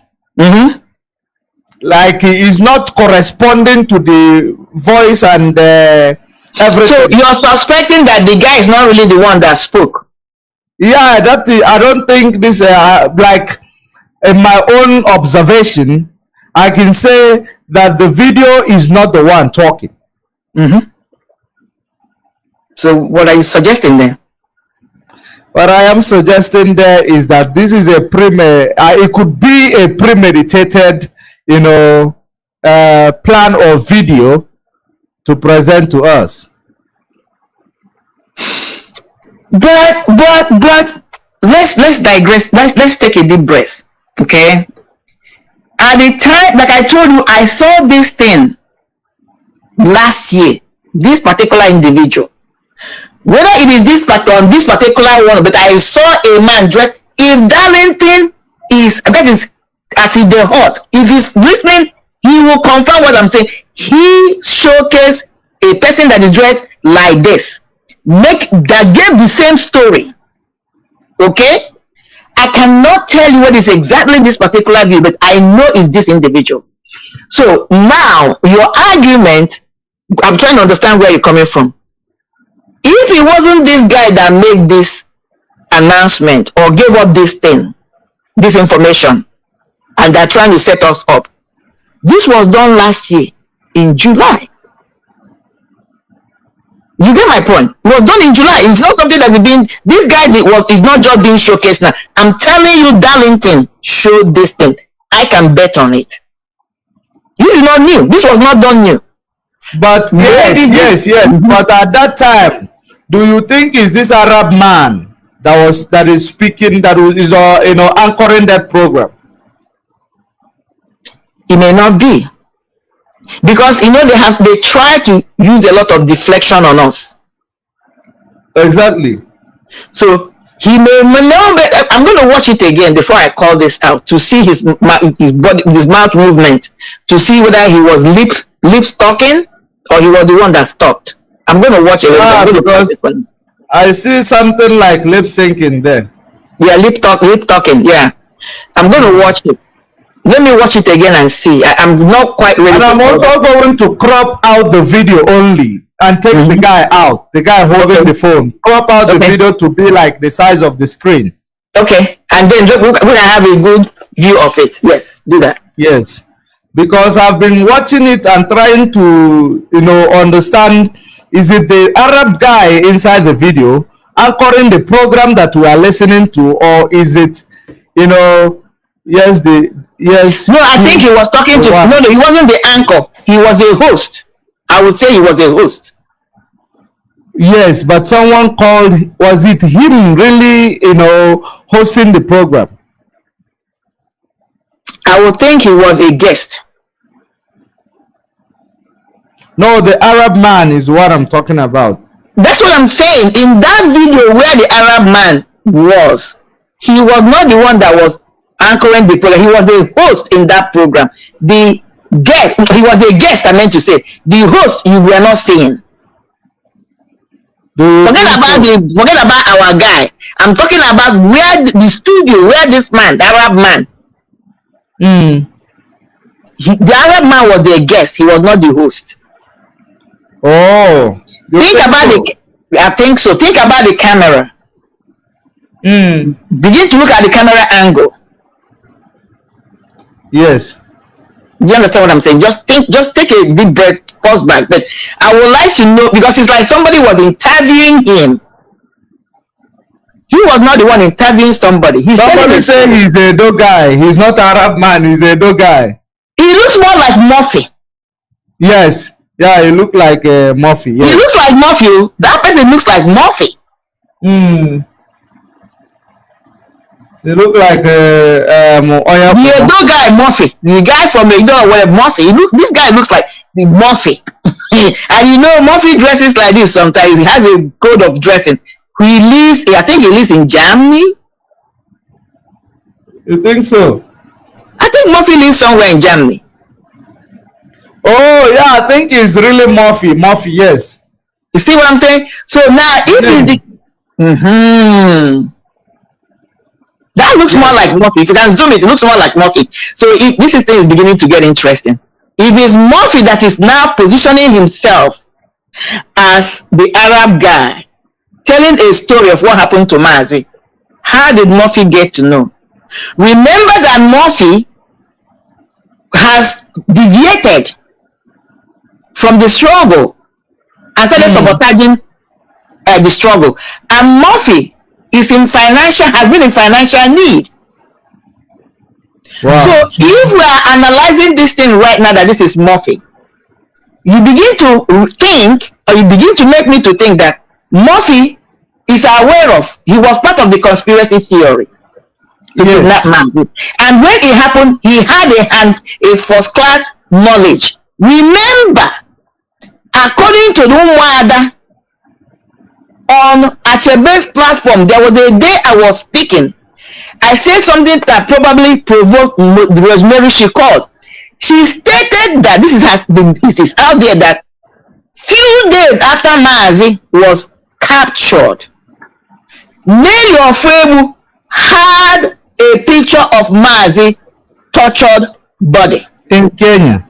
Like he is not corresponding to the voice and everything. So you're suspecting that the guy is not really the one that spoke? Yeah, I don't think this. Like in my own observation, I can say that the video is not the one talking. So what are you suggesting then? What I am suggesting there is that this is it could be a premeditated, plan or video to present to us. But let's digress. Let's take a deep breath. Okay. At the time, like I told you, I saw this thing last year. This particular individual. Whether it is this particular one, but I saw a man dressed. If Darlington that is as if they're hot. If he's listening, he will confirm what I'm saying. He showcased a person that is dressed like this. That gave the same story. Okay? I cannot tell you what is exactly this particular view, but I know it's this individual. So now your argument, I'm trying to understand where you're coming from. If it wasn't this guy that made this announcement or gave up this thing, this information, and they're trying to set us up, this was done last year in July. You get my point? It was done in July. It's not something that this guy is not just being showcased now. I'm telling you, Darlington showed this thing. I can bet on it. This is not new. This was not done new. But yes. But at that time, do you think is this Arab man that is speaking, that is anchoring that program? It may not be. Because they try to use a lot of deflection on us. Exactly. So he may know, but I'm going to watch it again before I call this out to see his mouth movement, to see whether he was lip talking or he was the one that stopped. I'm going to watch it. Because I see something like lip syncing there. Yeah, lip talking. Yeah, I'm going to watch it. Let me watch it again and see. I'm not quite ready. And I'm also going to crop out the video only and take the guy out. The guy holding the phone. Crop out the video to be like the size of the screen. Okay. And then we're going to have a good view of it. Yes, do that. Yes. Because I've been watching it and trying to, understand, is it the Arab guy inside the video anchoring the program that we are listening to, or is it, Yes. No, I think he was talking to. No, he wasn't the anchor. He was a host. I would say he was a host. Yes, but someone called, was it him really, hosting the program? I would think he was a guest. No, the Arab man is what I'm talking about. That's what I'm saying. In that video where the Arab man was, he was not the one that was anchoring the program. He was a host in that program. The guest, he was a guest, I meant to say. The host, you were not seeing. Forget about our guy. I'm talking about where the studio, where this man, the Arab man. The Arab man was the guest. He was not the host. Oh. Think about it. I think so. Think about the camera. Begin to look at the camera angle. Yes. Do you understand what I'm saying? Just take a deep breath, pause back. But I would like to know, because it's like somebody was interviewing him. He was not the one interviewing somebody. Somebody said he's a dog guy. He's not Arab man. He's a dog guy. He looks more like Murphy. Yes. Yeah, he looked like Murphy. Yes. He looks like Murphy. That person looks like Murphy. They look like the Edo guy Murphy, the guy from Edo, where Murphy. This guy looks like the Murphy, and Murphy dresses like this sometimes. He has a code of dressing. I think he lives in Germany. You think so? I think Murphy lives somewhere in Germany. Oh yeah, I think it's really Murphy. Murphy, yes. You see what I'm saying? So now it is the. That looks more like Murphy. If you can zoom it, it looks more like Murphy. So this thing is beginning to get interesting. If it's Murphy that is now positioning himself as the Arab guy, telling a story of what happened to Mazi, how did Murphy get to know? Remember that Murphy has deviated from the struggle and started sabotaging the struggle. And Murphy has been in financial need. Wow. So if we are analyzing this thing right now that this is Murphy, you begin to think, or you begin to make me to think that Murphy is aware of, he was part of the conspiracy theory to kidnap Mazi. And when it happened, he had a first class knowledge. Remember, according to the Umuada, on Achebe's platform, there was a day I was speaking. I said something that probably provoked Rosemary. She called. She stated that it is out there that few days after Mazi was captured, Nelly Ofebu had a picture of Mazi tortured body in Kenya.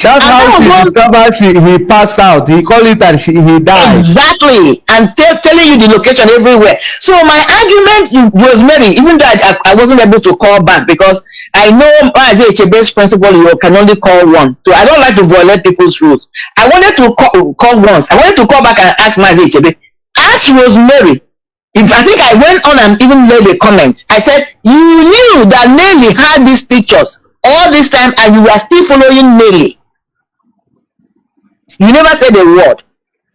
That's how she discovered he passed out. He called it that he died. Exactly. And telling you the location everywhere. So my argument was Rosemary, even though I wasn't able to call back, because I know as HB's principle, you can only call one. So I don't like to violate people's rules. I wanted to call once. I wanted to call back and ask Mazi HB. Ask Rosemary. I think I went on and even made a comment. I said, you knew that Nelly had these pictures all this time and you were still following Nelly. You never said a word.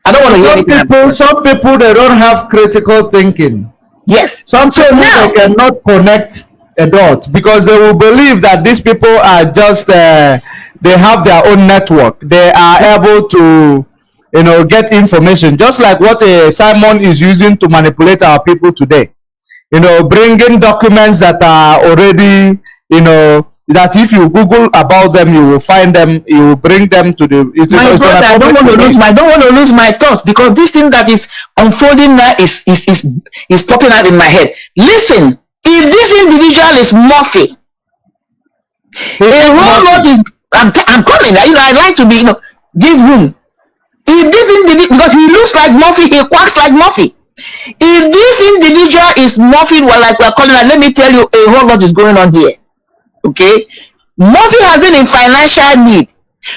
I don't want to hear anything. Some people, they don't have critical thinking. Yes. Some people, they cannot connect a dot because they will believe that these people are just, they have their own network. They are able to, get information. Just like what Simon is using to manipulate our people today. Bringing documents that are already, that if you Google about them, you will find them, you will bring them to the... I don't want to lose my thought, because this thing that is unfolding now is popping out in my head. Listen, if this individual is Murphy, I'm coming, I like to be, give room. If this individual, because he looks like Murphy, he quacks like Murphy. If this individual is Murphy, like we're calling it, let me tell you, a whole lot is going on here. Okay, Murphy has been in financial need.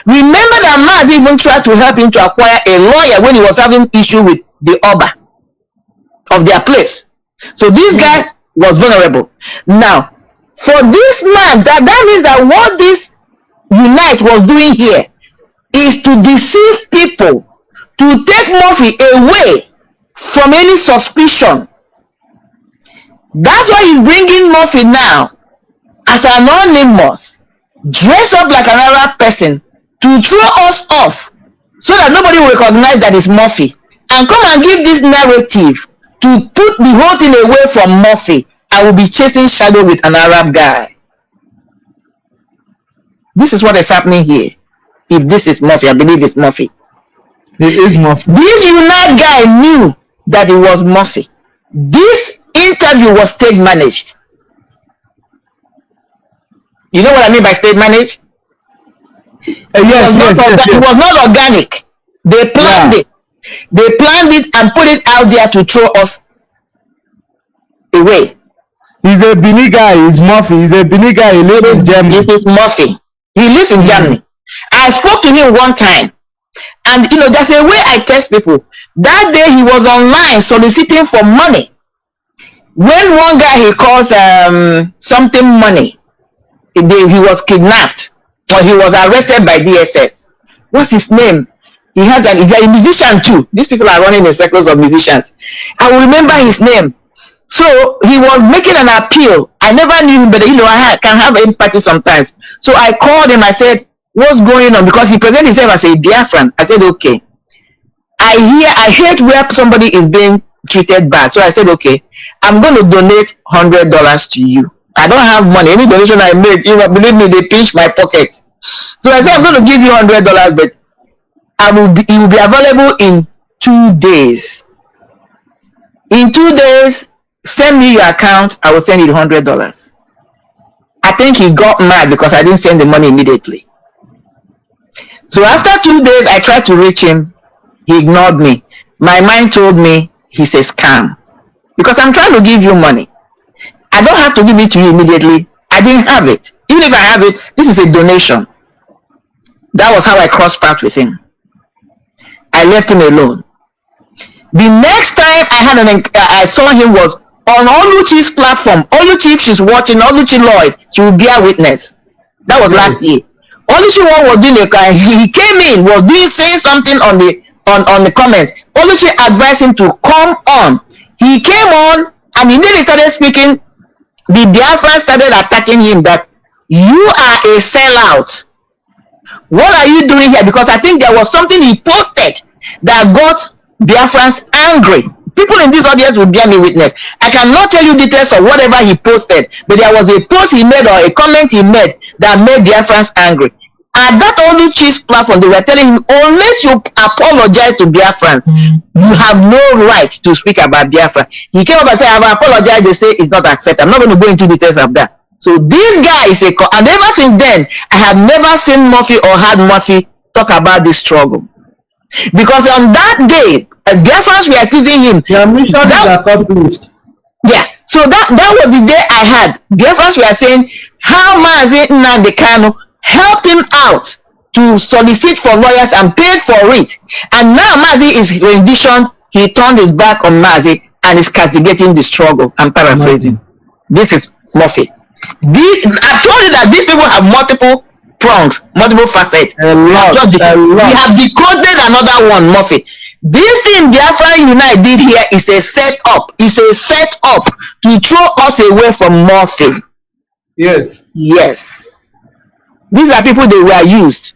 Remember that Mazi even tried to help him to acquire a lawyer when he was having issue with the Oba of their place. So this guy was vulnerable. Now, for this man, that means that what this Unite was doing here is to deceive people, to take Murphy away from any suspicion. That's why he's bringing Murphy now as anonymous, dress up like an Arab person to throw us off so that nobody will recognize that it's Murphy, and come and give this narrative to put the whole thing away from Murphy. I will be chasing shadow with an Arab guy. This is what is happening here. If this is Murphy, I believe it's Murphy. It is Murphy. This Unite guy knew that it was Murphy. This interview was stage managed. You know what I mean by stage managed? Yes, It was not organic. They planned it. They planned it and put it out there to throw us away. He's a Bini guy. He's Murphy. He's a Bini guy. He lives in Germany. It is Murphy. He lives in Germany. I spoke to him one time, and there's a way I test people. That day he was online soliciting for money. When one guy he calls something money, he was kidnapped or he was arrested by DSS. What's his name? He's a musician too. These people are running in circles of musicians. I will remember his name. So he was making an appeal. I never knew him, but I can have empathy sometimes. So I called him. I said, "What's going on?" Because he presented himself as a Biafran. I said, "Okay. I hate where somebody is being treated bad." So I said, "Okay, I'm going to donate $100 to you. I don't have money. Any donation I make, believe me, they pinch my pocket." So I said, "I'm going to give you $100, but it will be available in 2 days. In 2 days, send me your account. I will send you $100. I think he got mad because I didn't send the money immediately. So after 2 days, I tried to reach him. He ignored me. My mind told me he's a scam because I'm trying to give you money. I don't have to give it to you immediately. I didn't have it. Even if I have it, this is a donation. That was how I crossed paths with him. I left him alone. The next time I saw him was on Oluchi's platform. Oluchi, if she's watching, Oluchi Lloyd, she will bear witness. That was last year. Oluchi was doing he came in, was saying something on the comments. Oluchi advised him to come on. He came on and immediately started speaking. The Biafrans started attacking him that you are a sellout. What are you doing here? Because I think there was something he posted that got Biafrans angry. People in this audience will bear me witness. I cannot tell you details of whatever he posted, but there was a post he made or a comment he made that made Biafrans angry. At that Oluchi's platform, they were telling him, unless you apologize to Biafrans, you have no right to speak about Biafra. He came up and said, "I've apologized." They say it's not accepted. I'm not going to go into details of that. So this guy is and ever since then, I have never seen Murphy or heard Murphy talk about this struggle. Because on that day, Biafrans were accusing him. Your mission is accomplished. Yeah. So that was the day I had. Biafrans were saying how Mazi Nnamdi Kanu helped him out to solicit for lawyers and paid for it. And now Mazi is rendition. He turned his back on Mazi and is castigating the struggle. I'm paraphrasing. This is Murphy. I told you that these people have multiple prongs, multiple facets. We have decoded another one, Murphy. This thing Biafra Unite did here is a setup. It's a setup to throw us away from Murphy. Yes. Yes. These are people that were used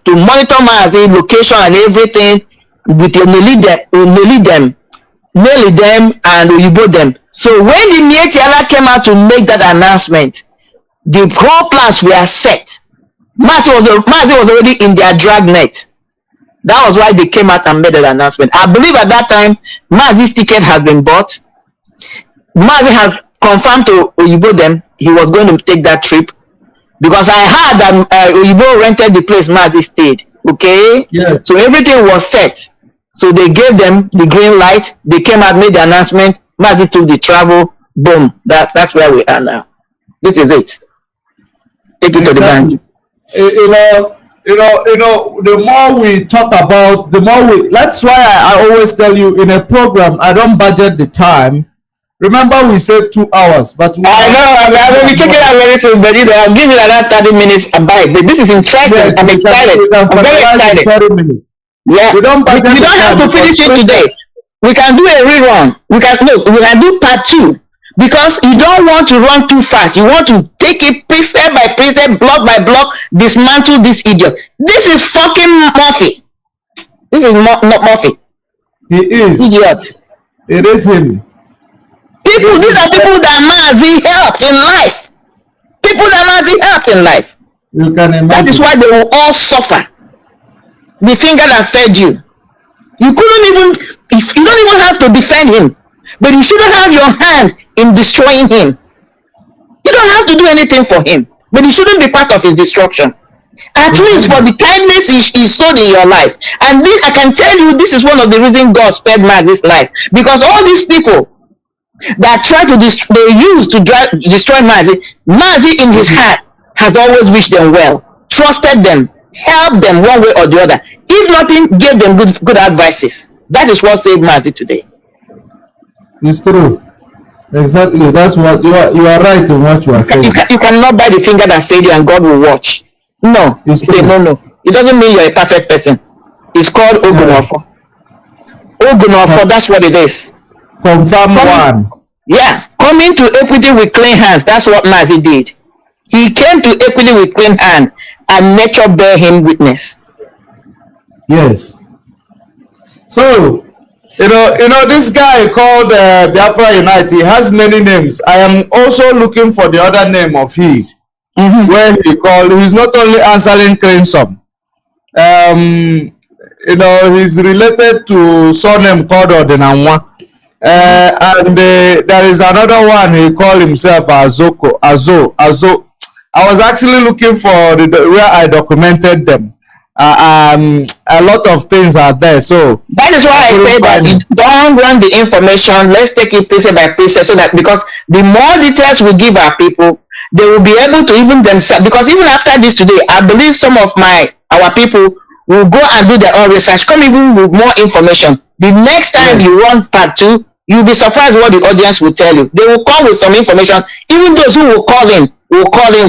to monitor Mazi location and everything with your Nelly them and Oyibo them. So when the Mietiala came out to make that announcement, the whole plans were set. Mazi was already in their dragnet. That was why they came out and made that announcement. I believe at that time, Mazi's ticket has been bought. Mazi has confirmed to Oyibo them he was going to take that trip. Because I heard that Oyibo rented the place Mazi stayed. Okay? Yeah. So everything was set. So they gave them the green light. They came out, made the announcement. Mazi took the travel. Boom. That's where we are now. This is it. Take it to the bank. The more we talk about, the more that's why I always tell you in a program, I don't budget the time. Remember, we said 2 hours, but I know, I will be checking out very soon, but I'll give you another 30 minutes a bite. But this is interesting. yes, I'm excited. I'm very excited. 30 minutes. Yeah. We don't have to finish it today. We can do a rerun. We can do part 2. Because you don't want to run too fast. You want to take it precept by precept, block by block, dismantle this idiot. This is fucking Murphy. This is not Murphy. He is. Idiot. It is him. These are people that Mazi helped in life. People that Mazi helped in life. You can imagine. That is why they will all suffer. The finger that fed you. You couldn't even, if you don't even have to defend him, but you shouldn't have your hand in destroying him. You don't have to do anything for him, but you shouldn't be part of his destruction. At least for the kindness he showed in your life. And this, I can tell you, this is one of the reasons God spared Mazi's life. Because all these people that try to they use to destroy Mazi in his heart has always wished them well, trusted them, helped them one way or the other. If nothing, gave them good advices. That is what saved Mazi today. It's true. Exactly. That's what you are right in what you are saying. You cannot buy the finger that failed you and God will watch. No. It's say no. It doesn't mean you're a perfect person. It's called Ogunofo. Ogunofo, that's what it is. Confirm one. Yeah. Coming to equity with clean hands. That's what Mazi did. He came to equity with clean hand and nature bear him witness. Yes. So, you know, this guy called Biafra Unite, he has many names. I am also looking for the other name of his, where he's not only answering Cransome. You know, he's related to surname called Odinanwa. And there is another one, he called himself Azo. I was actually looking for where I documented them. A lot of things are there, so that is why I say that you don't run the information. Let's take it precept by precept, so that because the more details we give our people, they will be able to even themselves. Because even after this today, I believe some of our people will go and do their own research, come even with more information. The next time you run part 2, you'll be surprised what the audience will tell you. They will come with some information. Even those who will call in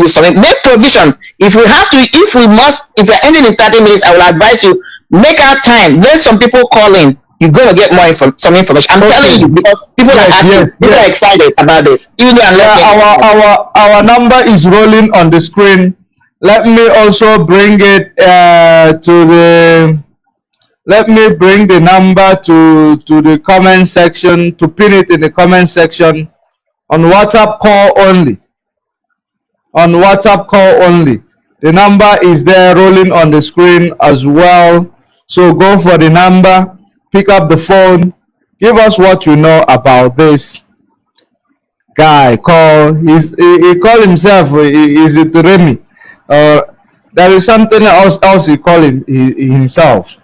with something. Make provision. If we are ending in 30 minutes, I will advise you, make out time. Let some people call in. You're going to get some information. I'm telling you, because people are excited about this. Even though our number is rolling on the screen. Let me also bring it let me bring the number to the comment section, to pin it in the comment section on WhatsApp call only. On WhatsApp call only. The number is there rolling on the screen as well. So go for the number, pick up the phone, give us what you know about this guy. He called himself, is it Remy? There is something else he called himself.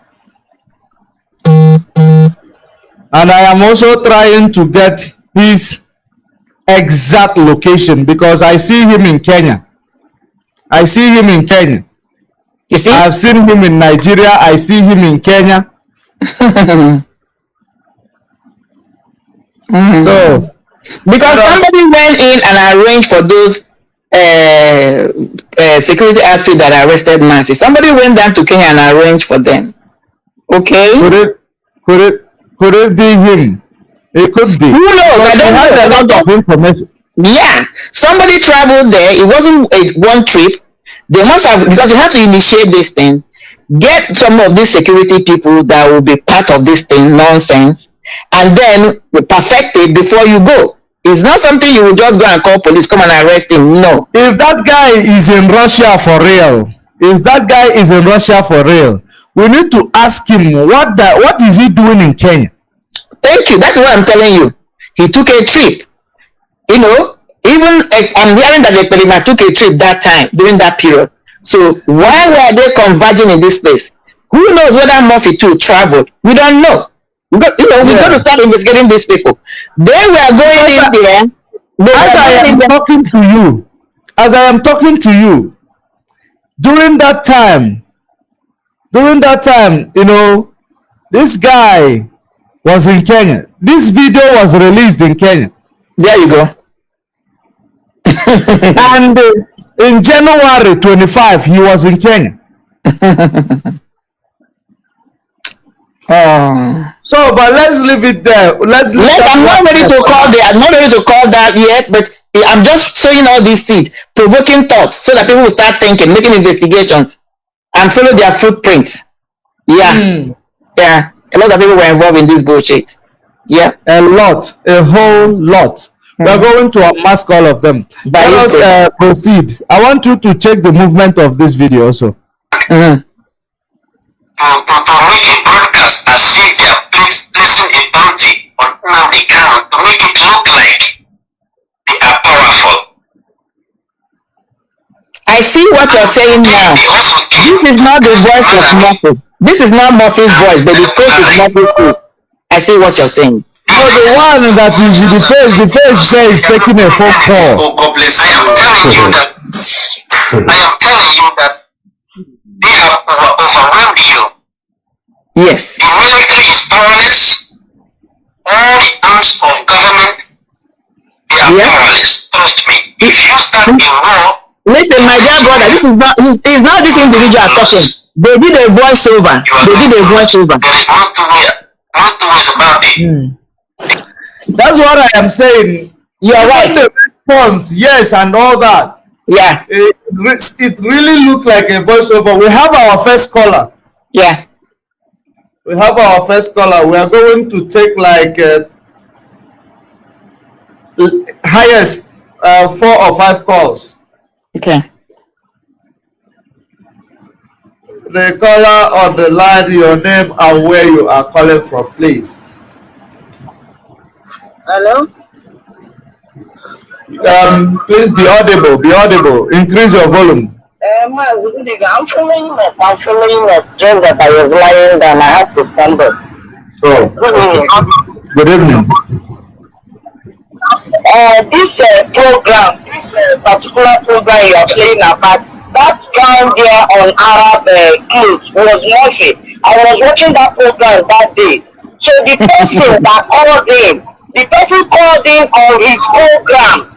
And I am also trying to get his exact location, because I see him in Kenya. You see? I've seen him in Nigeria. I see him in Kenya. So, because somebody went in and arranged for those security outfit that arrested Mazi. Somebody went down to Kenya and arranged for them. Okay. Could it be him? It could be. Who knows? I don't have a lot of information. Yeah, somebody traveled there. It wasn't one trip. They must have, because you have to initiate this thing. Get some of these security people that will be part of this thing nonsense, and then perfect it before you go. It's not something you will just go and call police, come and arrest him. No. If that guy is in Russia for real, we need to ask him what is he doing in Kenya. Thank you. That's what I'm telling you. He took a trip. You know, even I'm hearing that the Perima took a trip that time during that period. So why were they converging in this place? Who knows whether Murphy too traveled? We don't know. We got to start investigating these people. They were going in there. As I am talking to you, during that time, you know, this guy was in Kenya. This video was released in Kenya. There you go. And in January 25, he was in Kenya. So, but let's leave it there. I'm not ready to call that. I'm not ready to call that yet, but I'm just showing all these seeds, provoking thoughts, so that people will start thinking, making investigations, and follow their footprints. Yeah, yeah. A lot of people were involved in this bullshit. Yeah, a whole lot. We're going to unmask all of them. Let us proceed. I want you to check the movement of this video also. To make a broadcast as if they are placing a bounty on Nnamdi Kanu to make it look like they are powerful. I see what you're saying now. This is not the voice of Murphy. This is not Murphy's voice, but the face is Murphy's face. I see what you're saying. So the one that is the face there is taking a phone call. Oh, God bless you. I am telling you that they have overwhelmed you. Yes. The military is powerless. All the arms of government, they are powerless. Trust me. If you start a war, listen, my dear brother, this is not. It's not this individual talking. They did a voiceover. there is no two ways about it. That's what I am saying. You're right. The response, yes, and all that. Yeah. It really looked like a voiceover. We have our first caller. Yeah. We have our first caller. We are going to take like highest 4 or 5 calls. Okay. The caller on the line, your name and where you are calling from, please. Hello? Please be audible. Be audible. Increase your volume. Mazi, I'm following up. Just that I was lying down. I have to stand up. Oh. Good evening. This program, this particular program you are playing about, that guy there on Arab clothes was Murphy. I was watching that program that day. So the person that called in, the person called in on his program.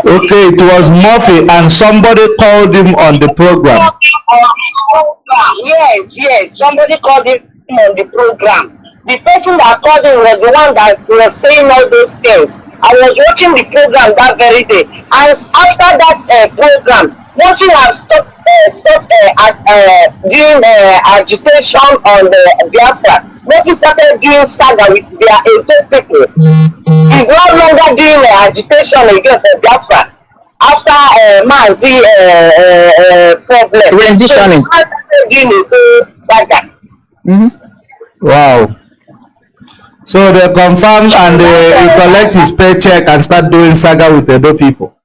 Okay, it was Murphy and somebody called him on the program. Yes, somebody called him on the program. The person that called him was the one that was saying all those things. I was watching the program that very day, and after that program, Murphy has stopped doing agitation on the Biafra. Murphy started doing saga with their Ipob people. He's no longer doing agitation against Biafra after Mazi problem. Renditioning. So he started doing Ipob saga. Wow. So they confirmed and he collect his paycheck and start doing saga with the people.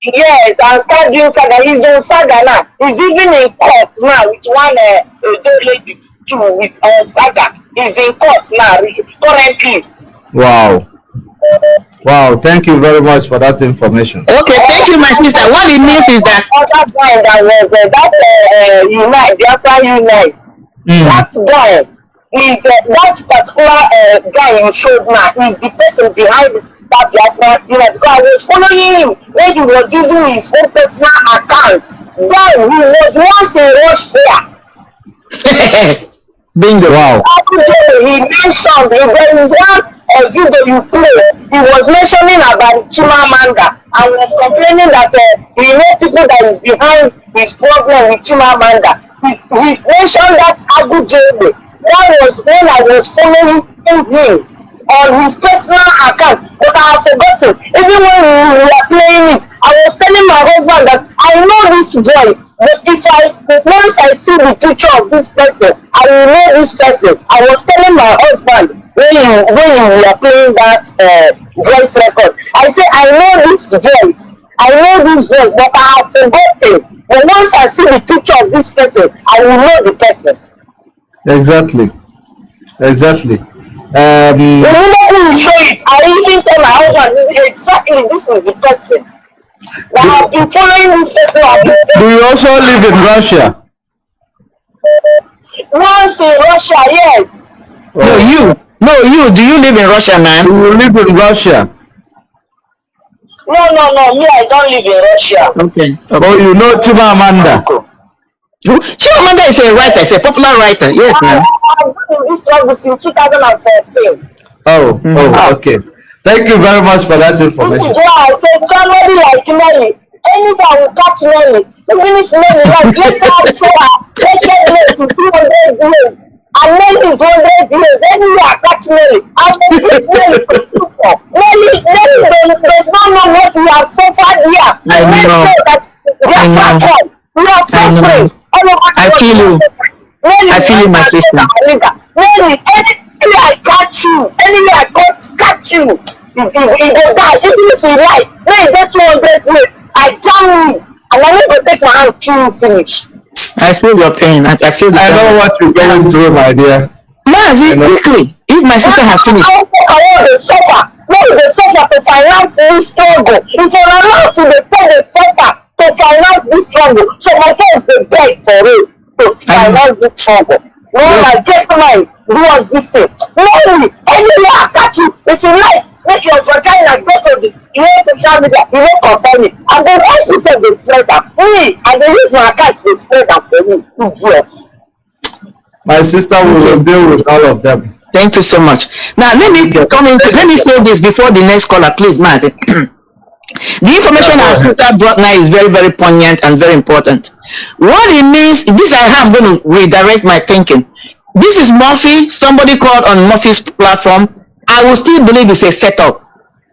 Yes, and start doing saga. He's on saga now. He's even in court now with one lady too with saga. He's in court now currently. Wow. Wow, thank you very much for that information. Okay, thank you, my sister. What it means is that other guy that was Unite, Biafra Unite. That guy is that particular guy you showed now is the person behind that Biafra Unite, because I was following him when he was using his own personal account. Then he was once in Russia. bingo. Wow. He mentioned there is one video you play. He was mentioning about Chimamanda and was complaining that he know people that is behind his problem with Chimamanda. He mentioned that Abu Jebe. That was when I was following him on his personal account, but I have forgotten. Even when we were playing it, I was telling my husband that I know this voice, but once I see the picture of this person, I will know this person. I was telling my husband when we were playing that voice record, I said I know this voice, but I have forgotten. But once I see the picture of this person, I will know the person. Exactly. The moment we show it, I even tell my husband exactly this is the person. But I've been following this person. Do you also live in Russia? Once in Russia, yes. No, No, do you live in Russia, man? You live in Russia. No, me, I don't live in Russia. Okay. Oh, you know Chimamanda? Chimamanda is a writer, is a popular writer. Yes, man. I've been in this struggle since 2014. Oh, okay. Thank you very much for that This information. is why I said somebody like Nelly, anytime will catch Nelly, even if Nelly like let's have so let's get Nelly to 200 years. And Nelly is 100 years. Anywhere I catch Nelly, I'm going to get Nelly to football. Nelly does not know what we have suffered here. I Make know. sure that we are suffering. We are suffering. All over the I world, feel we are you. suffering. Nelly, I feel you, my sister. Nelly, anywhere I catch you, anywhere I catch you, you go die. Even if you lie, when you get 200 years, I jam you, and I'm not going to take my hand kill you finish. I feel your pain. I feel the I know what you're going through, my dear. Mazi, quickly, if my sister has finished. I want to suffer. No, they suffer to finance this struggle. It's an allowed to tell the suffer to finance this struggle. So my friends, they beg for it to finance this struggle. No, I get mine. Do us this thing. No, anywhere I catch you, if you like, make your vagina go to the social media. You won't confirm it. And then once you say they spread that, me, and they use my account to spread that for me. Idiots. My sister will deal with all of them. Thank you so much. Now let me say this before the next caller, please, Mazi. The information our sister brought now is very, very poignant and very important. What it means, this I'm going to redirect my thinking. This is Murphy, somebody called on Murphy's platform. I will still believe it's a setup.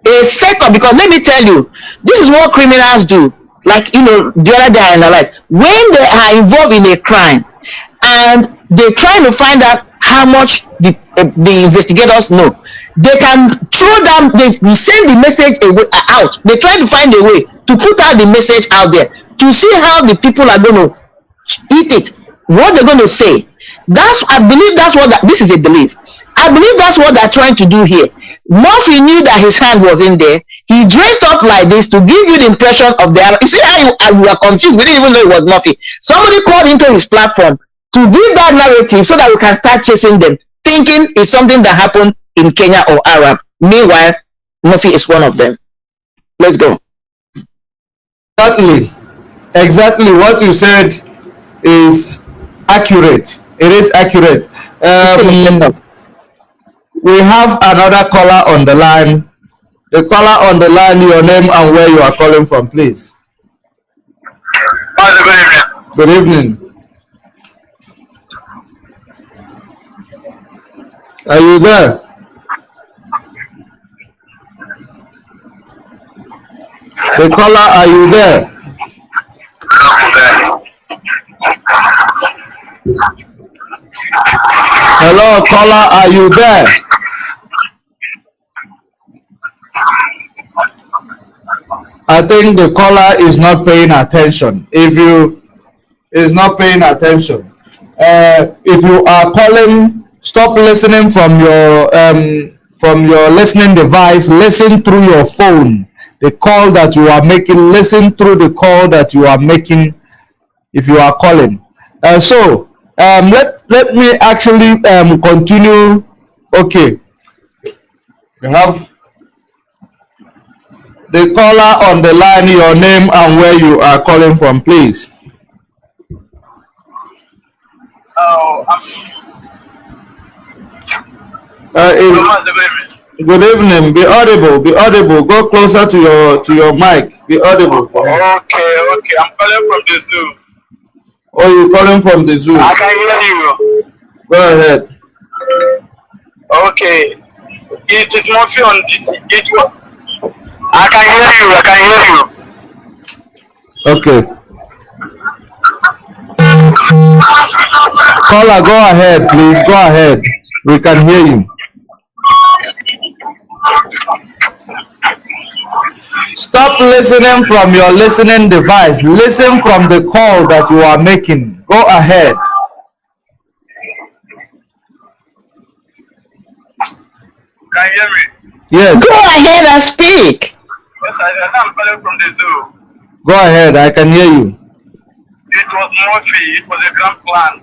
A setup, because let me tell you, this is what criminals do. Like, the other day I analyzed. When they are involved in a crime and they're trying to find out how much the investigators know, they can throw them, they send the message out. They try to find a way to put out the message out there to see how the people are going to eat it, what they're going to say. I believe that's what this is a belief. I believe that's what they're trying to do here. Murphy knew that his hand was in there. He dressed up like this to give you the impression of the. You see how you are confused. We didn't even know it was Murphy. Somebody called into his platform to give that narrative so that we can start chasing them, thinking it's something that happened in Kenya or Arab. Meanwhile, Murphy is one of them. Let's go. Exactly what you said is accurate. It is accurate. We have another caller on the line. The caller on the line, your name and where you are calling from, please. Good evening. Are you there? The caller, are you there? Hello, caller, are you there? I think the caller is not paying attention. If you is not paying attention, if you are calling, stop listening from your listening device. Listen through your phone. The call that you are making, listen through the call that you are making if you are calling. Let me actually continue. Okay, you have the caller on the line, your name and where you are calling from, please. Good evening. Be audible. Be audible. Go closer to your mic. Be audible. Okay. I'm calling from the zoo. Oh, you're calling from the zoo. I can hear you. Go ahead. Okay. It is Murphy on it. I can hear you. Okay. Caller, go ahead, please. Go ahead. We can hear you. Stop listening from your listening device. Listen from the call that you are making. Go ahead. Can you hear me? Yes. Go ahead and speak. Yes, I'm calling from the zoo. Go ahead. I can hear you. It was Murphy. It was a grand plan.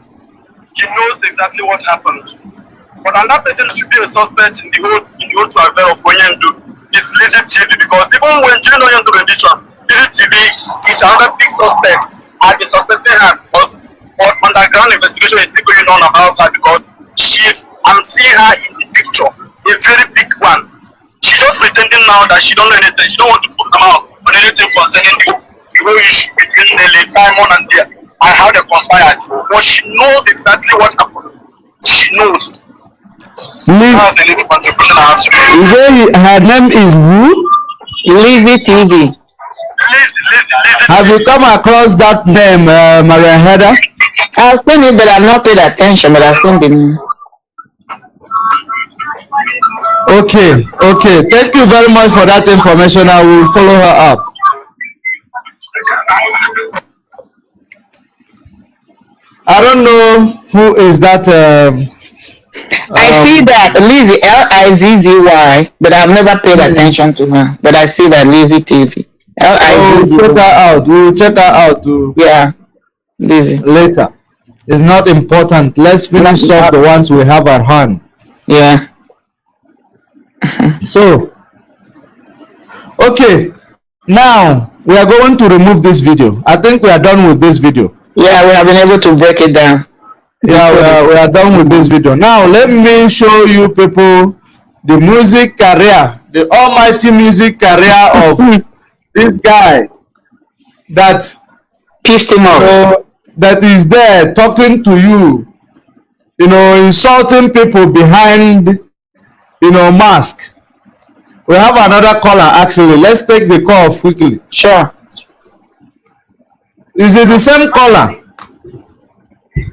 He knows exactly what happened. But another person should be a suspect in the whole travel of Onyendu is Lizzy TV, because even when during Onyendu rendition, Lizzy TV is another big suspect. I've been suspecting her because underground investigation is still going on about her, because I'm seeing her in the picture, a very big one. She's just pretending now that she don't know anything. She don't want to put them out on anything concerning the whole issue between Nelly, Simon, and how they conspired. But she knows exactly what happened. She knows. That's the little contribution I have to make. Her name is who? Lizzy TV. Lizzy. Have you come across that name, Maria Heather? I've seen it, but I've not paid attention, but I've seen the name. Okay. Thank you very much for that information. I will follow her up. I don't know who is that. I see that Lizzy, Lizzy, but I've never paid attention to her. But I see that Lizzy TV. Lizzy. Check her out. We will check her out too. Yeah, Lizzy. Later. It's not important. Let's finish off the ones we have at hand. Yeah. So, okay. Now we are going to remove this video. I think we are done with this video. Yeah, we have been able to break it down. Yeah, we are done with this video. Now let me show you people the music career, the almighty music career of this guy that pissed him off. That is there talking to you, insulting people behind, mask. We have another caller actually. Let's take the call quickly. Sure. Is it the same caller?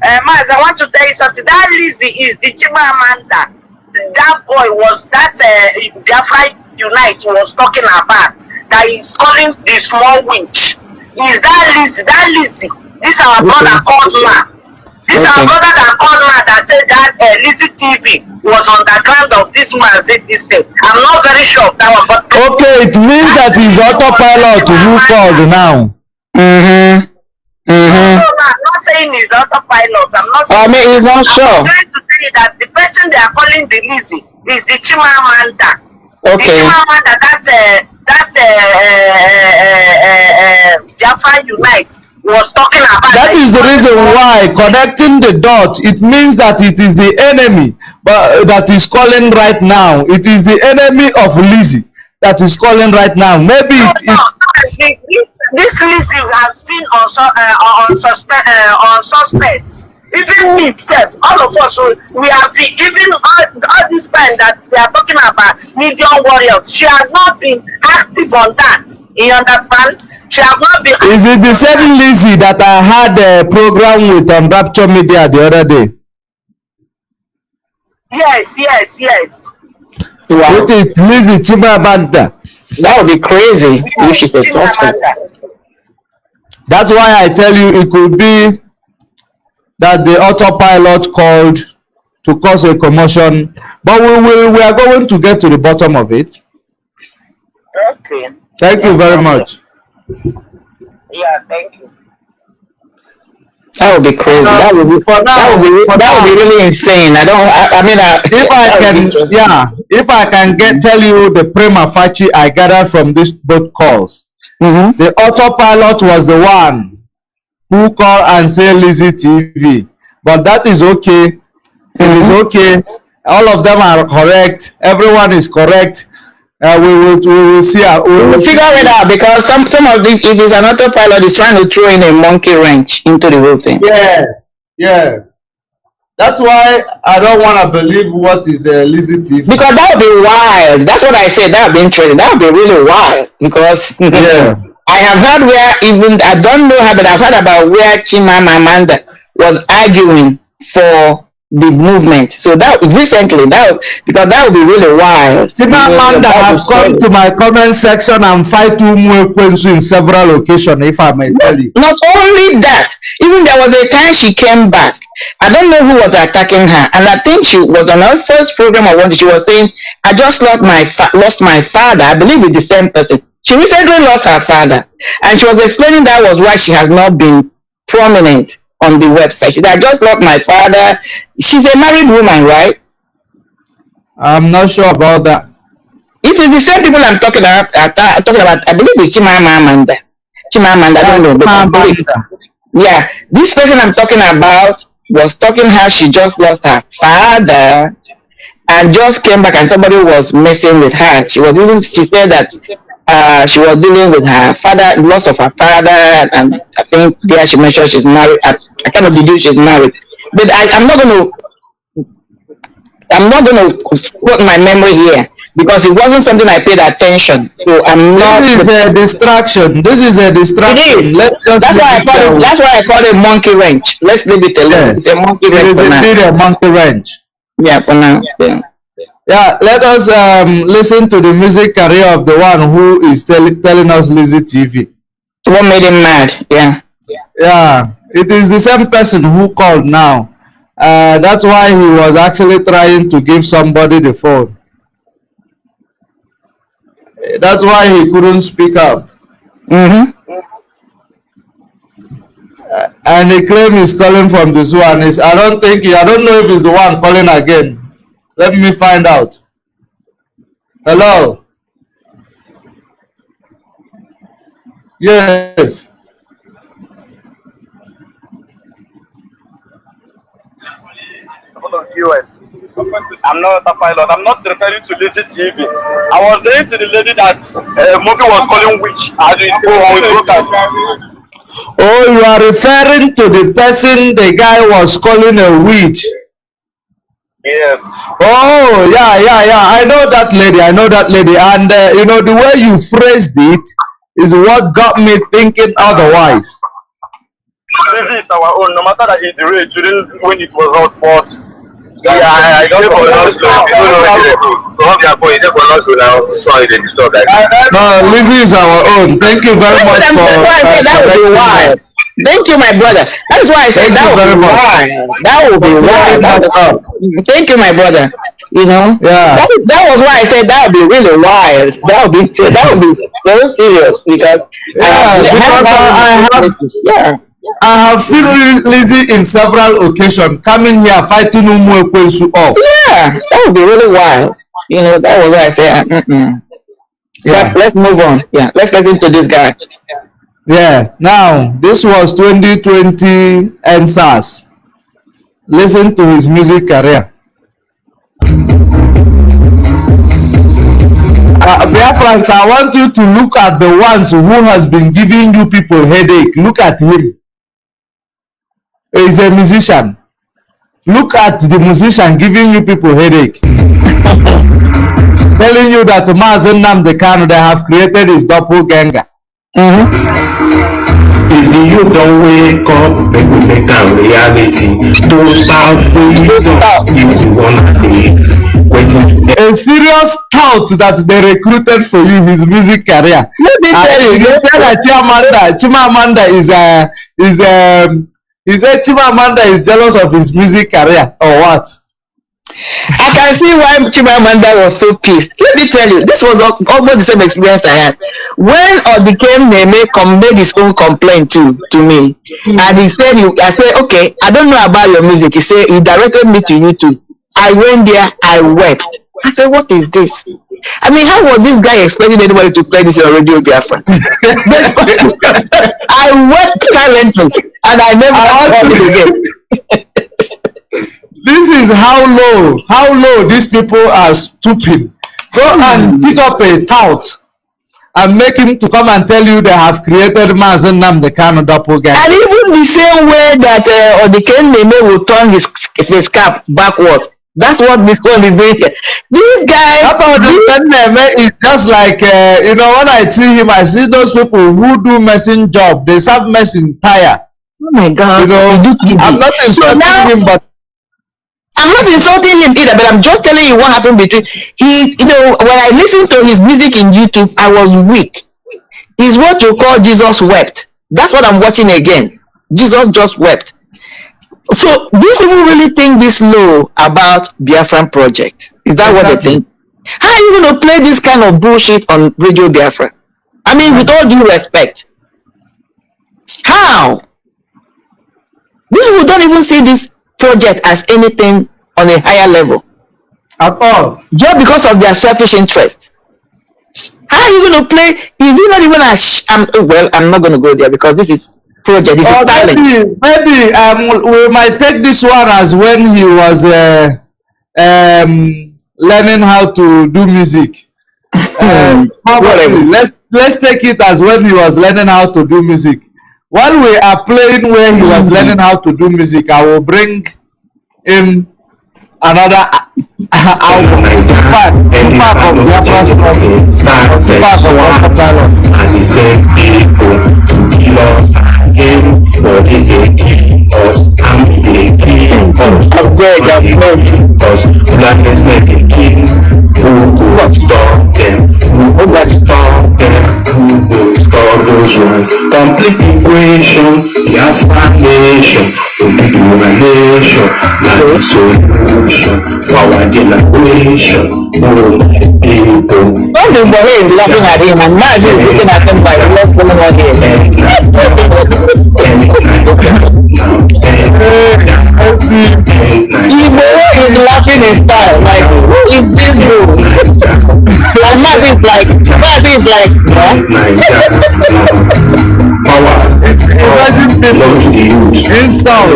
Mazi, I want to tell you something. That Lizzy is the Chimamanda. That boy was that Biafra Unite was talking about. That is calling the small winch. Is that Lizzy? That Lizzy. This our brother called Ma. This our brother that called Ma that said that Lizzy TV was on the ground of this Mazi this day. I'm not very sure of that one, but okay, it means that he's autopilot who called now. No, I'm not saying he's autopilot. I'm not saying. I mean, he's not sure. I'm trying to tell you that the person they are calling the Lizzy is the Chimamanda. Okay. The Chimamanda, Biafra Unite was talking about. That is the reason why connecting the dots. It means that it is the enemy, but that is calling right now. It is the enemy of Lizzy that is calling right now. Maybe this Lizzy has been on suspects. Even me, self, all of us, we have been, even all this time that they are talking about Medium Warriors, she has not been active on that. You understand? She has not been. Is it the same Lizzy that I had a program with on Rapture Media the other day? Yes. Wow. It is Lizzy Chimamanda. That would be crazy if she's a suspect. That's why I tell you it could be that the autopilot called to cause a commotion, but we are going to get to the bottom of it. Okay. Thank you very much. Yeah, thank you. That would be crazy. That would be really insane. If I can tell you the prima facie I gathered from these both calls. The autopilot was the one who called and said Lizzy TV, but that is okay. It is okay. All of them are correct. Everyone is correct. We will see. We will figure it out, because some of the, if it's an autopilot, is trying to throw in a monkey wrench into the whole thing. Yeah. That's why I don't want to believe what is Lizzy TV. Because that would be wild. That's what I said. That would be interesting. That would be really wild. Because I have heard where I don't know how, but I've heard about where Chimamanda was arguing for the movement. So that recently, because that would be really wild. Chimamanda has come to my comment section and fight in several occasions, if I may tell you. Not only that, even there was a time she came back. I don't know who was attacking her, and I think she was on her first program or one. She was saying, "I just lost my father." I believe it's the same person. She recently lost her father, and she was explaining that was why she has not been prominent on the website. She said, "I just lost my father." She's a married woman, right? I'm not sure about that. If it's the same people I'm talking about, I believe it's Chimamanda. I don't know, but I believe. Yeah, this person I'm talking about was talking how she just lost her father and just came back and somebody was messing with her. She said that she was dealing with her father, loss of her father, and I think there she mentioned she's married. I cannot deduce she's married, but I'm not going to quote my memory here because it wasn't something I paid attention. So I'm not. This is a distraction. This is a distraction. That's why I call it monkey wrench. Let's leave it alone. Yeah. It's a monkey wrench for now. It is a monkey wrench. Yeah, for now. Yeah. Yeah, let us listen to the music career of the one who is telling us Lizzie TV. What made him mad? Yeah. Yeah, it is the same person who called now. That's why he was actually trying to give somebody the phone. That's why he couldn't speak up. Mm-hmm. And he claimed he's calling from this one. I don't know if he's the one calling again. Let me find out. Hello? Yes. Viewers. I'm not a pilot. I'm not referring to Lizzie TV. I was saying to the lady that movie was calling witch. Oh, you are referring to the person the guy was calling a witch. Yes. Oh, yeah. I know that lady. And, the way you phrased it is what got me thinking otherwise. Lizzie is our own. No matter that it raged when it was hot, but yeah, I don't know. No, Lizzie is our own. Thank you very much for that would be wild. Thank you, my brother. That's why I said that would be wild. That would be wild. Thank you, my brother. Yeah. That was why I said that would be really wild. That would be very serious because I have seen Lizzie in several occasions coming here fighting Umwekwensu off. Yeah, that would be really wild. That was why I said, Yeah. But let's move on. Yeah, let's listen to this guy. Yeah, now this was 2020 NSAS. Listen to his music career. Biafrans, I want you to look at the ones who has been giving you people headache. Look at him. He's a musician. Look at the musician giving you people headache. Telling you that Mazi Nnamdi Kanu, they have created his doppelganger. If the youth don't wake up, they will make that reality. Don't start freedom if you wanna live. A serious scout that they recruited for you, his music career. Let me tell you, Chimamanda Chimamanda is jealous of his music career, or what? I can see why Chimamanda was so pissed. Let me tell you, this was almost the same experience I had. When Odike Neme made his own complaint to me, and he said, I said, okay, I don't know about your music. He said, he directed me to YouTube. I went there, I wept. I said, what is this? I mean, how was this guy expecting anybody to play this on Radio Biafra? I wept silently, and I never heard it again. This is how low these people are stooping. Go and pick up a tout and make him to come and tell you they have created Mazi Nnamdi Kanu doppelganger. And even the same way that Odike Neme will turn his cap backwards. That's what this one is doing. This guy, is just like when I see him, I see those people who do messing job. They serve messing tire. Oh my God! I'm not insulting him, but I'm not insulting him either. But I'm just telling you what happened between when I listened to his music in YouTube, I was weak. He's what you call Jesus wept. That's what I'm watching again. Jesus just wept. So these people really think this low about Biafran project. Is that what they think? How are you going to play this kind of bullshit on Radio Biafra? I mean, with all due respect. How? These people don't even see this project as anything on a higher level. at all. Just because of their selfish interest. How are you going to play? Is he not even well, I'm not going to go there because this is project. This is talent. Maybe we might take this one as when he was learning how to do music. Let's take it as when he was learning how to do music. While we are playing where he was learning how to do music, I will bring him another album. Part of Biafra story. And he said people to kill us again, but if they kill us, and they kill us, because Flanders make a king. Who will stop them? Who will stop them? Who will stop those ones? Complete equation, Biafra nation, to be the nation, not the solution for our generation. Oh my people. Don't the boy is laughing at him and Mazi is looking at him like what's going on here? Igbo is laughing in style, like who is this bro? And Mazi is like Power. Imagine people in sound.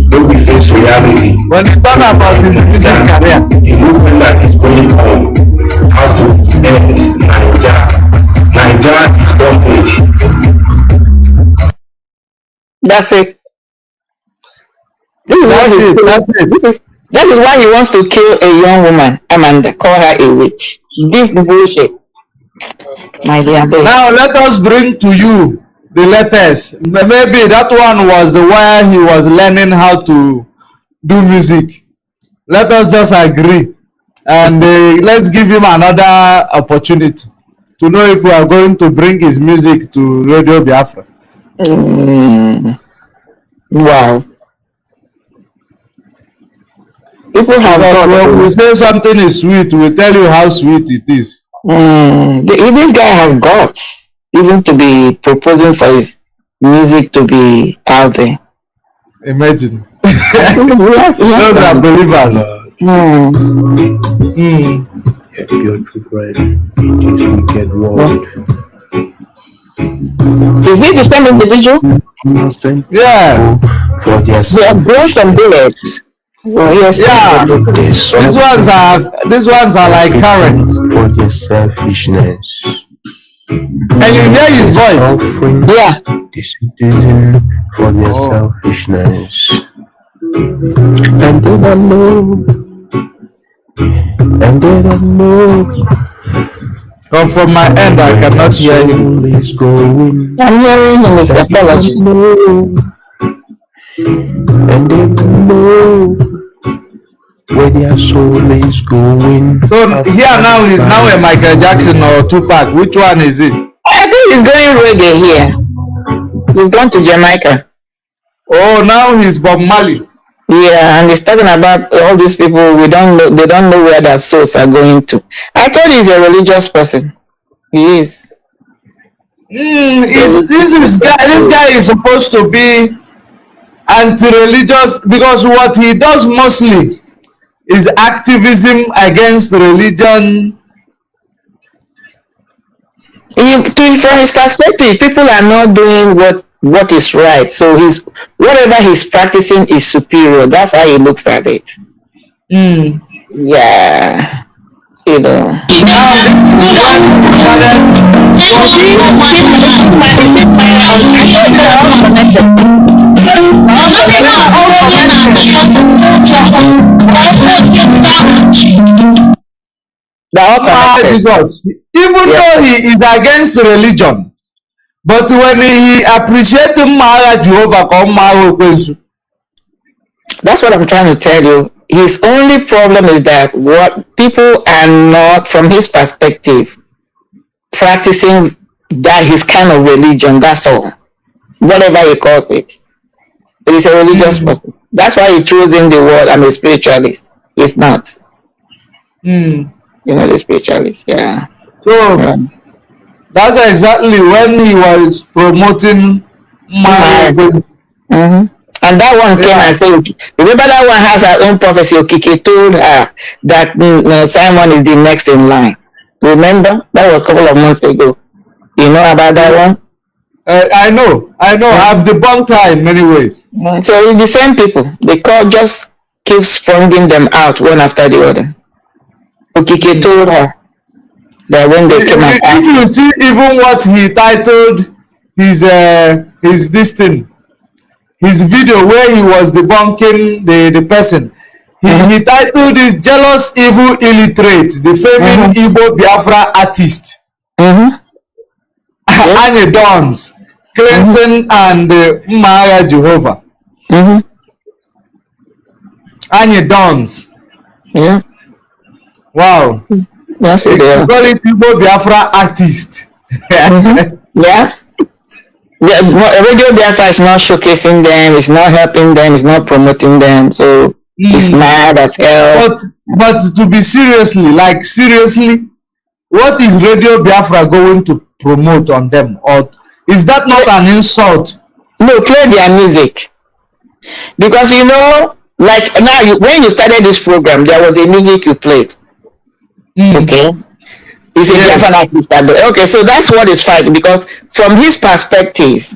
Don't be face reality. When you talk about the music career, The movement that is going on has to end. Nigeria is bondage. that's it. That is why he wants to kill a young woman, Amanda, call her a witch. This bullshit. My dear baby. now let us bring to you the letters. Maybe that one was the where he was learning how to do music. Let us just agree and let's give him another opportunity to know if we are going to bring his music to Radio Biafra. Wow. People have When we say something is sweet, we tell you how sweet it is. This guy has guts, even to be proposing for his music to be out there. Imagine. Yes, Those are believers. Your children in this wicked world. Is it the same individual? Innocent Yeah. for their They have grown some bullets. Oh, yes. Yeah. These ones are like current. for their selfishness. And you hear his voice. Suffering Yeah. the citizen for their selfishness. And they don't know. And they don't know. From my end, I cannot hear him. Soul is going. I'm hearing him is apology. And they don't know where their soul is going. So here now is now a Michael Jackson or Tupac. Which one is it? I think he's going reggae here. He's gone to Jamaica. Oh, now he's Bob Marley. Yeah, and he's talking about all these people. We don't know. They don't know where their souls are going to. I thought he's a religious person. He is. This guy is supposed to be anti-religious because what he does mostly is activism against religion. From his perspective, people are not doing what is right. So whatever he's practicing is superior. That's how he looks at it. Yeah, you know. Even though he is against religion, but when he appreciates Jehovah, that's what I'm trying to tell you. His only problem is that what people are not, from his perspective, practicing that his kind of religion. That's all. Whatever he calls it. But he's a religious person. That's why he throws in the word, I'm a spiritualist. He's not. You know, the spiritualist, yeah. So that's exactly when he was promoting And that one came and said, remember that one has her own prophecy. Okike told her that Simon is the next in line. Remember? That was a couple of months ago. You know about that one? I know. I've debunked her in many ways. So it's the same people. The court just keeps sprunging them out one after the other. Okike told her that when they came out. If you see even what he titled his this thing, his video where he was debunking the person, he titled it "Jealous, Evil, Illiterate," the famous Igbo Biafra artist. Anye Dons, Cleansing and Maya Jehovah. Anye Dons. Yeah. Wow. That's what they are. Call it Igbo Biafra artist. Yeah. Radio Biafra is not showcasing them, it's not helping them, it's not promoting them, so it's mad as hell. But to be seriously, what is Radio Biafra going to promote on them? Or is that not an insult? No, play their music. Because like now, when you started this program, there was a music you played. Okay? He's a Biafran artist. Okay, so that's what is fighting, because from his perspective,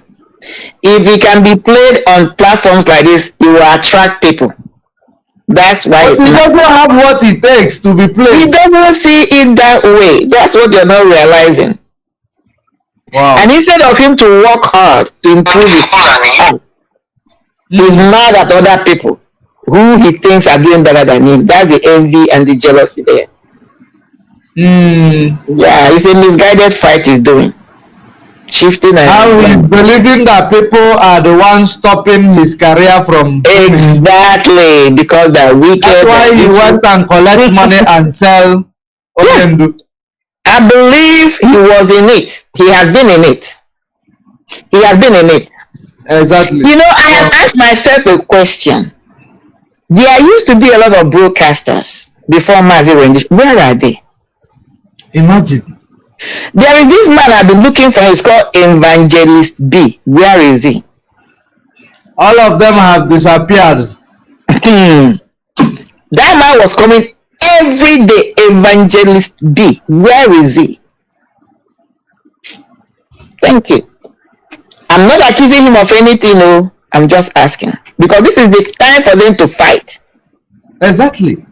if he can be played on platforms like this, he will attract people. That's why he doesn't have what it takes to be played. He doesn't see it that way. That's what you're not realizing. Wow. And instead of him to work hard to improve his art, he's mad at other people who he thinks are doing better than him. That's the envy and the jealousy there. Yeah, it's a misguided fight he's doing. Shifting and how he's believing that people are the ones stopping his career from exactly, because they're wicked. That's why he went and collect money and sell. I believe he was in it. He has been in it. Exactly. I have asked myself a question. There used to be a lot of broadcasters before Mazi rendition. Where are they? Imagine. There is this man I've been looking for. He's called Evangelist B. Where is he? All of them have disappeared. That man was coming every day. Evangelist B. Where is he? Thank you. I'm not accusing him of anything, no. I'm just asking. Because this is the time for them to fight. Exactly.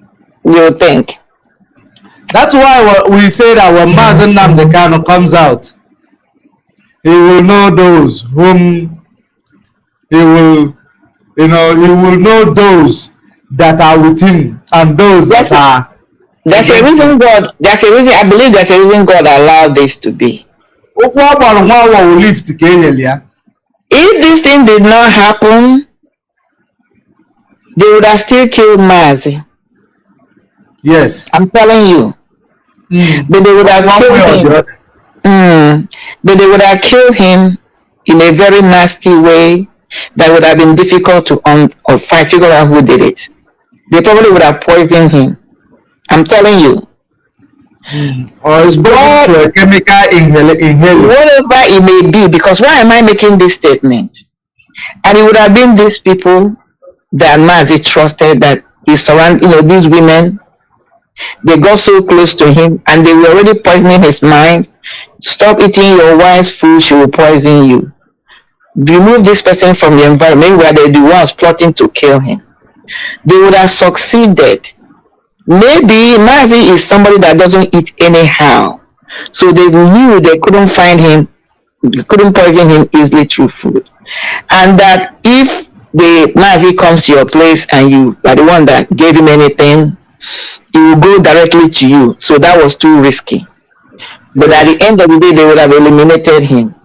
You think? That's why we say that when Mazi Nnamdi Kanu comes out, he will know those whom he will know those that are with him and those that are. There's a reason God. I believe there's a reason God allowed this to be. If this thing did not happen, they would have still killed Mazi. Yes. I'm telling you. But they would have killed him. But they would have killed him in a very nasty way that would have been difficult to figure out who did it. They probably would have poisoned him. I'm telling you. Or it's brought to a chemical inhaler. Whatever it may be, because why am I making this statement? And it would have been these people that Mazi trusted, that he surrounded, these women. They got so close to him and they were already poisoning his mind. Stop eating your wife's food, she will poison you. Remove this person from the environment where they're the ones plotting to kill him. They would have succeeded. Maybe Mazi is somebody that doesn't eat anyhow. So they knew they couldn't find him, they couldn't poison him easily through food. And that if the Mazi comes to your place and you are the one that gave him anything, he will go directly to you. So that was too risky. But at the end of the day, they would have eliminated him.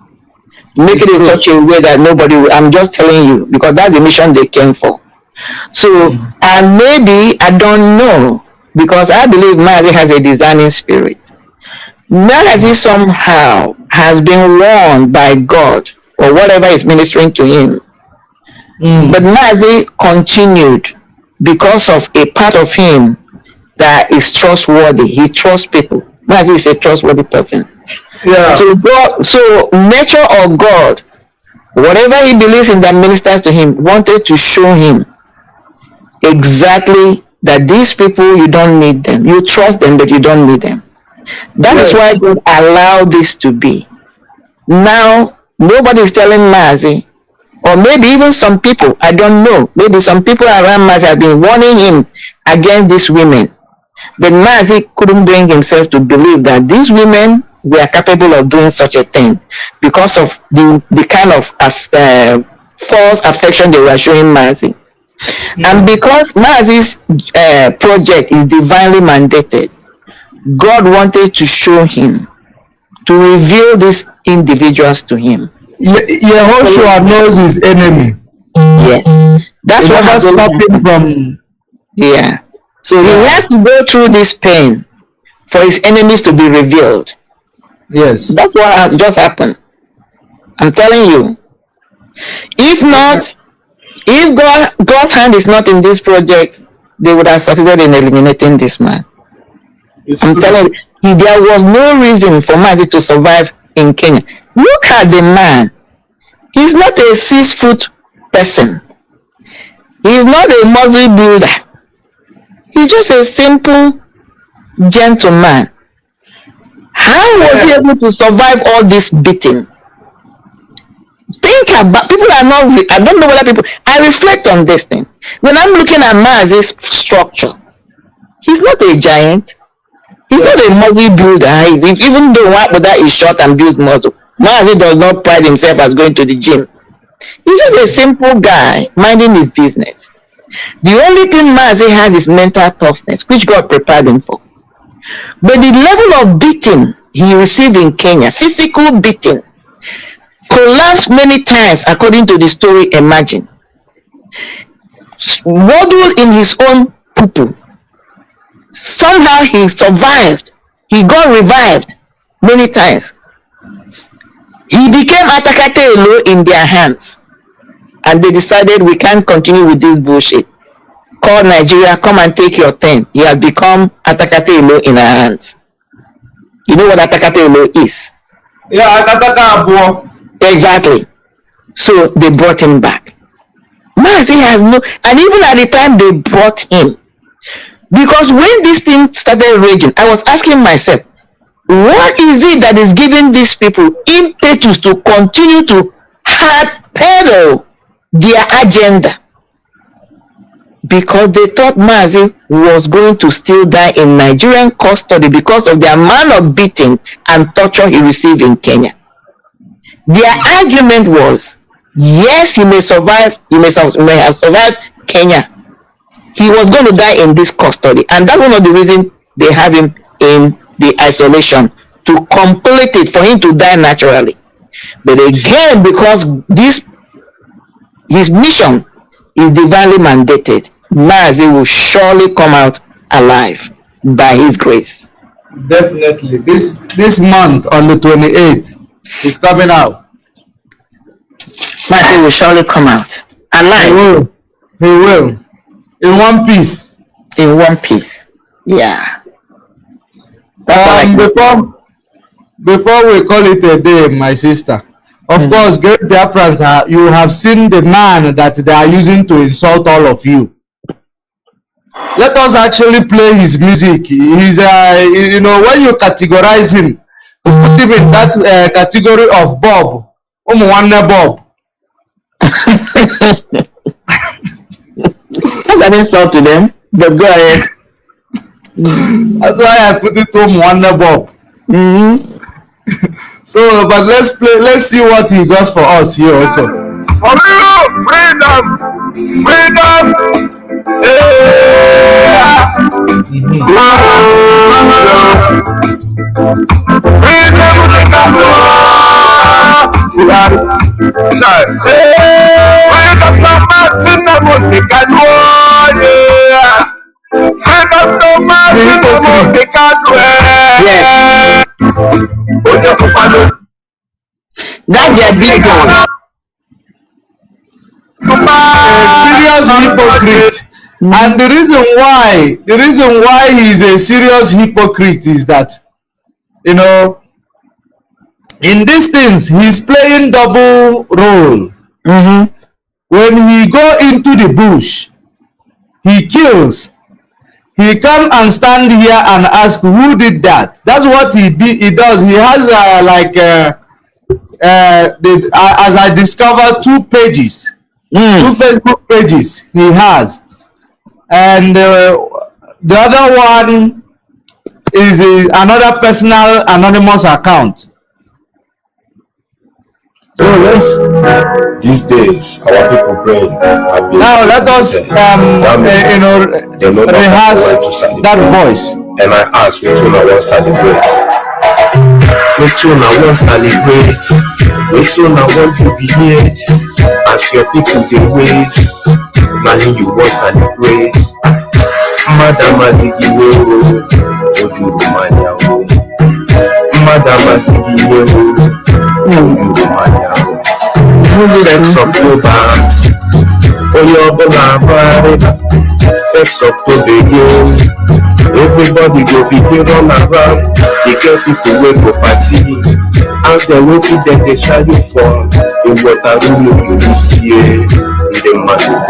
Make it in such a way that nobody will. I'm just telling you, because that's the mission they came for. So, and maybe, I don't know, because I believe Mazi has a discerning spirit. Mazi somehow has been warned by God or whatever is ministering to him. But Mazi continued because of a part of him that is trustworthy. He trusts people. Mazi is a trustworthy person. Yeah. So God, so nature of God Whatever he believes in that ministers to him, wanted to show him exactly that these people, you don't need them. You trust them, but you don't need them. That is why God allowed this to be. Now, nobody is telling Mazi, or maybe even some people, I don't know, maybe some people around Mazi have been warning him against these women. But Mazi couldn't bring himself to believe that these women were capable of doing such a thing because of the kind of false affection they were showing Mazi. And because Mazi's project is divinely mandated, God wanted to show him, to reveal these individuals to him. Yehoshua knows his enemy. Yes, that's what has stopped him from. Yeah, so he has to go through this pain for his enemies to be revealed. Yes, that's what just happened. I'm telling you. If not, if God's hand is not in this project, they would have succeeded in eliminating this man. I'm telling you, there was no reason for Mazi to survive in Kenya. Look at the man. He's not a 6-foot person. He's not a muscle builder. He's just a simple gentleman. How was he able to survive all this beating? Think about, people are not, I don't know whether people, I reflect on this thing. When I'm looking at Mazi's structure, he's not a giant. He's not a muscle builder. Even though that is short and builds muscle, Mazi does not pride himself as going to the gym. He's just a simple guy minding his business. The only thing Mazi has is mental toughness, which God prepared him for. But the level of beating he received in Kenya, physical beating, collapsed many times according to the story imagined. Waddled in his own poo-poo. Somehow he survived. He got revived many times. He became Atakate in their hands. And they decided, we can't continue with this bullshit. Call Nigeria, come and take your turn. He has become Atakate in our hands. You know what Atakate is? Yeah, Atakate. Exactly. So they brought him back. Mazi has no, and even at the time they brought him, because when this thing started raging, I was asking myself, what is it that is giving these people impetus to continue to hard pedal their agenda? Because they thought Mazi was going to still die in Nigerian custody because of the amount of beating and torture he received in Kenya. Their argument was, yes, he may survive, he may have survived Kenya. He was going to die in this custody, and that's one of the reasons they have him in the isolation, to complete it, for him to die naturally. But again, because his mission is divinely mandated, Mazi will surely come out alive by his grace. Definitely. This month on the 28th, he's coming out. Mazi will surely come out alive. He will. In one piece. In one piece. Yeah. Before we call it a day, my sister, of course, great Biafrans, you have seen the man that they are using to insult all of you. Let us actually play his music. He's, you know, when you categorize him, put him in that category of Bob. Bob. That's an insult to them, but go ahead. That's why I put it to Wonder Bob. So, but let's see what he got for us here also. For you, freedom! Freedom! Yeah! That's their big one. A serious hypocrite. And the reason why he's a serious hypocrite is that, you know, in these things, he's playing double role. When he go into the bush, he kills. He come and stand here and ask who did that. That's what he does. He has as I discovered, 2 pages, 2 Facebook pages he has, and the other one is another personal anonymous account. So these days, our people brain have been. Now let us, rehearse that voice. And I ask, which one I want to celebrate? Which one I want to celebrate? Which one I want to jubilate? As your people they wait, now you want to celebrate. Madam Mazi Oju Romania. Madam Mazi Oju Romania. 1st October, everybody go begin run around. They get people wey go party. As dem waiting, dem dey shy you for the water room you see in the market.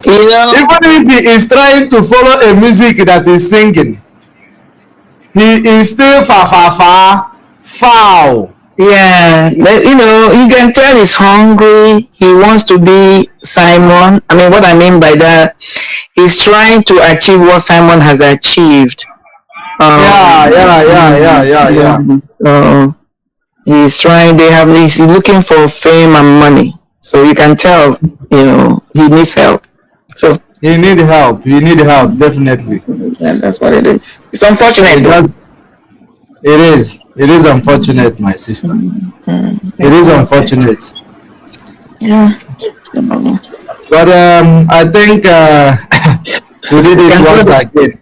Even if he is trying to follow a music that is singing, he is still foul. Yeah, but, you can tell he's hungry. He wants to be Simon. I mean, what I mean by that, he's trying to achieve what Simon has achieved. So he's trying. He's looking for fame and money. So you can tell, he needs help. So he need help. You need help, definitely. Yeah, that's what it is. It's unfortunate. It is. It is unfortunate, my sister. It is unfortunate. Yeah. But I think we did it once again.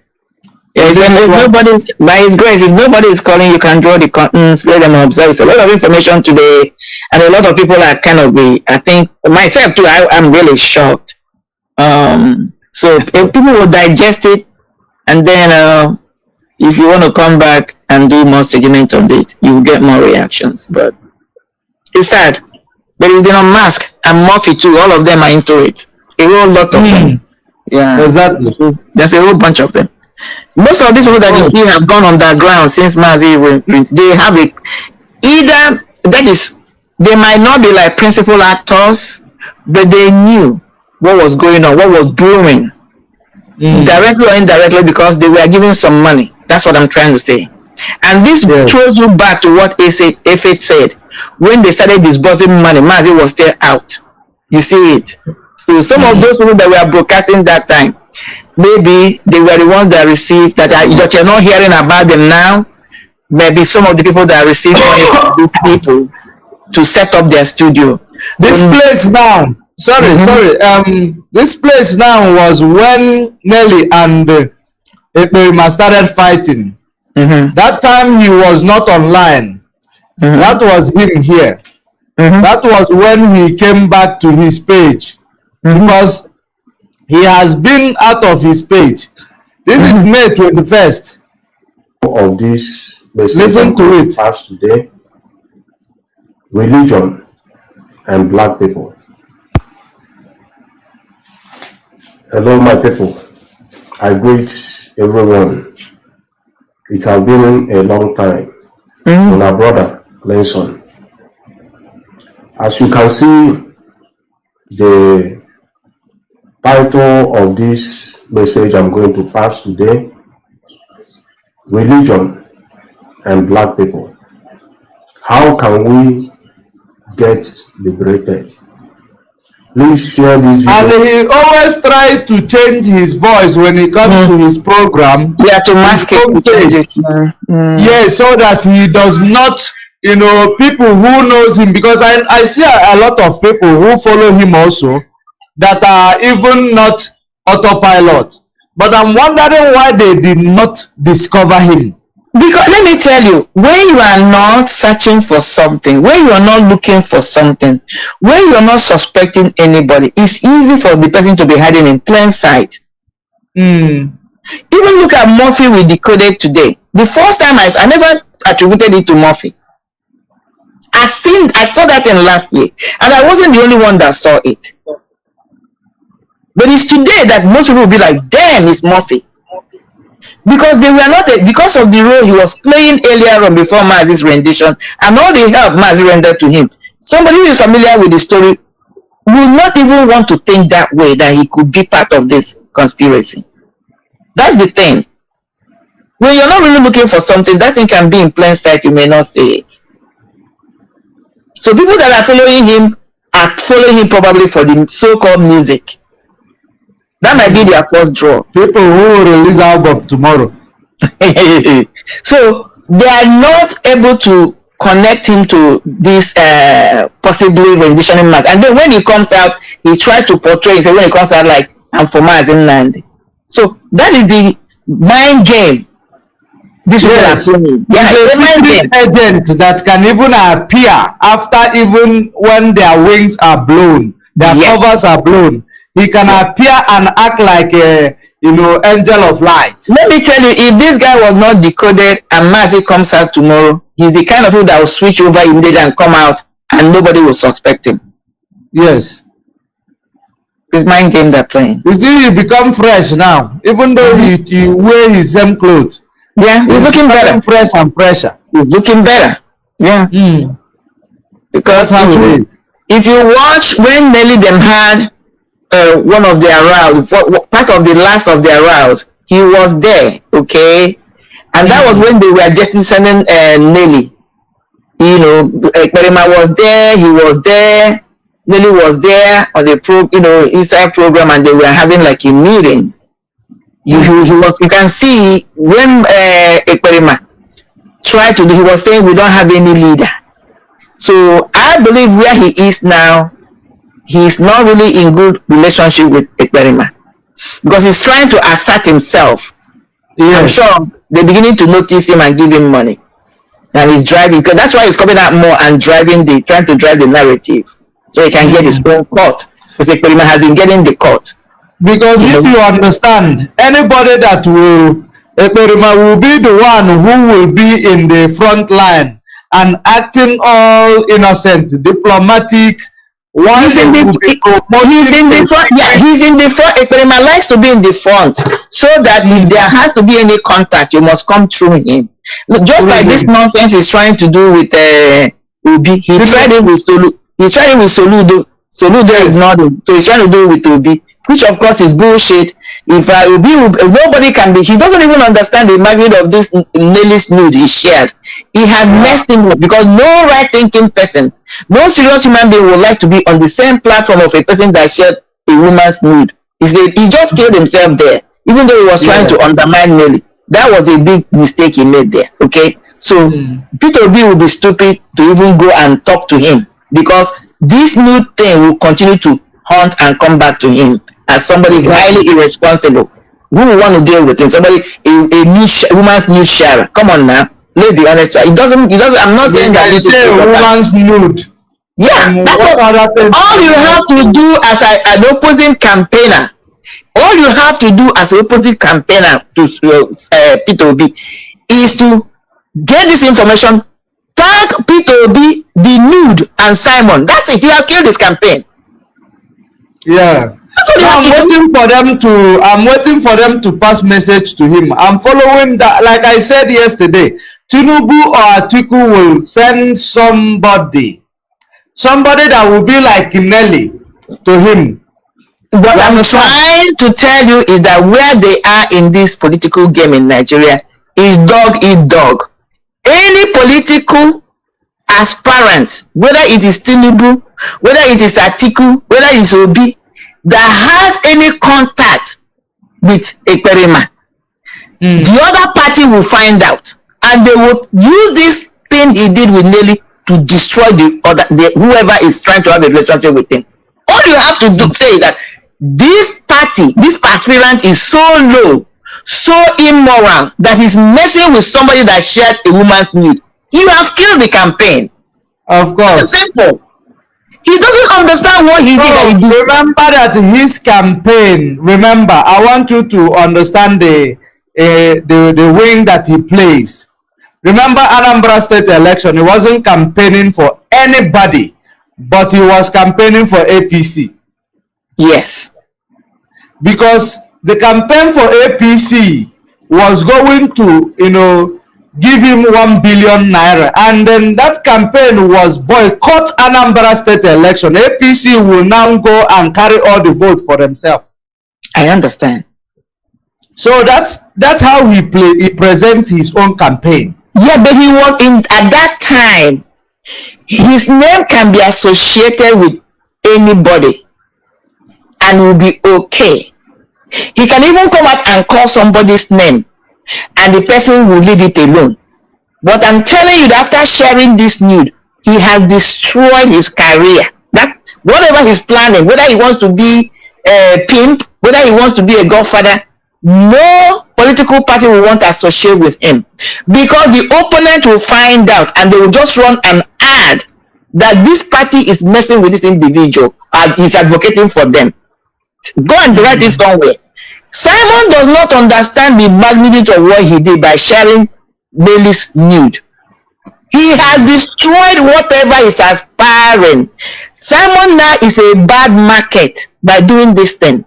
If nobody's, by His grace, if nobody is calling, you can draw the curtains, let them observe. It's a lot of information today, and a lot of people are kind of, I think, myself too, I'm really shocked. So if people will digest it, and then if you want to come back and do more segment on it, you will get more reactions. But it's sad. But it's been unmasked, and Murphy too, all of them are into it. A whole lot of them. Yeah. Exactly. There's a whole bunch of them. Most of these people that you see have gone underground since Mazi went. They have either that is, they might not be like principal actors, but they knew what was going on, what was brewing, directly or indirectly, because they were giving some money. That's what I'm trying to say. And this throws you back to what Efe said. When they started disbursing money, Mazi was still out. You see it. So some of those people that were broadcasting that time, maybe they were the ones that received that you're not hearing about them now. Maybe some of the people that received money from these people to set up their studio. This place now, this place now was when Nelly and Ekperima started fighting. That time he was not online. That was him here. That was when he came back to his page, because he has been out of his page. This is May 21st. Of this message, listen to it. Past today, religion and black people. Hello, my people. I greet everyone. It has been a long time. My brother, Clinton. As you can see, the title of this message I'm going to pass today, religion and black people. How can we get liberated? Please share this video. And he always tries to change his voice when it comes to his program. Yeah, to mask it. Yeah, so that he does not, people who knows him, because I see a lot of people who follow him also that are even not autopilot. But I'm wondering why they did not discover him. Because let me tell you, when you are not searching for something, when you are not looking for something, when you are not suspecting anybody, it's easy for the person to be hiding in plain sight. Mm. Even look at Murphy we decoded today. The first time I never attributed it to Murphy. I saw that in last year, and I wasn't the only one that saw it. But it's today that most people will be like, damn, it's Murphy. Because they were not, because of the role he was playing earlier on before Mazi's rendition, and all the help Mazi rendered to him. Somebody who is familiar with the story will not even want to think that way, that he could be part of this conspiracy. That's the thing. When you're not really looking for something, that thing can be in plain sight, you may not see it. So people that are following him are following him probably for the so-called music. That might be their first draw. People who will release album tomorrow. So they are not able to connect him to this possibly renditioning Mazi. And then when he comes out, he tries to portray it. When he comes out like, I'm for Mazi Nnamdi. So that is the mind game. This yes. There's a secret agent that can even appear after even when their wings are blown, their covers are blown. He can appear and act like a, angel of light. Let me tell you, if this guy was not decoded and Mazi comes out tomorrow, he's the kind of people that will switch over immediately and come out and nobody will suspect him. Yes. It's mind game they're playing. You see, he become fresh now. Even though he wear his same clothes. Yeah, he's looking better. Fresh and fresher. He's looking better. Yeah. Mm. Because if you watch when Nelly them had one of their rounds, part of the last of their rounds, he was there, okay? And that was when they were just sending Nelly. Ekperima was there, he was there, Nelly was there on the inside program, and they were having like a meeting. You can see when Ekperima tried to do, he was saying we don't have any leader. So I believe where he is now, he's not really in good relationship with Ekperima because he's trying to assert himself. Yes. I'm sure they're beginning to notice him and give him money, and he's driving, because that's why he's coming out more and trying to drive the narrative so he can get his own court, because Ekperima has been getting the court. Because if you understand, anybody that Ekperima will be the one who will be in the front line and acting all innocent, diplomatic. He's in the front. Yeah, he's in the front. Ekperima likes to be in the front, so that if there has to be any contact, you must come through him. Just like this nonsense he's trying to do with Obi. He tried it with Soludo. He tried it with Soludo. Soludo ignored him. So he's trying to do it with Obi, which of course is bullshit. If nobody can be, he doesn't even understand the magnitude of this Nelly's nude he shared. He has messed him up, because no right thinking person, no serious human being would like to be on the same platform of a person that shared a woman's nude. He just killed himself there, even though he was trying to undermine Nelly. That was a big mistake he made there. Okay, so Peter B will be stupid to even go and talk to him, because this nude thing will continue to haunt and come back to him as somebody highly irresponsible. Who will want to deal with him? Somebody, a woman's nude sharer. Come on now, let's be honest. It doesn't. I'm not saying that this is a woman's nude. Yeah, that's all you have to do as an opposing campaigner. All you have to do as an opposing campaigner to Peter Obi is to get this information, tag Peter Obi, the nude, and Simon. That's it. You have killed this campaign. Yeah. I'm waiting for them to pass message to him. I'm following that. Like I said yesterday, Tinubu or Atiku will send somebody that will be like Nelly to him. What I'm trying to tell you is that where they are in this political game in Nigeria is dog eat dog. Any political aspirant, whether it is Tinubu, whether it is Atiku, whether it is Obi, that has any contact with Ekperima, the other party will find out, and they will use this thing he did with Nelly to destroy whoever is trying to have a relationship with him. All you have to do say is that this party, this aspirant is so low, so immoral, that he's messing with somebody that shared a woman's nude. You have killed the campaign. Of course. It's simple. He doesn't understand what he did. Remember that his campaign. Remember, I want you to understand the wing that he plays. Remember Anambra State election. He wasn't campaigning for anybody, but he was campaigning for APC. Yes. Because the campaign for APC was going to, give him 1 billion naira, and then that campaign was boycott Anambra State election. APC will now go and carry all the vote for themselves. I understand. So that's how he presents his own campaign. Yeah, but he was at that time. His name can be associated with anybody, and will be okay. He can even come out and call somebody's name, and the person will leave it alone. But I'm telling you that after sharing this news, he has destroyed his career. That whatever he's planning, whether he wants to be a pimp, whether he wants to be a godfather, no political party will want to associate with him, because the opponent will find out and they will just run an ad that this party is messing with this individual and is advocating for them. Go and write this somewhere. Simon does not understand the magnitude of what he did by sharing Nelly's nude. He has destroyed whatever is aspiring. Simon now is a bad market by doing this thing.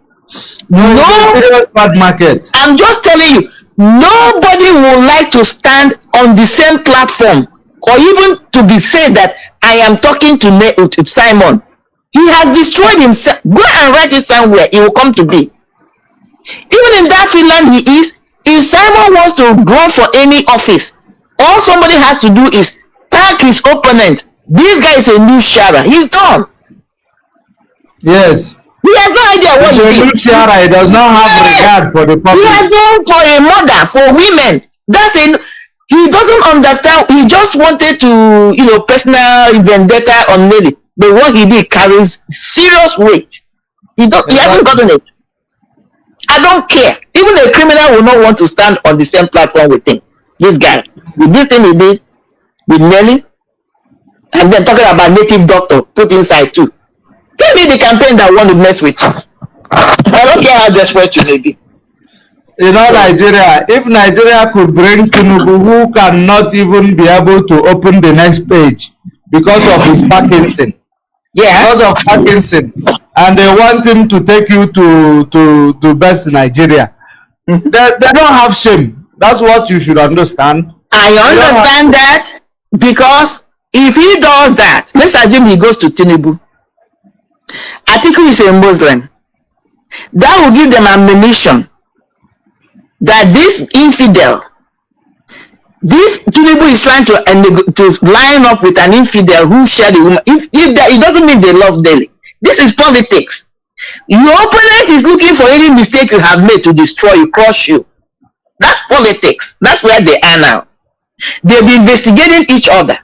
No serious bad market. I'm just telling you, nobody would like to stand on the same platform, or even to be said that I am talking to Simon. He has destroyed himself. Go and write it somewhere. It will come to be. Even in that Finland he is, if Simon wants to go for any office, all somebody has to do is tag his opponent. This guy is a new sharer. He's done. Yes. He has no idea what he did. New sharer. He does not have regard for the public. He has gone for a mother, for women. He doesn't understand. He just wanted to, personal vendetta on Nelly. But what he did carries serious weight. He hasn't gotten it. I don't care. Even a criminal will not want to stand on the same platform with him. This guy, with this thing he did with Nelly, and then talking about native doctor put inside too. Tell me the campaign that want to mess with you. I don't care how desperate you may be. Nigeria, if Nigeria could bring Tinubu, who cannot even be able to open the next page because of his Parkinson. Yeah. Because of Parkinson. And they want him to take you to best Nigeria. Mm-hmm. They don't have shame. That's what you should understand. I understand that, because if he does that, let's assume he goes to Tinubu. Atiku is a Muslim. That will give them ammunition that this infidel, this Tinubu is trying to line up with an infidel who shared the woman. If that, it doesn't mean they love Delhi. This is politics. Your opponent is looking for any mistake you have made to destroy you, crush you. That's politics. That's where they are now. They'll be investigating each other.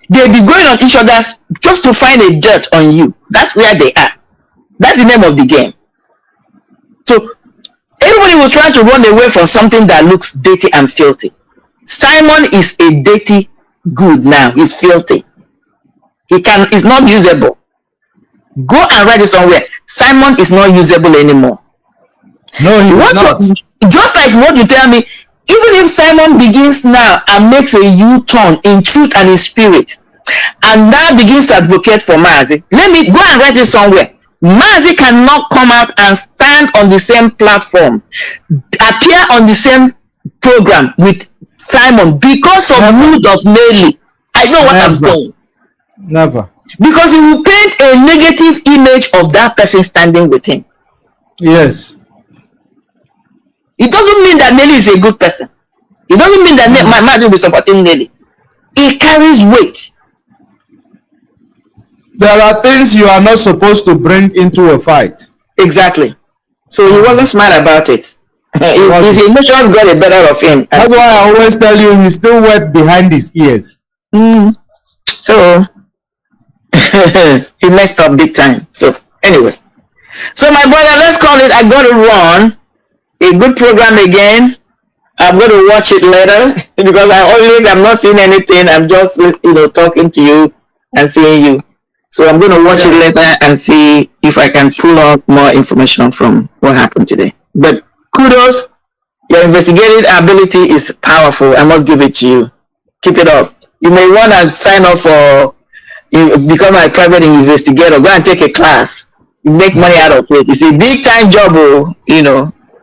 They'll be going on each other's just to find a dirt on you. That's where they are. That's the name of the game. So everybody will try to run away from something that looks dirty and filthy. Simon is a dirty good now. He's filthy. He's not usable. Go and write it somewhere. Simon is not usable anymore. No, he's not. Just like what you tell me, even if Simon begins now and makes a U-turn in truth and in spirit, and now begins to advocate for Mazi, let me go and write it somewhere. Mazi cannot come out and stand on the same platform, appear on the same program with Simon because of mood of Nelly. I know what I'm saying. Never. Because he will paint a negative image of that person standing with him. Yes. It doesn't mean that Nelly is a good person. It doesn't mean that my Mazi will be supporting Nelly. It carries weight. There are things you are not supposed to bring into a fight. Exactly. So he wasn't smart about it. His emotions got the better of him. That's why I always tell you he's still wet behind his ears. So he messed up big time. So anyway. So my brother, let's call it. I got to run a good program again. I'm going to watch it later because I'm not seeing anything. I'm just talking to you and seeing you. So I'm going to watch it later and see if I can pull out more information from what happened today. But kudos, your investigative ability is powerful. I must give it to you. Keep it up. You may want to sign up for, become a private investigator. Go and take a class. You make money out of it. It's a big time job,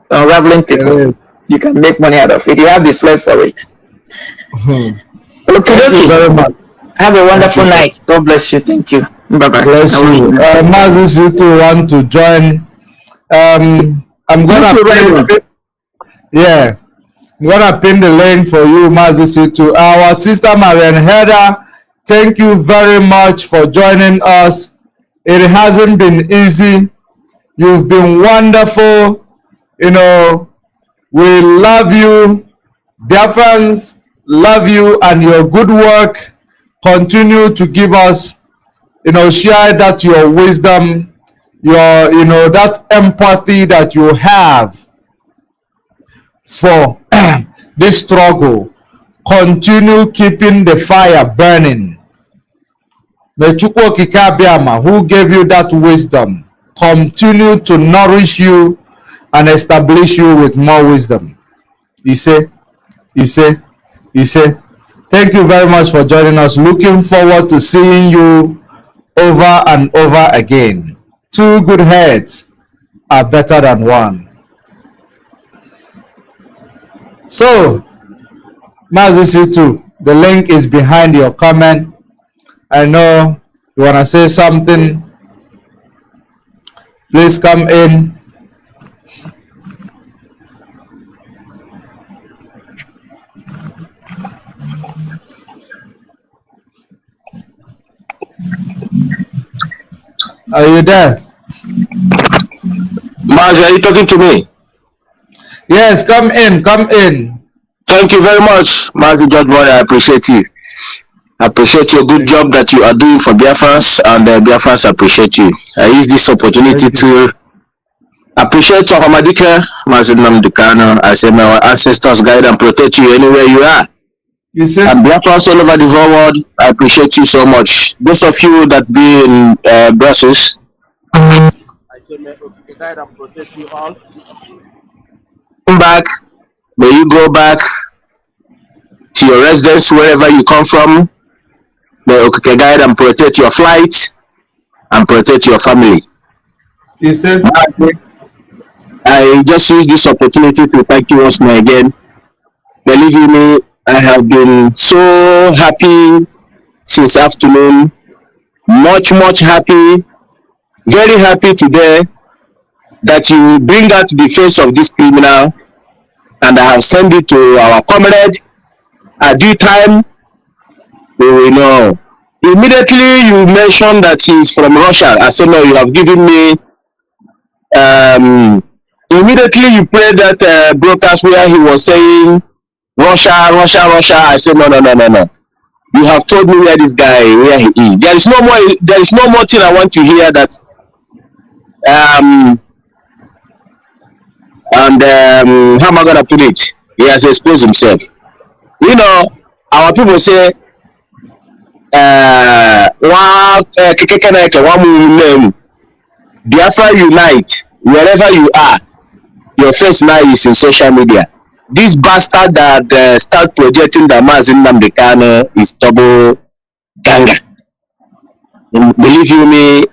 unraveling people. You can make money out of it. You have the flair for it. Thank you very much. Have a wonderful night. God bless you. Thank you. Bye-bye. Bless you. Mazi, you too want to join. I'm gonna pin the link for you, Mazi, to our sister Marian Herda. Thank you very much for joining us. It hasn't been easy. You've been wonderful. You know, we love you. Biafrans love you and your good work. Continue to give us, share that your wisdom, your, that empathy that you have for this struggle. Continue keeping the fire burning. May Chukwu Okike Abiama, who gave you that wisdom, continue to nourish you and establish you with more wisdom. You say. Thank you very much for joining us. Looking forward to seeing you over and over again. 2 good heads are better than one. So, Mazi too, the link is behind your comment. I know you want to say something. Please come in. Are you there? Mazi, are you talking to me? Yes, come in. Thank you very much, Mazi George Boy. I appreciate you. I appreciate your good job that you are doing for Biafrans, and Biafrans appreciate you. I use this opportunity to appreciate Hamadika, Mazi Nnamdi Kanu. I say, may our ancestors guide and protect you anywhere you are. You said, and Biafrans all over the whole world, I appreciate you so much. Those of you that be in Brussels, I say, may God guide and protect you all. Come back. May you go back to your residence wherever you come from. May Okike guide and protect your flight and protect your family. You said, I just use this opportunity to thank you once more again. Believe you me, I have been so happy since afternoon. Much happy. Very happy today that you bring out the face of this criminal, and I have sent it to our comrade. At due time, we will know. Immediately you mentioned that he is from Russia. I said, no, you have given me. Immediately you played that broadcast where he was saying Russia. I said, no. You have told me where this guy, where he is. There is no more thing I want to hear that. How am I gonna put it? He has exposed himself. You know, our people say, Biafra unite. Wherever you are, your face now is in social media. This bastard that start projecting the Mazi Nnamdi Kanu is double ganger. Believe you me,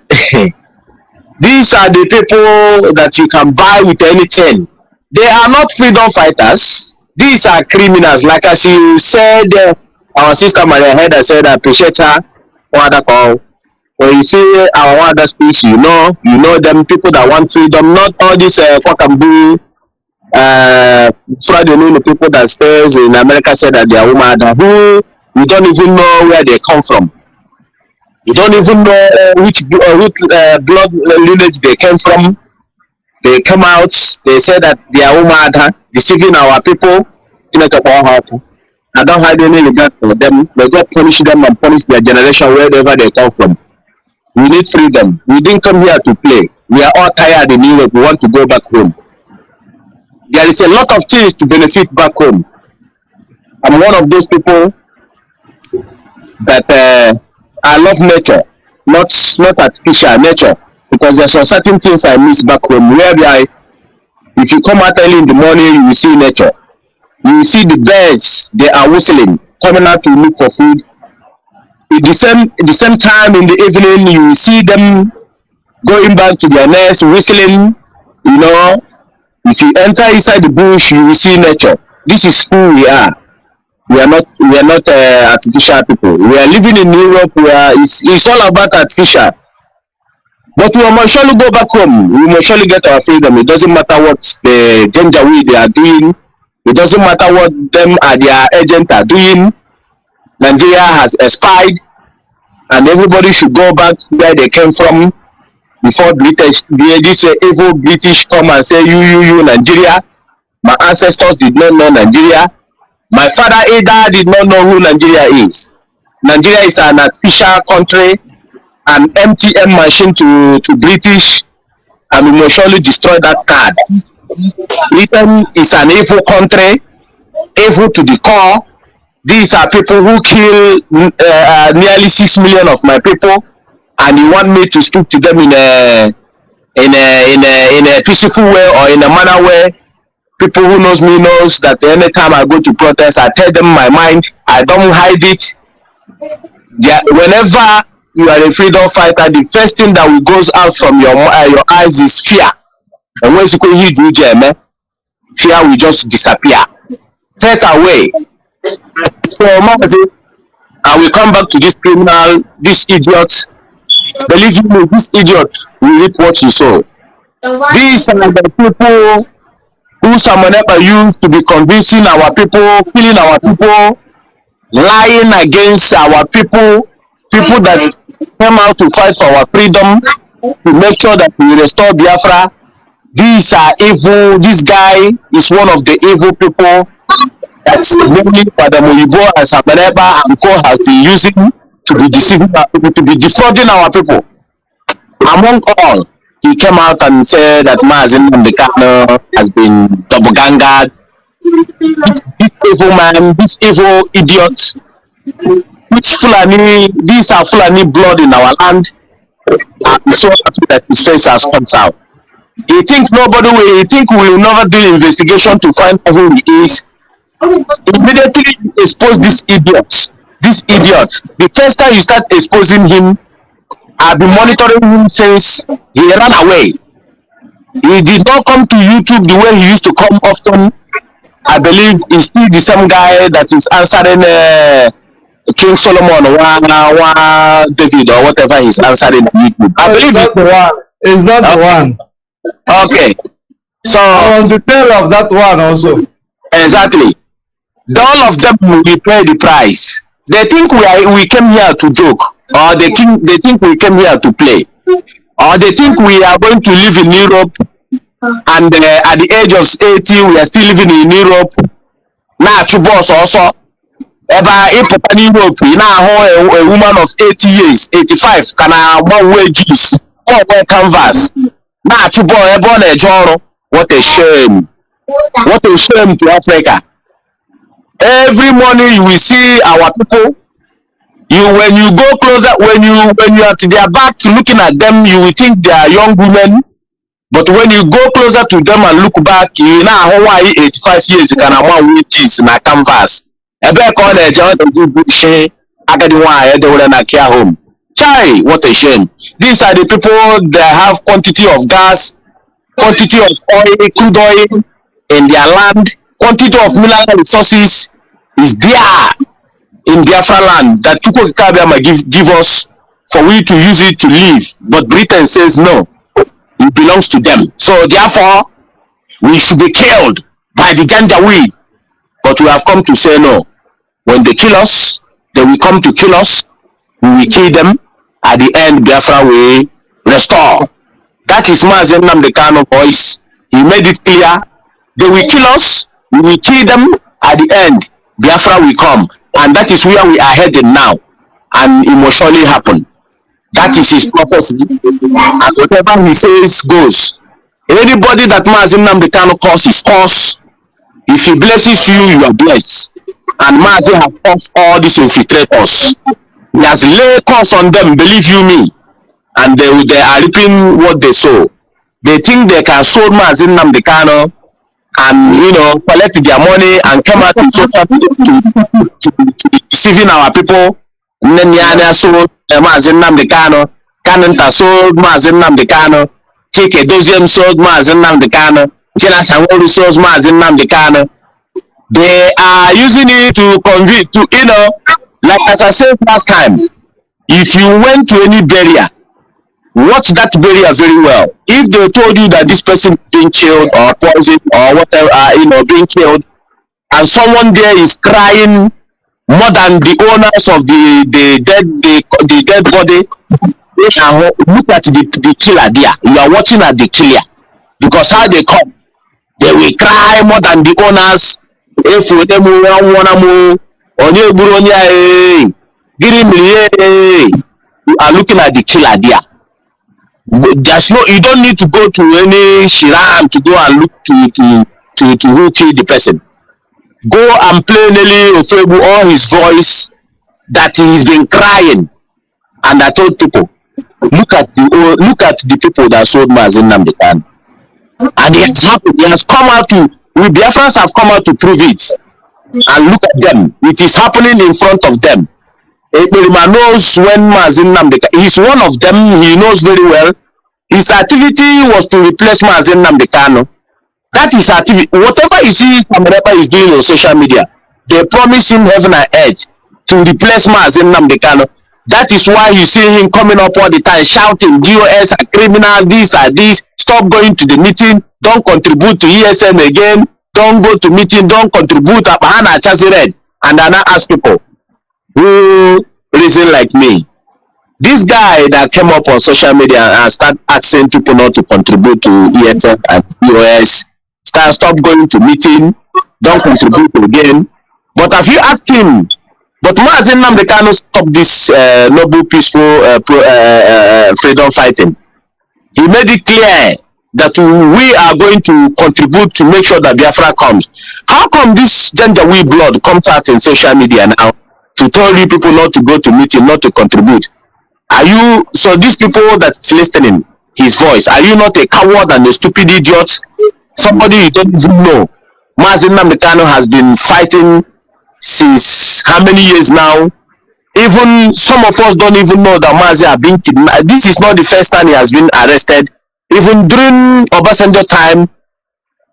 these are the people that you can buy with anything. They are not freedom fighters. These are criminals. Like as you said, our sister Maria Heda said, I appreciate her. When you see our other speech, you know them, people that want freedom, not all this fuck and boo. The people that stays in America said that they are women who you don't even know where they come from. You don't even know which blood lineage they came from. They come out, they say that they are women deceiving our people. I don't have any regard for them. May God punish them and punish their generation wherever they come from. We need freedom. We didn't come here to play. We are all tired in Europe. We want to go back home. There is a lot of things to benefit back home. I'm one of those people that I love nature. not artificial, nature. Because there's some certain things I miss back home, whereby if you come out early in the morning, you will see nature. You will see the birds, they are whistling, coming out to look for food. At the same time in the evening, you will see them going back to their nest, whistling. You know, if you enter inside the bush, you will see nature. This is who we are. We are not artificial people. We are living in Europe where it's all about artificial. But we must surely go back home. We must surely get our freedom. It doesn't matter what the Janjaweed they are doing. It doesn't matter what them and their agents are doing. Nigeria has expired, and everybody should go back where they came from before this evil British come and say, you, Nigeria. My ancestors did not know Nigeria. My father either did not know who Nigeria is. Nigeria is an artificial country, an MTM machine to British, and we must surely destroy that card. Britain is an evil country, evil to the core. These are people who kill nearly 6 million of my people, and you want me to speak to them in a peaceful way or in a manner where people who knows me knows that anytime I go to protest, I tell them my mind. I don't hide it. Whenever you are a freedom fighter, the first thing that goes out from your eyes is fear. And when you go here, fear will just disappear. Take away. So Mazi, I will come back to this criminal, this idiot. Believe me, this idiot will reap what he sow. These are the people who someone ever used to be convincing our people, killing our people, lying against our people that came out to fight for our freedom, to make sure that we restore Biafra. These are evil. This guy is one of the evil people that's mainly Madam Oyibo and Samaneba and Co has been using to be deceiving our people, to be defrauding our people. Among all, he came out and said that Mazi Nnamdi Kanu has been double ganged. This evil man, this evil idiot, these are Fulani blood in our land. I'm so happy that his face has come out. He think we will never do investigation to find out who he is. Immediately expose this idiot. The first time you start exposing him, I've been monitoring him since he ran away. He did not come to YouTube the way he used to come often. I believe he's still the same guy that is answering King Solomon or David or whatever he's answering on YouTube. I believe it's the one. It's not the one. Okay. So I want to tell of that one also. Exactly. All of them will pay the price. They think we came here to joke, or they think we came here to play, or they think we are going to live in Europe, and at the age of 80 we are still living in Europe. Now, boss also. Ever in Europe, now a woman of 80 years, 85, can I one wages, one canvas. Now, what a shame! What a shame to Africa. Every morning you will see our people. When you go closer, when you are to their back looking at them, you will think they are young women. But when you go closer to them and look back, you know Hawaii 85 years you can have one wages in a canvas. Chai, what a shame. These are the people that have quantity of gas, quantity of oil, crude oil in their land, quantity of mineral resources is there in Biafra land that Chukwu might give us for we to use it to live. But Britain says no, it belongs to them. So therefore, we should be killed by the Janjaweed. But we have come to say no. When they kill us, they will come to kill us. We will kill them. At the end, Biafra will restore. That is Mazi Nnamdi Kanu voice. He made it clear. They will kill us. We will kill them. At the end, Biafra will come. And that is where we are headed now. And it will surely happen. That is his prophecy. And whatever he says goes. Anybody that Mazi Nnamdi Kanu calls his cause, if he blesses you, you are blessed. And Mazi has caused all these infiltrators. He has laid curse on them, believe you me. And they are reaping what they sow. They think they can sow Mazi Nnamdi Kanu and collect their money and come out in social media to deceiving our people. Nyanya sold Mazi Nnamdi Kanu, Kananta sold Mazi Nnamdi Kanu, Chike Doziem sold Mazi Nnamdi Kanu, Jena Sanwo-Olu sold Mazi Nnamdi Kanu. They are using it to convince, like as I said last time, if you went to any burial, watch that burial very well. If they told you that this person is being killed or poisoned or whatever, being killed, and someone there is crying more than the owners of the dead body, look at the killer there. You are watching at the killer, because how they come, they will cry more than the owners. If you are looking at the killer there. There's you don't need to go to any Shiram to go and look to who killed the person. Go and play Nelly Ofebu or his voice that he's been crying. And I told people, look at the people that sold Mazi Nnamdi Kanu. And it has happened. It has come out we Biafrans have come out to prove it. And look at them. It is happening in front of them. Ekperima knows when Mazi Nnamdi Kanu, he's one of them, he knows very well. His activity was to replace Mazi Nnamdi Kanu. That is activity. Whatever you see Kamereba is doing on social media, they promise him heaven and earth to replace Mazi Nnamdi Kanu. That is why you see him coming up all the time shouting, DOS are criminal, this are this, stop going to the meeting, don't contribute to ESN again, don't go to meeting, don't contribute. And then I ask people who reason like me. This guy that came up on social media and start asking people not to contribute to ESN and DOS, stop going to meeting, don't contribute again. But if you ask him, but Mazi Nnamdi Kanu stop this noble, peaceful freedom fighting. He made it clear that we are going to contribute to make sure that Biafra comes. How come this Janjaweed blood comes out in social media now to tell you people not to go to meeting, not to contribute? So these people that's listening his voice, are you not a coward and a stupid idiot? Somebody you don't even know. Mazi Nnamdi Kanu has been fighting since how many years now? Even some of us don't even know that Mazi has been kidnapped. This is not the first time he has been arrested. Even during Obasanjo time,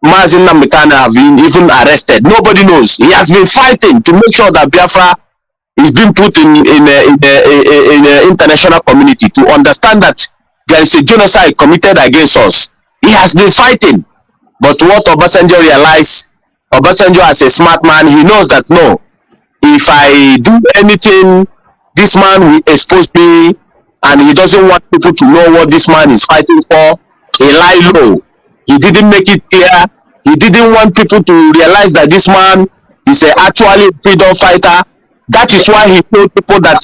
Mazi Nnamdi Kanu have been even arrested. Nobody knows. He has been fighting to make sure that Biafra is being put in the international community to understand that there is a genocide committed against us. He has been fighting. But what Obasanjo realized, Obasanjo as a smart man, he knows that no, if I do anything, this man will expose me, and he doesn't want people to know what this man is fighting for. He lie low. He didn't make it clear. He didn't want people to realize that this man is actually a freedom fighter. That is why he told people that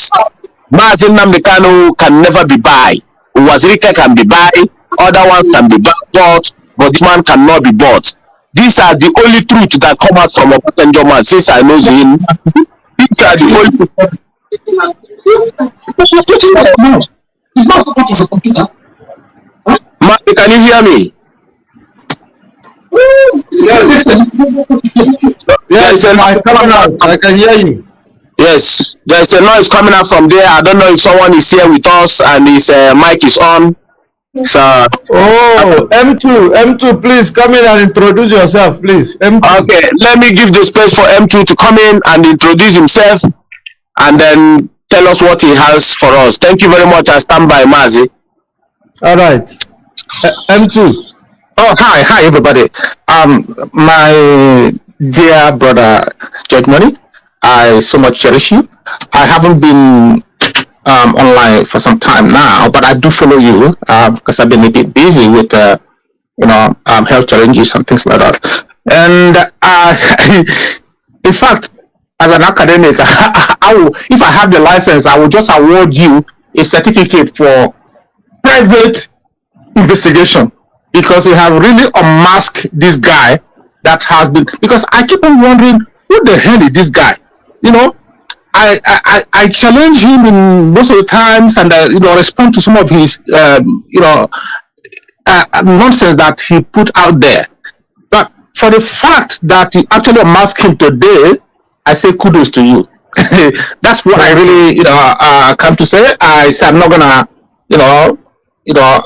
Mazi Nnamdi Kanu can never be buy. Wazirika can be buy, other ones can be bought, but this man cannot be bought. These are the only truths that come out from Obasanjo man since I know him. These are the only Mazi, can you hear me? Yes. Yes, I can hear you. Yes, there's a noise coming out from there. I don't know if someone is here with us and his mic is on. So, M2, please come in and introduce yourself, please. M2. Okay, let me give the space for M2 to come in and introduce himself and then tell us what he has for us. Thank you very much. I stand by, Mazi. All right. M2. Oh, hi everybody. My dear brother Judge Money, I so much cherish you. I haven't been online for some time now, but I do follow you because I've been a bit busy with health challenges and things like that. And in fact, as an academic, I will, if I have the license, I will just award you a certificate for private investigation, because you have really unmasked this guy that has been, because I keep on wondering, who the hell is this guy? I challenge him in most of the times, and respond to some of his nonsense that he put out there. But for the fact that you actually mask him today, I say kudos to you. That's what I really come to say. I say I'm not gonna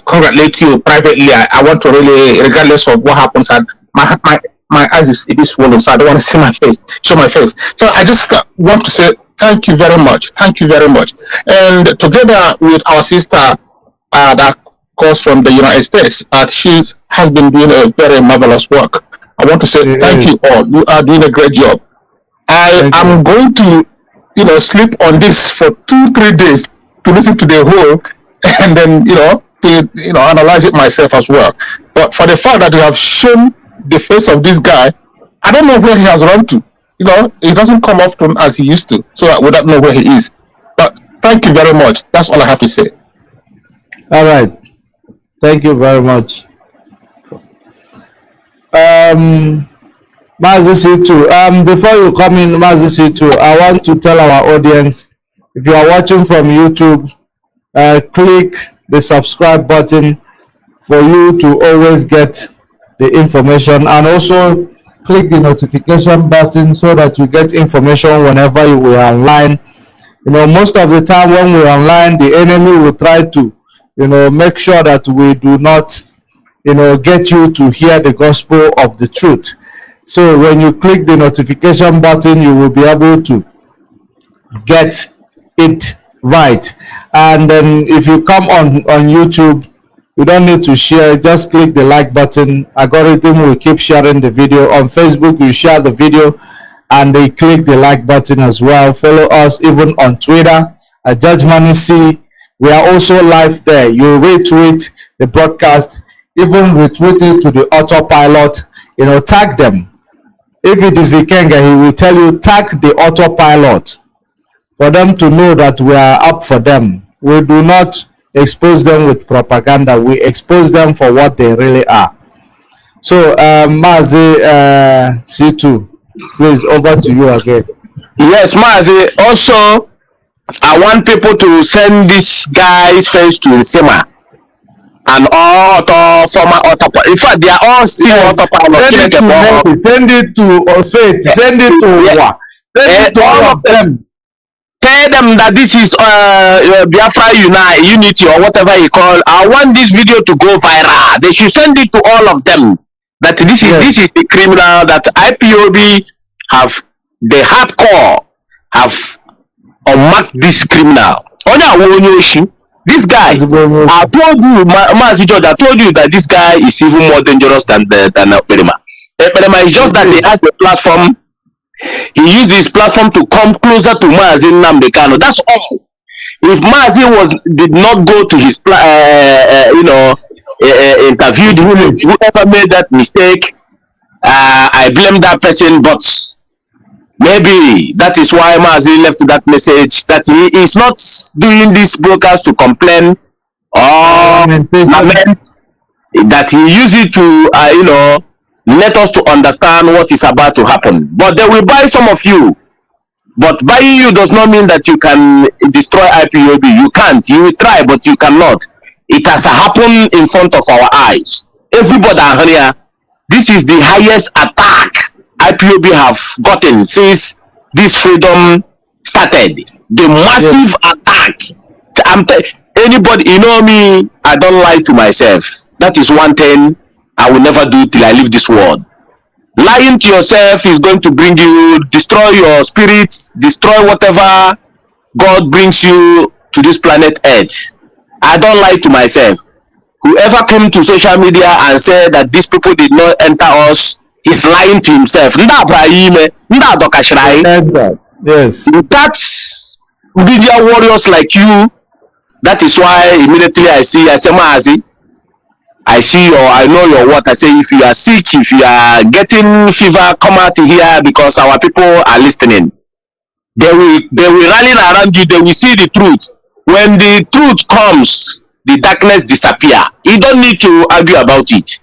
congratulate you privately. I want to really, regardless of what happens, and my eyes is a bit swollen, so I don't want to see my face, show my face. So I just want to say thank you very much. Thank you very much. And together with our sister that comes from the United States, she has been doing a very marvelous work. I want to say thank you all. You are doing a great job. I am going to sleep on this for 2-3 days to listen to the whole, and then to analyze it myself as well. But for the fact that you have shown the face of this guy, I don't know where he has run to. He doesn't come often as he used to, so we don't know where he is. But thank you very much. That's all I have to say. All right. Thank you very much. Mazi C2. Before you come in, Mazi C2, I want to tell our audience, if you are watching from YouTube, click the subscribe button for you to always get the information, and also click the notification button so that you get information whenever you are online. Most of the time when we're online, the enemy will try to make sure that we do not get you to hear the gospel of the truth. So when you click the notification button, you will be able to get it right. And then if you come on YouTube, you don't need to share, just click the like button. Algorithm will keep sharing the video. On Facebook, you share the video and they click the like button as well. Follow us even on Twitter at Judge Money C. We are also live there. You retweet the broadcast, even retweet it to the autopilot, tag them. If it is Ikenga, he will tell you tag the autopilot for them to know that we are up for them. We do not expose them with propaganda. We expose them for what they really are. So, Mazi C2, please, over to you again. Yes, Mazi. Also, I want people to send this guy's face to Sema and all former autopilot. In fact, they are all still autopilot. Send it to Faith. Send it to Send it to all of them. Tell them that this is Biafra Unity or whatever you call. I want this video to go viral. They should send it to all of them. That this is the criminal that IPOB have, the hardcore have unmarked this criminal. This guy, I told you, Mazi George, I told you that this guy is even more dangerous than Perima. Perima is just that he has a platform. He used his platform to come closer to Mazi Nnamdi Kanu. That's all. If Mazi did not go to his interviewed whoever made that mistake, I blame that person. But maybe that is why Mazi left that message that he is not doing this broadcast to complain or lament, that he used it to let us to understand what is about to happen. But they will buy some of you. But buying you does not mean that you can destroy IPOB. You can't. You will try, but you cannot. It has happened in front of our eyes. Everybody here, this is the highest attack IPOB have gotten since this freedom started. The massive attack. Anybody, me, I don't lie to myself. That is one thing I will never do till I leave this world. Lying to yourself is going to bring you, destroy your spirits, destroy whatever God brings you to this planet Earth. I don't lie to myself. Whoever came to social media and said that these people did not enter us, he's lying to himself. Yes. That's media warriors like you. That is why immediately I say, Mazi, I see I know your what. I say, if you are sick, if you are getting fever, come out here because our people are listening. They will rally around you. They will see the truth. When the truth comes, the darkness disappear. You don't need to argue about it.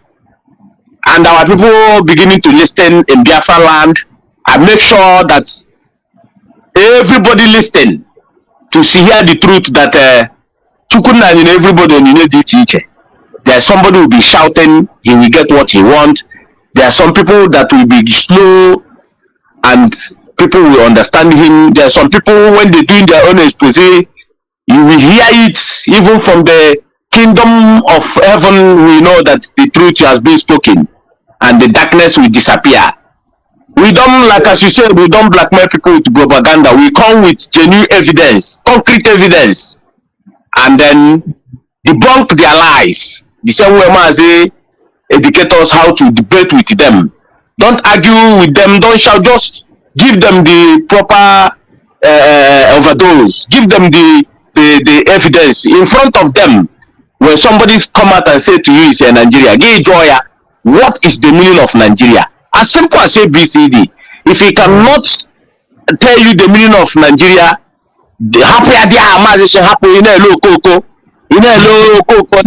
And our people beginning to listen in Biafra land and make sure that everybody listen to hear the truth that Chukuna and everybody on the teacher. There's somebody who will be shouting, he will get what he wants. There are some people that will be slow and people will understand him. There are some people when they're doing their own expose, you will hear it even from the kingdom of heaven. We know that the truth has been spoken and the darkness will disappear. We don't, like as you said, we don't blackmail people with propaganda. We come with genuine evidence, concrete evidence, and then debunk their lies. The same way Mazi educate us how to debate with them. Don't argue with them, don't shout, just give them the proper overdose. Give them the evidence in front of them. When somebody come out and say to you, it's Nigeria, give joy. What is the meaning of Nigeria? As simple as ABCD. If he cannot tell you the meaning of Nigeria, the happy idea, happy in a low cocoa, in a low cocoa,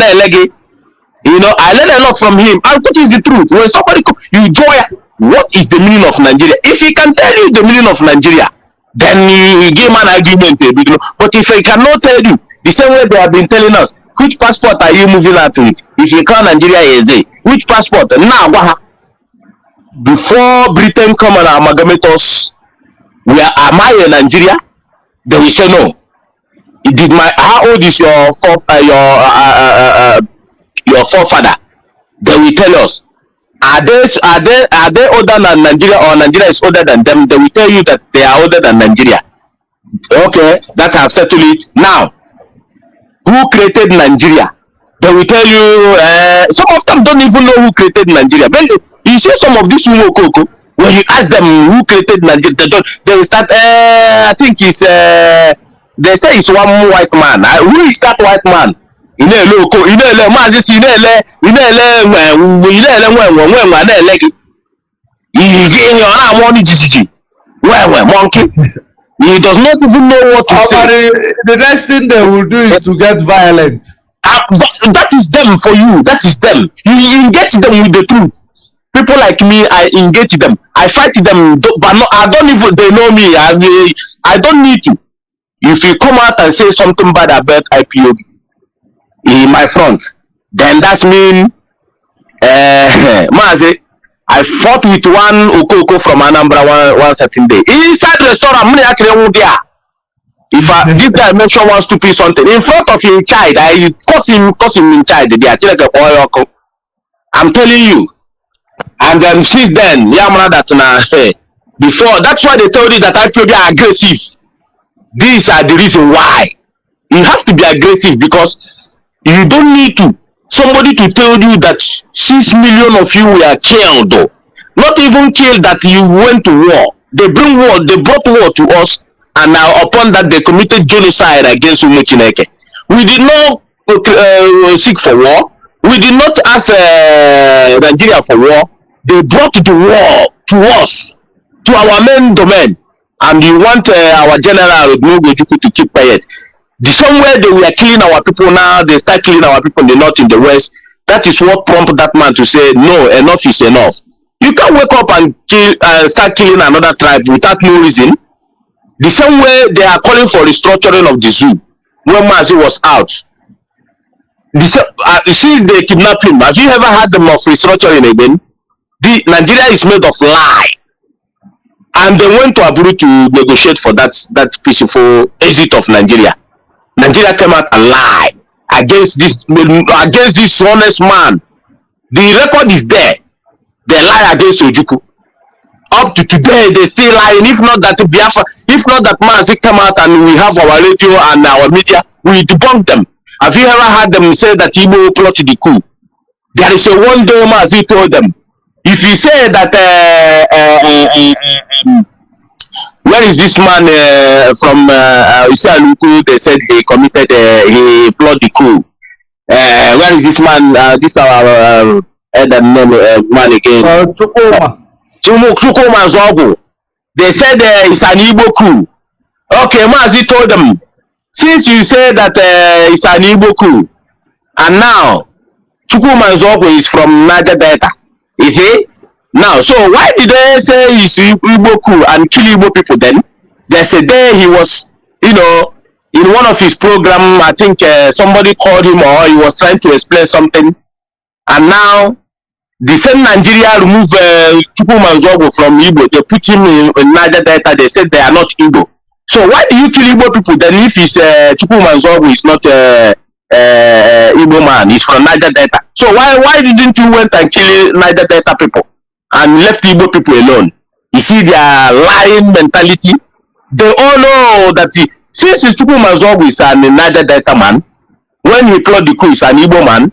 you know, I learned a lot from him. And what is the truth? When somebody you joy, what is the meaning of Nigeria? If he can tell you the meaning of Nigeria, then you give an argument. But if he cannot tell you, the same way they have been telling us, which passport are you moving out with? If you call Nigeria EZ, which passport? Now, before Britain come and amalgamate us, am I in Nigeria? They will say no. How old is your forefather? They will tell us. Are they older than Nigeria, or Nigeria is older than them? They will tell you that they are older than Nigeria. Okay, that have settled it. Now, who created Nigeria? They will tell you. Some of them don't even know who created Nigeria. But you see some of these Umokoko, when you ask them who created Nigeria, they will start. I think it's. They say it's one white man. Who is that white man? Monkey. He does not even know what to say. The next thing they will do is to get violent. That is them for you. That is them. You engage them with the truth. People like me, I engage them. I fight them, but no, I don't even. They know me. I don't need to. If you come out and say something bad about IPOB in my front, then that's mean Mazi, I fought with one Okoko from Anambra one certain day. Inside the restaurant, if this guy mention one stupid something in front of his child, I cause him in child. I'm telling you. And then since then, before, that's why they told you that IPOB are aggressive. These are the reason why. You have to be aggressive because you don't need somebody to tell you that 6 million of you were killed. Not even killed that you went to war. They brought war to us, and now upon that they committed genocide against Umuchineke. We did not seek for war. We did not ask Nigeria for war. They brought the war to us, to our main domain. And you want our general to keep quiet. The same way they were killing our people, now they start killing our people in the north, in the west. That is what prompted that man to say, no, enough is enough. You can't wake up and start killing another tribe without no reason. The same way they are calling for restructuring of the zoo when Mazi was out. Since they kidnapped him, have you ever heard them of restructuring again? Nigeria is made of lie. And they went to Abuja to negotiate for that peaceful exit of Nigeria. Nigeria came out and lied against this honest man. The record is there. They lie against Ojukwu. Up to today, they still lying. If not that Biafra, if not that Mazi come out and we have our radio and our media, we debunk them. Have you ever heard them say that Igbo plotted the coup? There is a one day Mazi told them. If you say that, where is this man from Isaluku? They said he committed, he plotted the coup. Where is this man? This our man again. Chukuma Zogu. They said it's an Igbo coup. Okay, Mazi told them, since you say that it's an Igbo coup, and now Chukuma Zogu is from Niger Delta. You see? Now, so why did they say it's Igbo coup and kill Igbo people then? There's a day he was, in one of his program, I think somebody called him or he was trying to explain something, and now the same Nigeria remove Chukwumanzogo from Igbo. They put him in Niger Delta. They said they are not Igbo. So why do you kill Igbo people then if it's Chukwumanzogo is not Igbo man? He's from Niger Delta. So why didn't you went and kill Niger Delta people and left Igbo people alone? You see their lying mentality. They all know that since Chukwumanzogo is an Niger Delta man, when he plot the coup, he's an Igbo man.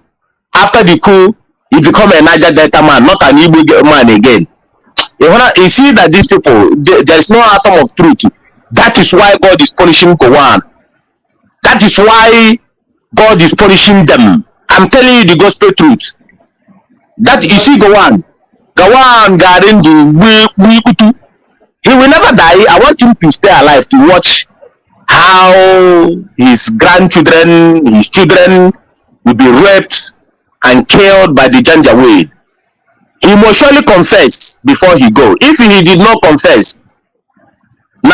After the coup, he become a Niger Delta man, not an Igbo man again. You see that these people, there is no atom of truth. That is why God is punishing Gowan. That is why God is punishing them. I'm telling you the gospel truth. That you see Gowan Garin the he will never die. I want him to stay alive to watch how his grandchildren, his children will be raped and killed by the Janjaweed. He must surely confess before he go. If he did not confess, he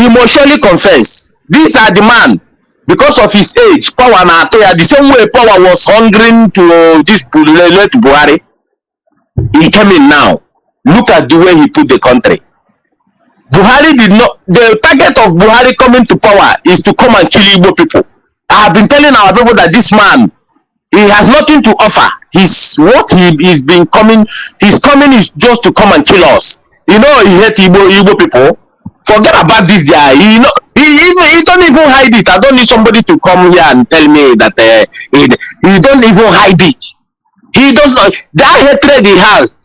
must surely confess. These are the man, because of his age, power na the same way power was hungering to this Buhari. He came in now. Look at the way he put the country. Buhari did not. The target of Buhari coming to power is to come and kill Igbo people. I have been telling our people that this man, he has nothing to offer. He's coming is just to come and kill us. He hate Igbo people. Forget about this guy. He don't even hide it. I don't need somebody to come here and tell me that he don't even hide it. He does not. That hatred he has.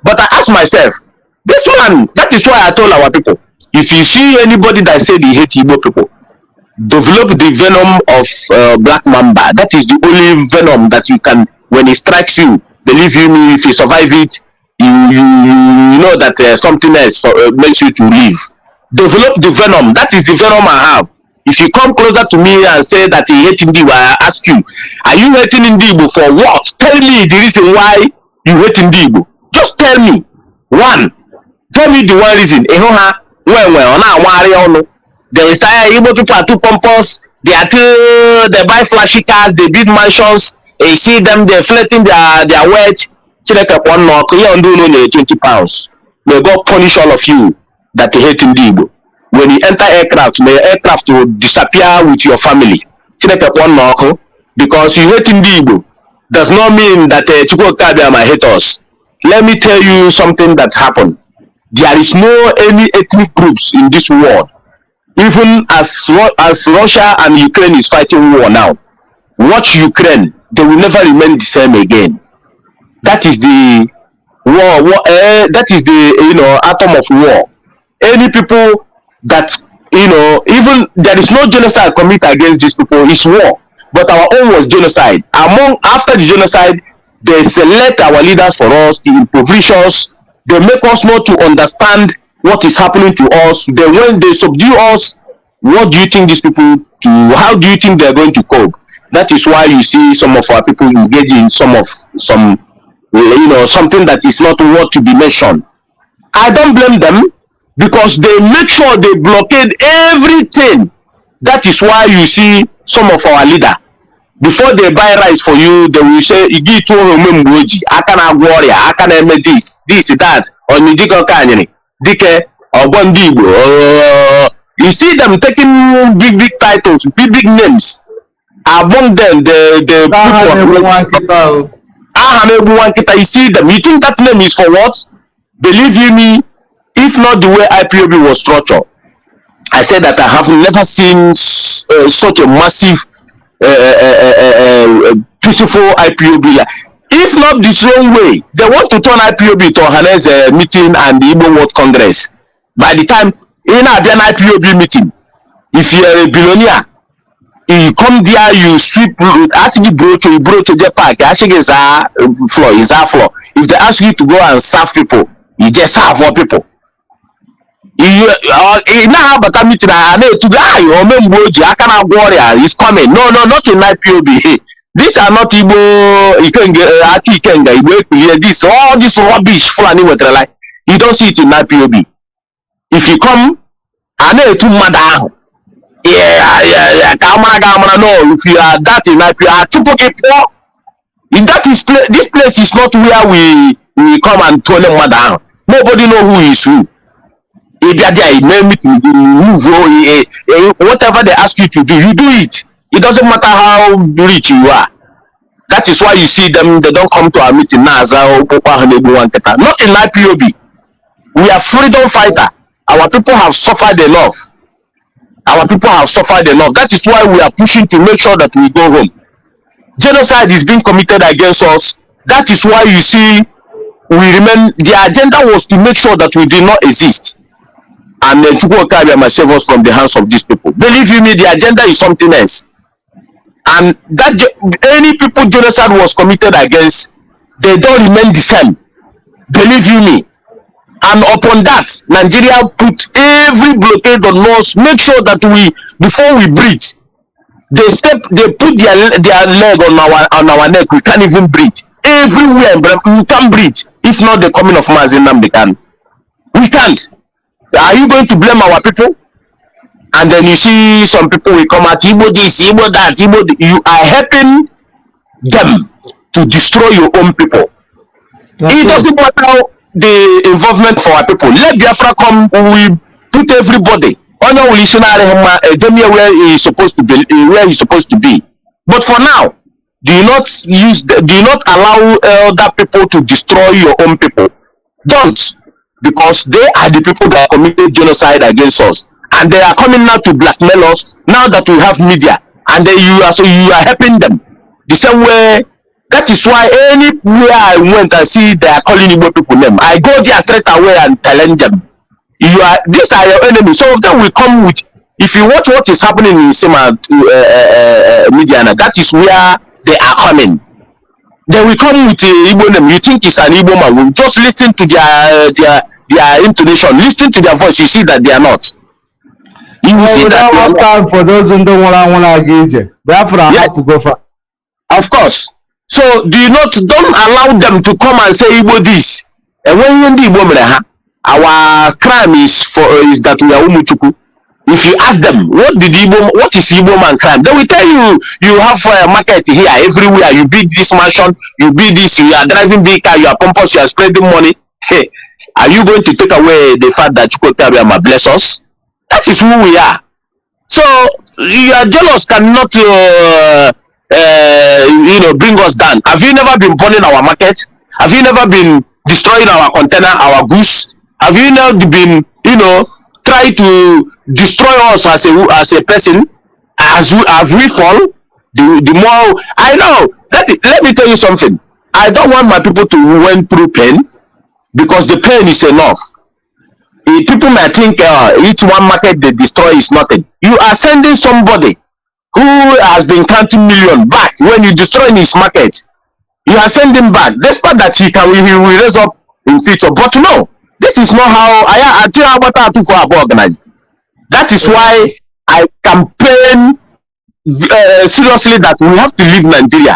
But I ask myself, this man, that is why I told our people, if you see anybody that said he hate Igbo people, develop the venom of black mamba. That is the only venom that you can, when it strikes you, believe me, if you survive it, you know that something else makes you to live. Develop the venom. That is the venom I have. If you come closer to me and say that he hates Igbo, I ask you, are you hating Igbo for what? Tell me the reason why you hate Igbo. Just tell me one. Tell me the one reason. There is Igbo people are too pompous. They buy flashy cars. They build mansions. You see them. They're flirting their wealth. 20 pounds. May God punish all of you that hate Igbo. When you enter aircraft, may aircraft will disappear with your family. Because you hate Igbo does not mean that Chukwuka might hate us. Let me tell you something that happened. There is no any ethnic groups in this world. Even as Russia and Ukraine is fighting war now, watch Ukraine, they will never remain the same again. That is the war. That is the atom of war. Any people that even there is no genocide committed against these people. It's war, but our own was genocide. After the genocide, they select our leaders for us, they impoverish us, they make us not to understand what is happening to us. Then when they subdue us, what do you think these people do? How do you think they're going to cope? That is why you see some of our people engage in something that is not worth to be mentioned. I don't blame them because they make sure they blockade everything. That is why you see some of our leaders. Before they buy rice for you, they will say, "You get to Mumbuji, I can warrior, I can make this, that, or Nidiko Kanyani, Dike, or Bondibo." You see them taking big titles, big names. Among them, the people. You see them. You think that name is for what? Believe you me, if not the way IPOB was structured, I said that I have never seen such a massive. Peaceful IPOB. If not this wrong way, they want to turn IPOB to organize a meeting and the Igbo World Congress. By the time in an IPOB meeting, if you are a billionaire, you come there, you sweep, ask you bro to the park, ask you is our floor. If they ask you to go and serve people, you just serve more people. Now but I'm meeting to die or Memboji, I can warrior is coming. No, not in IPOB. These are not Igbo. You can get this all this rubbish for anyone like you don't see it in IPOB. If you come, I know to mother. Yeah, no. If you are that in IP, you are too poor. If that is this place is not where we come and turn them down. Nobody know who is who. If they name it, move, whatever they ask you to do, you do it. It doesn't matter how rich you are. That is why you see them, they don't come to our meeting now. Not in IPOB. We are freedom fighter. Our people have suffered enough. Our people have suffered enough. That is why we are pushing to make sure that we go home. Genocide is being committed against us. That is why you see we remain. The agenda was to make sure that we did not exist. And then Chukwuka must save us from the hands of these people. Believe you me, the agenda is something else. And that any people genocide was committed against, they don't remain the same. Believe you me. And upon that, Nigeria put every blockade on us, make sure that before we breathe, they put their leg on our neck, we can't even breathe. Everywhere, we can't breathe. If not the coming of Mazi Nnamdi Kanu. We can't. Are you going to blame our people? And then you see some people will come at Igbo this, Igbo that, Igbo. You are helping them to destroy your own people. It doesn't matter the involvement for our people. Let Biafra come, we put everybody. Honor will listen where he's supposed to be, But for now, do not allow other people to destroy your own people. Don't, because they are the people that committed genocide against us. And they are coming now to blackmail us now that we have media, and then you are helping them the same way. That is why anywhere I went and see they are calling Igbo people name, I go there straight away and telling them, these are your enemies. Some of them will come with. If you watch what is happening in Sema media, that is where they are coming. They will come with Igbo name. You think it's an Igbo man? Just listen to their intonation, listen to their voice. You see that they are not. You will see that they are not. Time for those in the want to engage. Biafra have to go for. Of course. So don't allow them to come and say Igbo this. And when the Igbo our crime is that we are Umuchuku. If you ask them what is Igbo man crime, they will tell you have a market here everywhere. You build this mansion, you build this, you are driving big car, you are pompous, you are spreading money. Hey, are you going to take away the fact that Chukwuka bless us? That is who we are. So your jealous cannot bring us down. Have you never been burning our market? Have you never been destroying our container, our goods? Have you never been, try to destroy us as a person? As we fall, the more I know. Let me tell you something. I don't want my people to went through pain, because the pain is enough. People might think each one market they destroy is nothing. You are sending somebody who has been counting millions back. When you destroy his market, you are sending back. Despite that he will raise up in future. But no, this is not how I organize. That is why I campaign seriously that we have to leave Nigeria.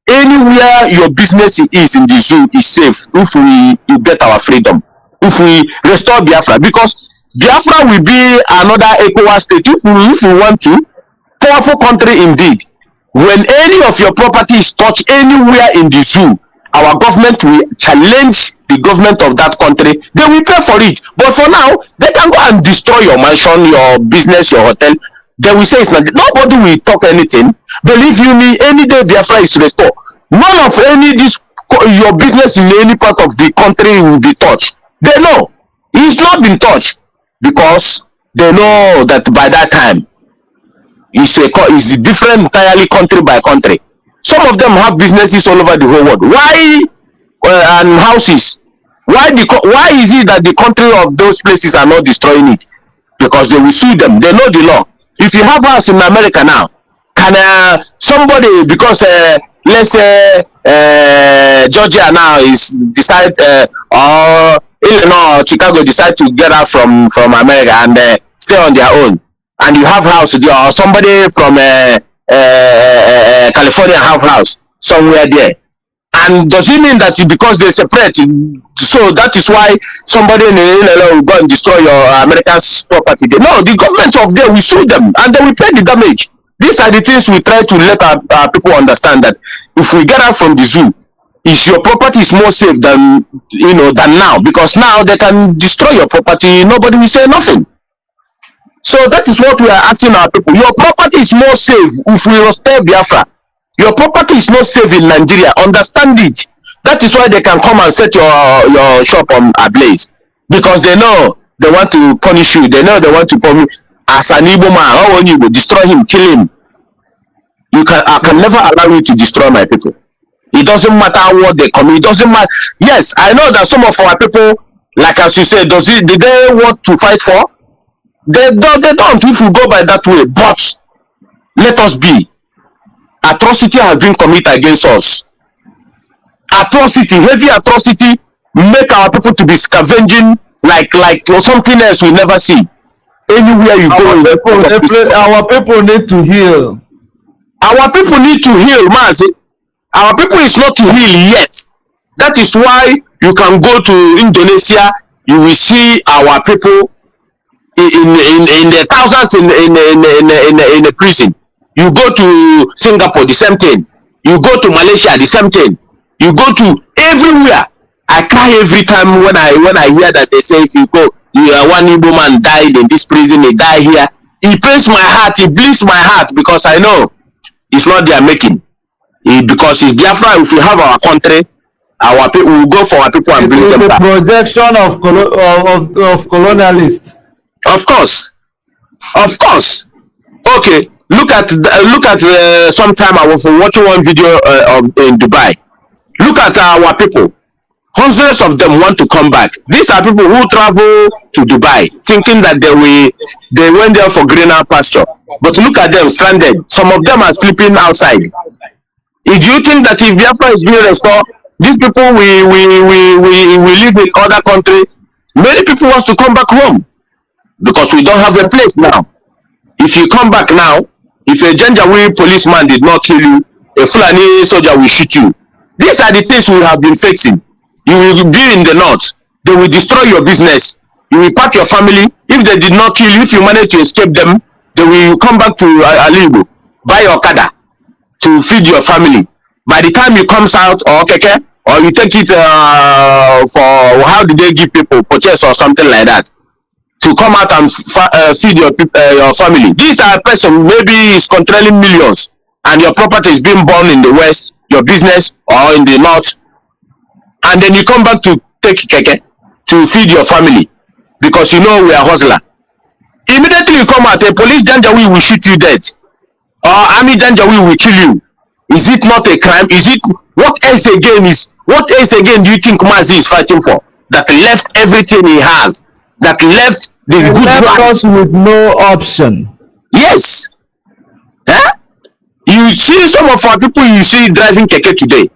Anywhere your business is in the zoo is safe if we get our freedom. If we restore Biafra, because Biafra will be another ECOWAS state if we want to. Powerful country indeed. When any of your property is touched anywhere in the zoo, our government will challenge the government of that country. They will pay for it. But for now, they can go and destroy your mansion, your business, your hotel. They will say it's not. Nobody will talk anything. Believe you me, any day Biafra is restored, none of your business in any part of the country will be touched. They know it's not been touched, because they know that by that time it's a different entirely country by country. Some of them have businesses all over the whole world. Why and houses? Why is it that the country of those places are not destroying it? Because they will sue them. They know the law. If you have a house in America now, can somebody, because let's say Georgia now is decide or Illinois or Chicago decide to get out from America and stay on their own, and you have house there, or somebody from California have house somewhere there, And does it mean that because they separate, so that is why somebody in the will go and destroy your American's property? No, the government of there will sue them and they will pay the damage. These are the things we try to let our people understand, that if we get out from the zoo, your property is more safe than than now, because now they can destroy your property, nobody will say nothing. So that is what we are asking our people. Your property is more safe if we restore Biafra. Your property is not safe in Nigeria. Understand it. That is why they can come and set your shop on ablaze, because they know they want to punish you. They know they want to punish as an Igbo man. How will you destroy him, kill him? I can never allow you to destroy my people. It doesn't matter what they commit. It doesn't matter. Yes, I know that some of our people, like as you said, did they want to fight for? They don't. If we go by that way, but let us be. Atrocity has been committed against us. Atrocity, heavy atrocity, make our people to be scavenging like something else we never see. Anywhere you go, our people need to heal. Our people need to heal, Mazi. Our people is not to heal yet. That is why you can go to Indonesia, you will see our people in the thousands in the prison. You go to Singapore, the same thing. You go to Malaysia, the same thing. You go to everywhere. I cry every time when I hear that they say, if you go, one Igbo man died in this prison, he died here. It pains my heart, it bleeds my heart, because I know it's not their making. Because it's Biafra. If we have our country, our people will go for our people and bring them back. The projection of colonialists. Of course. Okay. Look at sometime I was watching one video in Dubai. Look at our people. Hundreds of them want to come back. These are people who travel to Dubai thinking that they went there for greener pasture. But look at them stranded. Some of them are sleeping outside. Do you think that if Biafra is being restored, these people we live in other country, many people want to come back home because we don't have a place now. If you come back now, if a Janjaweed policeman did not kill you, a Fulani soldier will shoot you. These are the things we have been facing. You will be in the north. They will destroy your business. You will pack your family. If they did not kill you, if you manage to escape them, they will come back to Alibu, buy your kada to feed your family. By the time you comes out, or keke, or you take it for, how do they give people, purchase or something like that, to come out and feed your family. These are a person maybe is controlling millions, and your property is being born in the west, your business, or in the north, and then you come back to take keke to feed your family because you know we are hustler. Immediately you come out, a police Janjaweed will shoot you dead, or army Janjaweed will kill you. Is it not a crime? Is it what else again do you think Mazi is fighting for? That left everything he has, that left the good left us with no option. Yes. Huh? You see some of our people you see driving keke today.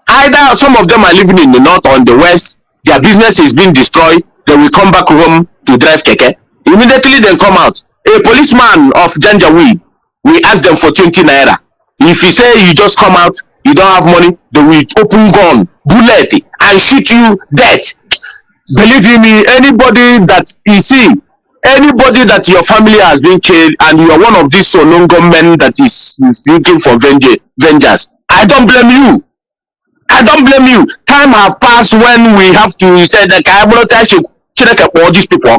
Either some of them are living in the north or in the west, their business is being destroyed, they will come back home to drive keke. Immediately they come out. A policeman of Janjaweed, we ask them for 20 naira. If you say you just come out, you don't have money, they will open gun, bullet, and shoot you dead. Believe me, anybody that you see, anybody that your family has been killed and you are one of these Sonongo men that is looking for vengeance, I don't blame you. I don't blame you. Time have passed when we have to say that all these people.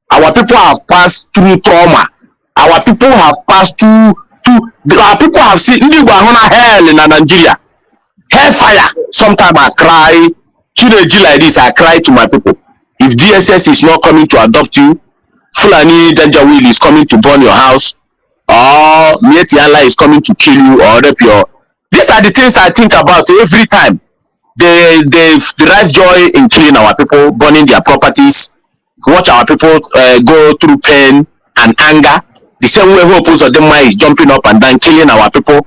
Our people have passed through trauma. Our people have passed through our people have seen hell in Nigeria. Hellfire. Sometimes I cry. Teenage like this, I cry to my people. If DSS is not coming to adopt you, Fulani Janjaweed is coming to burn your house, or Mieti Allah is coming to kill you or rape your. These are the things I think about every time. They derive joy in killing our people, burning their properties, watch our people go through pain and anger. The same way Hopus of them is jumping up and down, killing our people,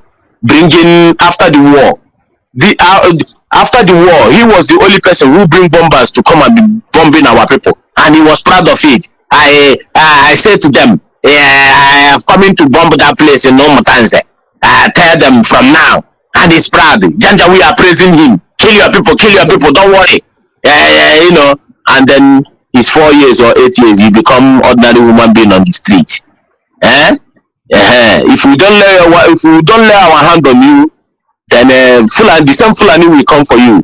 bringing after the war. After the war, he was the only person who bring bombers to come and be bombing our people, and he was proud of it. I said to them, I have coming to bomb that place in no Mutanze. I tell them from now, and he's proud. Janja, we are praising him. Kill your people, don't worry. You know, and then he's 4 years or 8 years, you become ordinary human being on the street. If we don't lay our hand on you, then the same Fulani will come for you.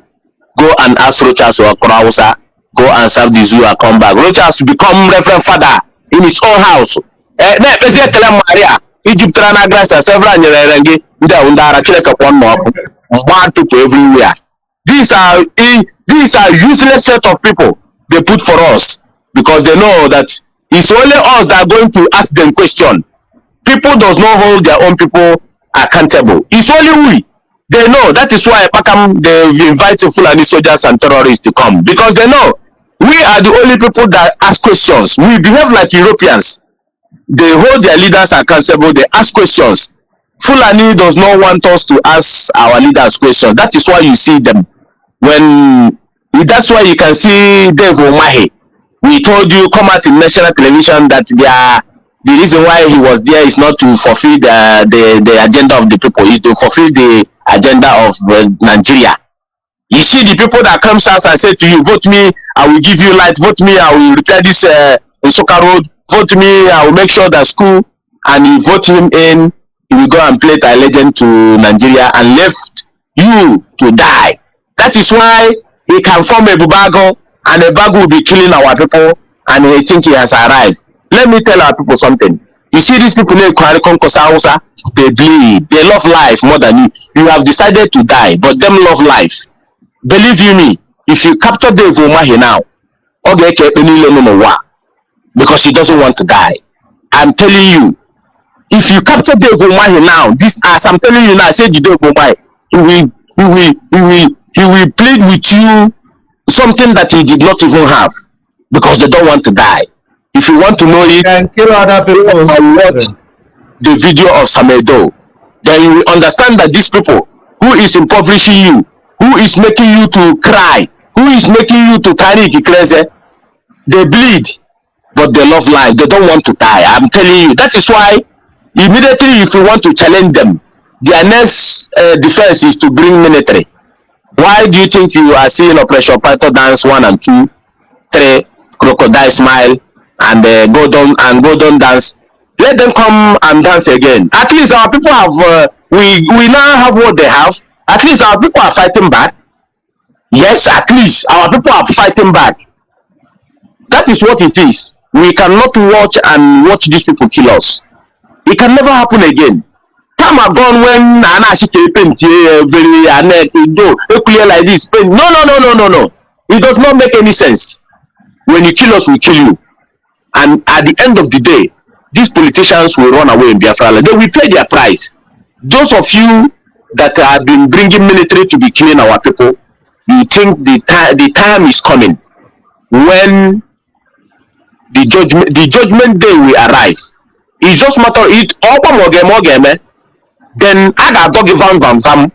Go and ask Rochas or Hausa, go and serve the zoo and come back. Rochas become Reverend Father in his own house. Maria, Egypt several people everywhere. These are useless set of people they put for us because they know that it's only us that are going to ask them question. People does not hold their own people accountable. It's only we. They know. That is why they invite Fulani soldiers and terrorists to come because they know we are the only people that ask questions. We behave like Europeans. They hold their leaders accountable. They ask questions. Fulani does not want us to ask our leaders questions. That is why you see them. That's why you can see Dave Omahe. We told you come out in national television that the reason why he was there is not to fulfill the agenda of the people, is to fulfill the agenda of Nigeria. You see the people that comes out and say to you, vote me, I will give you light, vote me, I will repair this Soka road, vote me, I will make sure that school, and you vote him in, he will go and play a legend to Nigeria and left you to die. That is why he can form a Bubago, and a Bago will be killing our people, and we think he has arrived. Let me tell our people something. You see these people in Hausa, they bleed. They love life more than you. You have decided to die, but them love life. Believe you me, if you capture Dave Omahe now, because he doesn't want to die. I'm telling you, if you capture Dave Omahe now, this as I'm telling you now, I said Dave Omahe, he will plead with you something that he did not even have, because they don't want to die. If you want to know it, can kill other people. Watch the video of Samedo. Then you will understand that these people who is impoverishing you, who is making you to cry, who is making you to carry the crazy, they bleed, but they love life. They don't want to die. I'm telling you. That is why immediately if you want to challenge them, their next defense is to bring military. Why do you think you are seeing Operation Python Dance 1 and 2, 3, Crocodile Smile, and go down dance? Let them come and dance again. At least our people have we now have what they have. At least our people are fighting back. Yes, at least our people are fighting back. That is what it is. We cannot watch these people kill us. It can never happen again. Time have gone when very like this. No. It does not make any sense. When you kill us, we kill you. And at the end of the day, these politicians will run away in Biafra. They will pay their price. Those of you that have been bringing military to be killing our people, you think the time is coming when the judgment day will arrive. It's just matter it then I got doggy van.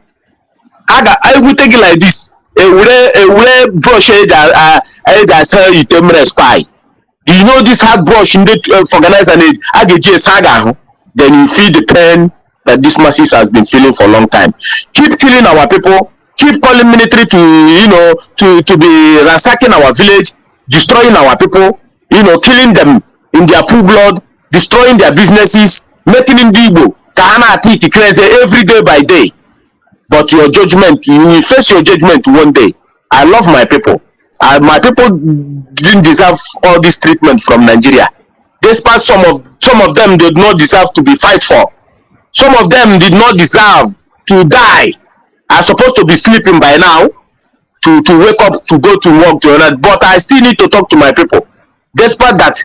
I will take it like this. A brush spy. You know this hard brush in the organize and I get saga. Then you feel the pain that this masses has been feeling for a long time. Keep killing our people, keep calling military to be ransacking our village, destroying our people, killing them in their full blood, destroying their businesses, making them Igbo, every day by day. But your judgment, you will face your judgment one day. I love my people. My people didn't deserve all this treatment from Nigeria. Despite some of them did not deserve to be fight for. Some of them did not deserve to die. Are supposed to be sleeping by now to wake up to go to work to another. But I still need to talk to my people. Despite that,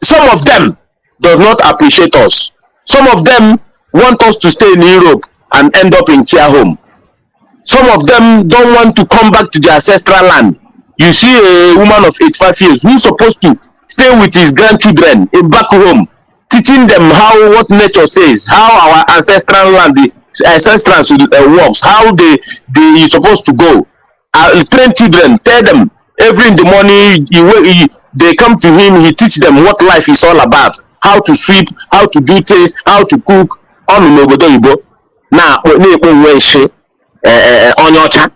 some of them does not appreciate us. Some of them want us to stay in Europe and end up in care home. Some of them don't want to come back to their ancestral land. You see a woman of 85 years who's supposed to stay with his grandchildren in back home, teaching them what nature says, how our ancestral land, the ancestors works, how they supposed to go. Train children, tell them every in the morning they come to him, he teach them what life is all about, how to sweep, how to do things, how to cook. na onyocha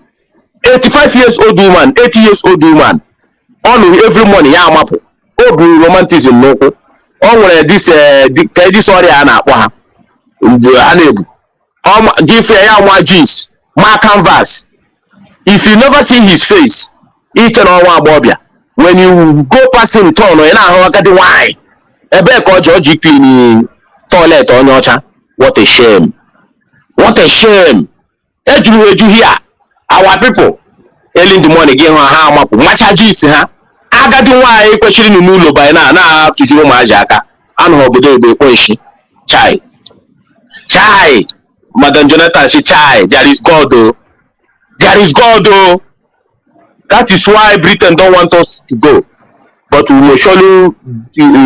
85 years old woman, 80 years old woman, on every morning ya mapu o bu romanticism n'okwu o nwere this ọrịa a na-akpọ ha a na-ebu give ya nwa jeans ma canvas. If you never see his face, each and ọnwa agbọbịa, when you go past him turn ị na-ahụ agadi nwanyị ebe ka ọ ji clean toilet onye ọcha. What a shame, what a shame. Eju here our people early in the morning gị hụ ha amapụ macha jeans ha agadi nwanyị kwesịrị n'ụlọ by na tụjuru ụmụaji aka anụ obodo ebe ekweshi chai Madam Jonathan she chai there is God oh. There is God oh. That is why Britain don't want us to go, but we will surely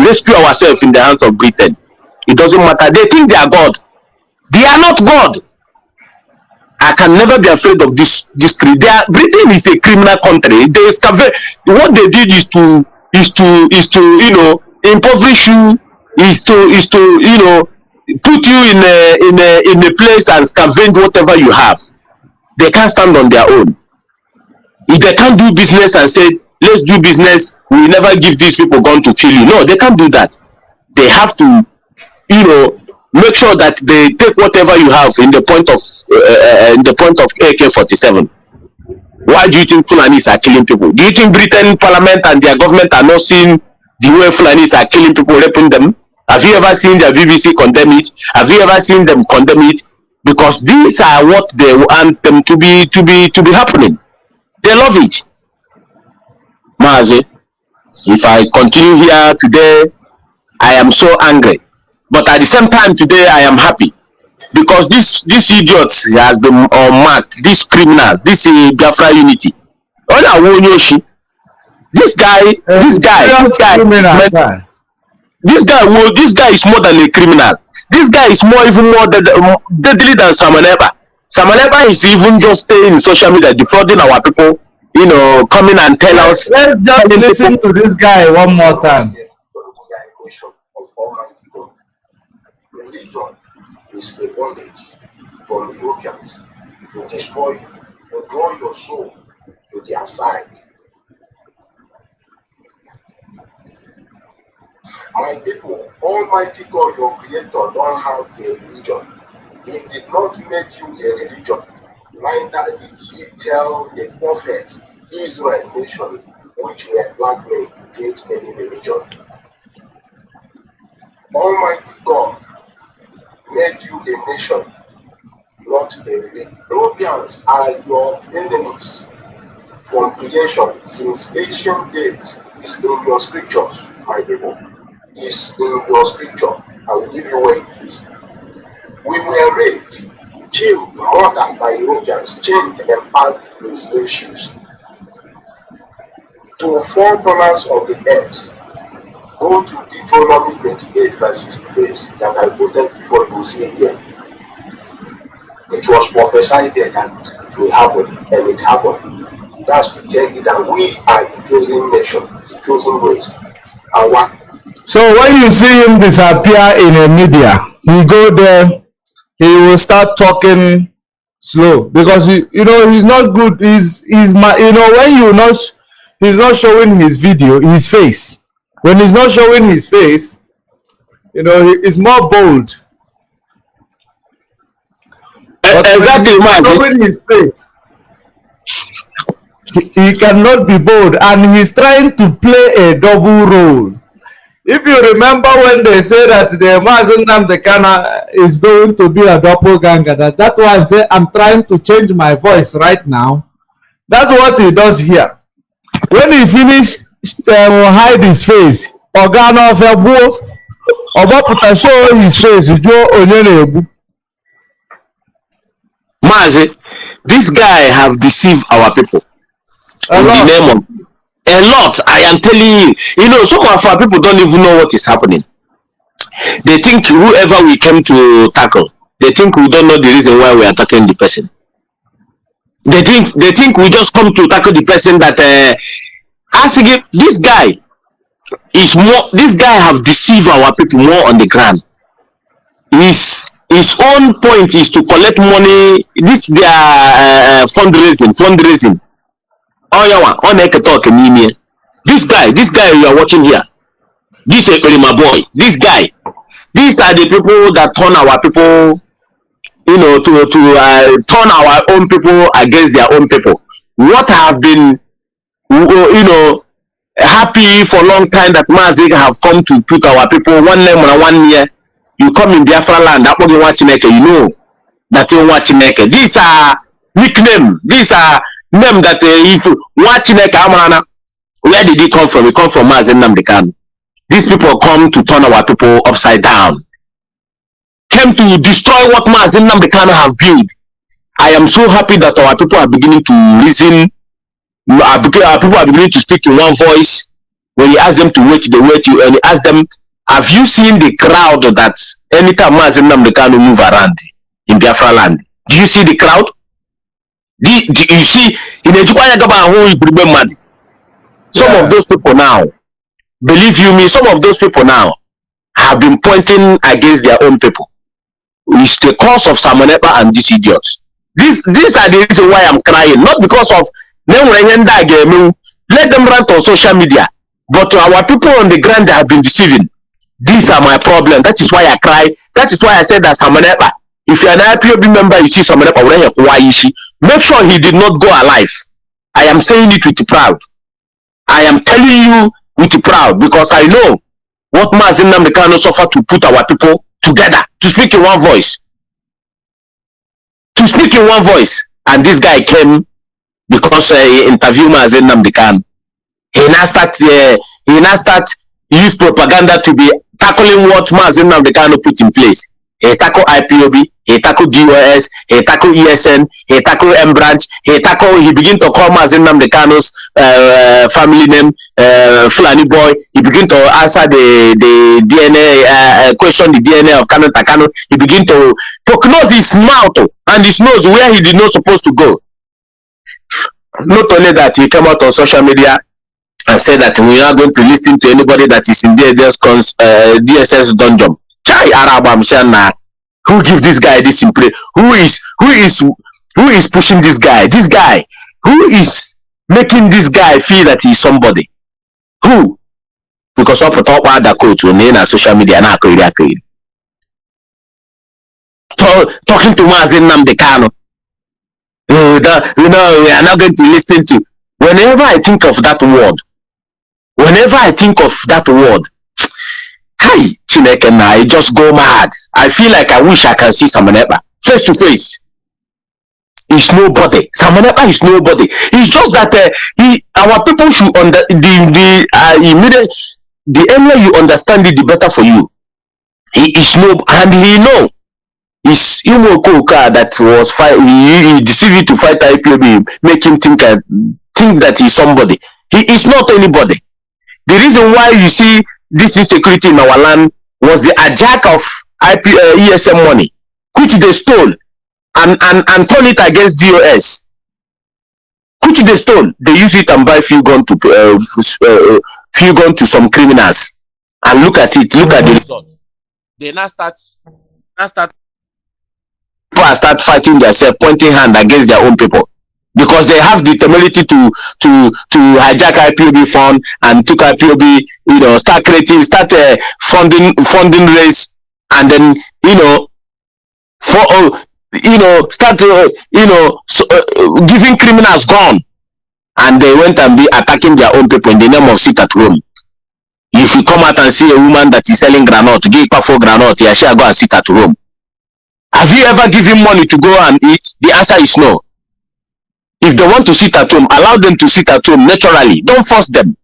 rescue ourselves in the hands of Britain. It doesn't matter. They think they are God. They are not God. I can never be afraid of this Britain is a criminal country. What they did is to impoverish you, is to put you in a place and scavenge whatever you have. They can't stand on their own. If they can't do business and say let's do business, we will never give these people gun to kill you. No, they can't do that. They have to make sure that they take whatever you have in the point of AK-47. Why do you think Fulanis are killing people? Do you think Britain Parliament and their government are not seeing the way Fulanis are killing people, raping them? Have you ever seen their BBC condemn it? Have you ever seen them condemn it? Because these are what they want them to be happening. They love it. Mazi, if I continue here today, I am so angry. But at the same time today, I am happy. Because this idiot has been marked, this criminal, this Biafra unity. This guy is more than a criminal. This guy is even more deadly than Samaneba. Samaneba is even just staying in social media, defrauding our people, coming and tell us. Let's just listen to this guy one more time. Religion is a bondage for the Europeans to destroy you, to draw your soul to their side. My people, Almighty God, your Creator, don't have a religion. He did not make you a religion. Neither did He tell the prophet Israel nation, which were blackmailed, to create any religion. Almighty God made you a nation, not a religion. Europeans are your enemies from creation since ancient days. It's in your scriptures, my people. It's in your scripture. I will give you where it is. We were raped, killed, murdered by Europeans, chained and packed in slave ships to 4 corners of the earth. Go to Deuteronomy 28 verse 68 that I quoted before, you will see again. It was prophesied there that it will happen, and it happened. That's to tell you that we are the chosen nation, the chosen race. So when you see him disappear in a media, he go there, he will start talking slow because he's not good. He's when he's not showing his video, his face. When he's not showing his face, he's more bold. Exactly, Mazi. Showing his face, he cannot be bold, and he's trying to play a double role. If you remember when they say that the Mazi Nnamdi Kanu is going to be a doppelganger, that one say, I'm trying to change my voice right now. That's what he does here. When he finished hide his face, Organo of Ebu, Obaputa show his face, Joe Onyenebu. Mazi, this guy have deceived our people. A lot. I am telling you. Some of our people don't even know what is happening. They think whoever we came to tackle, they think we don't know the reason why we are attacking the person. They think we just come to tackle the person that this guy have deceived our people more on the ground. He's his own point is to collect money. This their fundraising. Oh yeah, on talk This guy you are watching here. This is my boy. This guy. These are the people that turn our people, to turn our own people against their own people. What have been, happy for a long time that Mazi have come to put our people 1 lemon and 1 year. You come in Biafra land, that you watching that you watching. These are nickname. These are name that if watching where did he come from? He come from Mazi Nnamdi. These people come to turn our people upside down. Came to destroy what Mazi Nnamdi have built. I am so happy that our people are beginning to listen. Our people are beginning to speak in one voice. When you ask them to wait, they wait you. And you ask them, have you seen the crowd that anytime Mazi Nnamdi move around in Biafra land? Do you see the crowd? Do you see in the some of those people now, believe you me, some of those people now have been pointing against their own people. It's the cause of Samonepa and these idiots. These are the reason why I'm crying. Not because of let them rant on social media. But our people on the ground have been deceiving. These are my problem. That is why I cry. That is why I said that Samonepa, if you're an IPOB member, you see Samonepa, make sure he did not go alive. I am saying it with proud. I am telling you with proud because I know what Mazi Nnamdi suffered to put our people together, to speak in one voice. To speak in one voice. And this guy came because he interviewed Mazi Nnamdi. He now start use propaganda to be tackling what Mazi Nnamdi put in place. He tackle IPOB, he tackle GOS, he tackle ESN, he tackle M branch, he begin to call Mazi Nnamdi family name, Fulani boy. He begin to answer the DNA, question the DNA of Kanu. He begin to close his mouth and his nose where he did not supposed to go. Not only that, he came out on social media and said that we are going to listen to anybody that is in DSS dungeon. Chai Arabam Shana, who give this guy this in play? Who is pushing this guy? This guy, who is making this guy feel that he's somebody? Who? Because of the top of the coach on social media na talking to Mazi Nnamdi. We are not going to listen to. Whenever I think of that word, hi, Chineke, I just go mad. I feel like I wish I can see Samonepa face to face. He's nobody. Samonepa is nobody. It's just that our people should the earlier you understand it, the better for you. He is and he know. It's Imokoka that was he deceived you to fight IPOB, make him think that he's somebody. He is not anybody. The reason why you see this insecurity in our land was the hijack of ESM money, which they stole and turn it against DOS. Which they stole. They use it and buy few gun to some criminals. And look at it. Look at the result. They now start fighting themselves, pointing hand against their own people. Because they have the temerity to hijack IPOB fund and took IPOB, start funding race, and then giving criminals gun, and they went and be attacking their own people in the name of sit at home. If you come out and see a woman that is selling granite, give her 4 granite, yeah, she'll go and sit at home. Have you ever given money to go and eat? The answer is no. If they want to sit at home, allow them to sit at home naturally. Don't force them.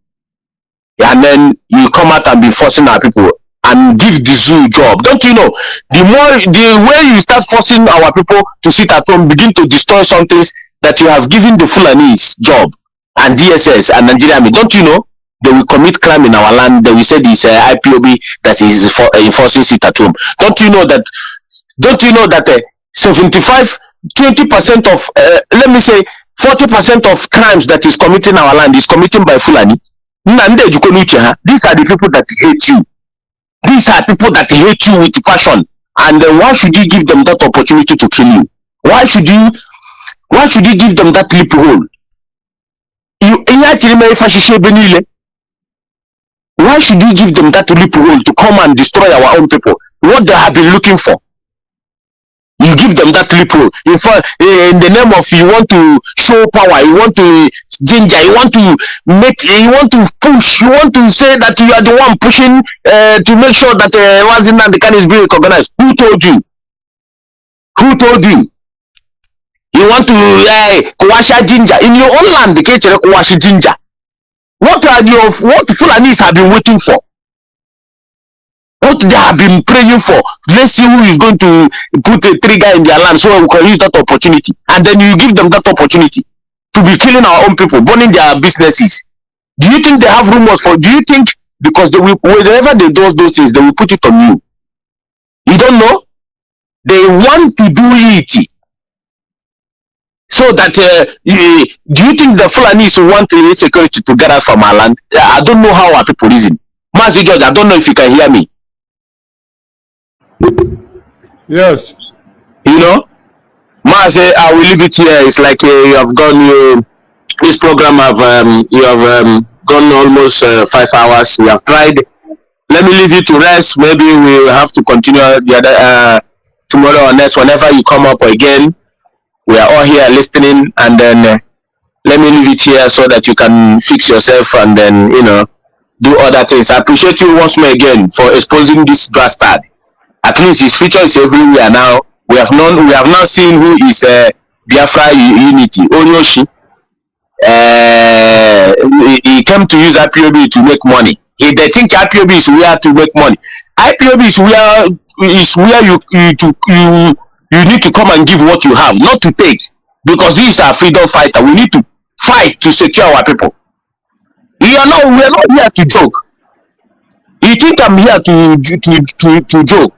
And then you come out and be forcing our people and give the zoo job. Don't you know? The way you start forcing our people to sit at home, begin to destroy some things that you have given the Fulanis job and DSS and Nigeria. Don't you know? They will commit crime in our land. They will say this IPOB that is enforcing sit at home. Don't you know that 20% of, let me say, 40% of crimes that is committing our land is committed by Fulani. These are the people that hate you. These are people that hate you with passion And why should you give them that opportunity to kill you? Why should you give them that loophole? Why should you give them that loophole to come and destroy our own people? What they have been looking for. You give them that loophole. In the name of you want to show power, you want to ginger, you want to push, you want to say that you are the one pushing to make sure that Nnamdi Kanu is being recognized. Who told you? Who told you? You want to Kwasha ginger in your own land? The Kwasha ginger. What Fulanis have been waiting for? What they have been praying for? Let's see who is going to put a trigger in their land so we can use that opportunity. And then you give them that opportunity to be killing our own people, burning their businesses. Do you think they have rumors for? Do you think because whenever they do those things, they will put it on you? You don't know. They want to do it. So that do you think the Fulanis want security to get out from our land? I don't know how our people reason. Mazi George, I don't know if you can hear me. Yes. You know, Mazi, I will leave it here. It's like you have gone. This program you have gone almost 5 hours. We have tried. Let me leave you to rest. Maybe we will have to continue the other tomorrow or next. Whenever you come up again, we are all here listening. And then let me leave it here so that you can fix yourself and then do other things. I appreciate you once more again for exposing this bastard. At least his future is everywhere now. We have now seen who is Biafra unity. Onyoshi. He came to use IPOB to make money. They think IPOB is where to make money. IPOB is where you need to come and give what you have, not to take. Because this is our freedom fighter. We need to fight to secure our people. We are not here to joke. You think I'm here to joke?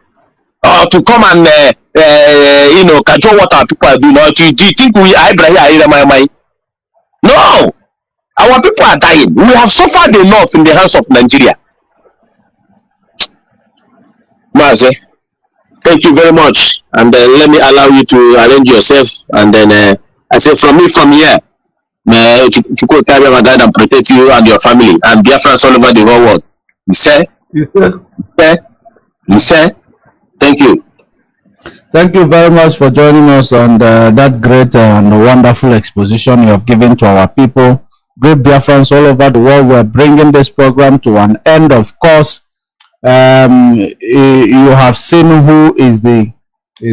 Or to come and control what our people are doing? Or do you think we are here? No! Our people are dying. We have suffered enough in the hands of Nigeria. Mazi, thank you very much. And let me allow you to arrange yourself. And then I say from here, to carry my guide and protect you and your family and Biafrans all over the whole world. You say, thank you. Thank you very much for joining us on that great and wonderful exposition you have given to our people. Great Biafrans all over the world. We're bringing this program to an end. Of course, you have seen who is the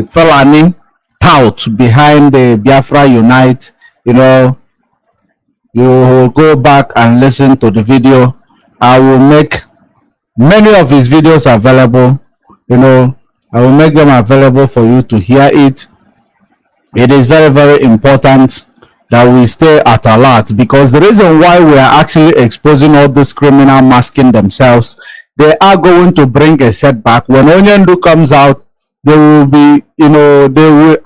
Fulani tout behind the Biafra Unite. You go back and listen to the video. I will make many of his videos available. I will make them available for you to hear it. It is very, very important that we stay at alert, because the reason why we are actually exposing all these criminals masking themselves, they are going to bring a setback. When Onyendu comes out, they will be,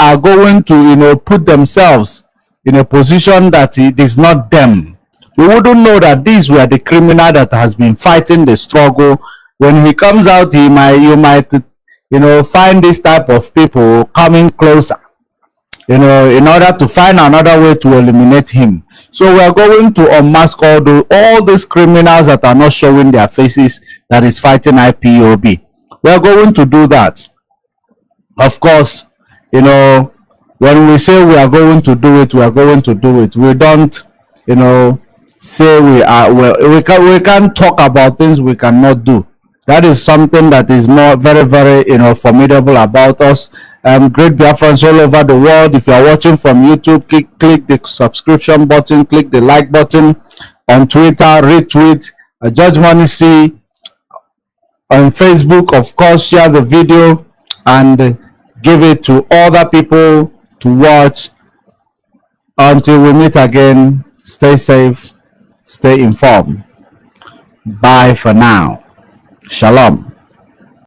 are going to, put themselves in a position that it is not them. You wouldn't know that these were the criminal that has been fighting the struggle. When he comes out, you might find this type of people coming closer, in order to find another way to eliminate him. So we are going to unmask all these criminals that are not showing their faces, that is fighting IPOB. We are going to do that. Of course, when we say we are going to do it, we are going to do it. We don't, say we can't talk about things we cannot do. That is something that is very, very, formidable about us. Great Biafrans all over the world. If you are watching from YouTube, click the subscription button, click the like button. On Twitter, retweet. Judge Money C. On Facebook, of course, share the video and give it to other people to watch. Until we meet again, stay safe, stay informed. Bye for now. Shalom.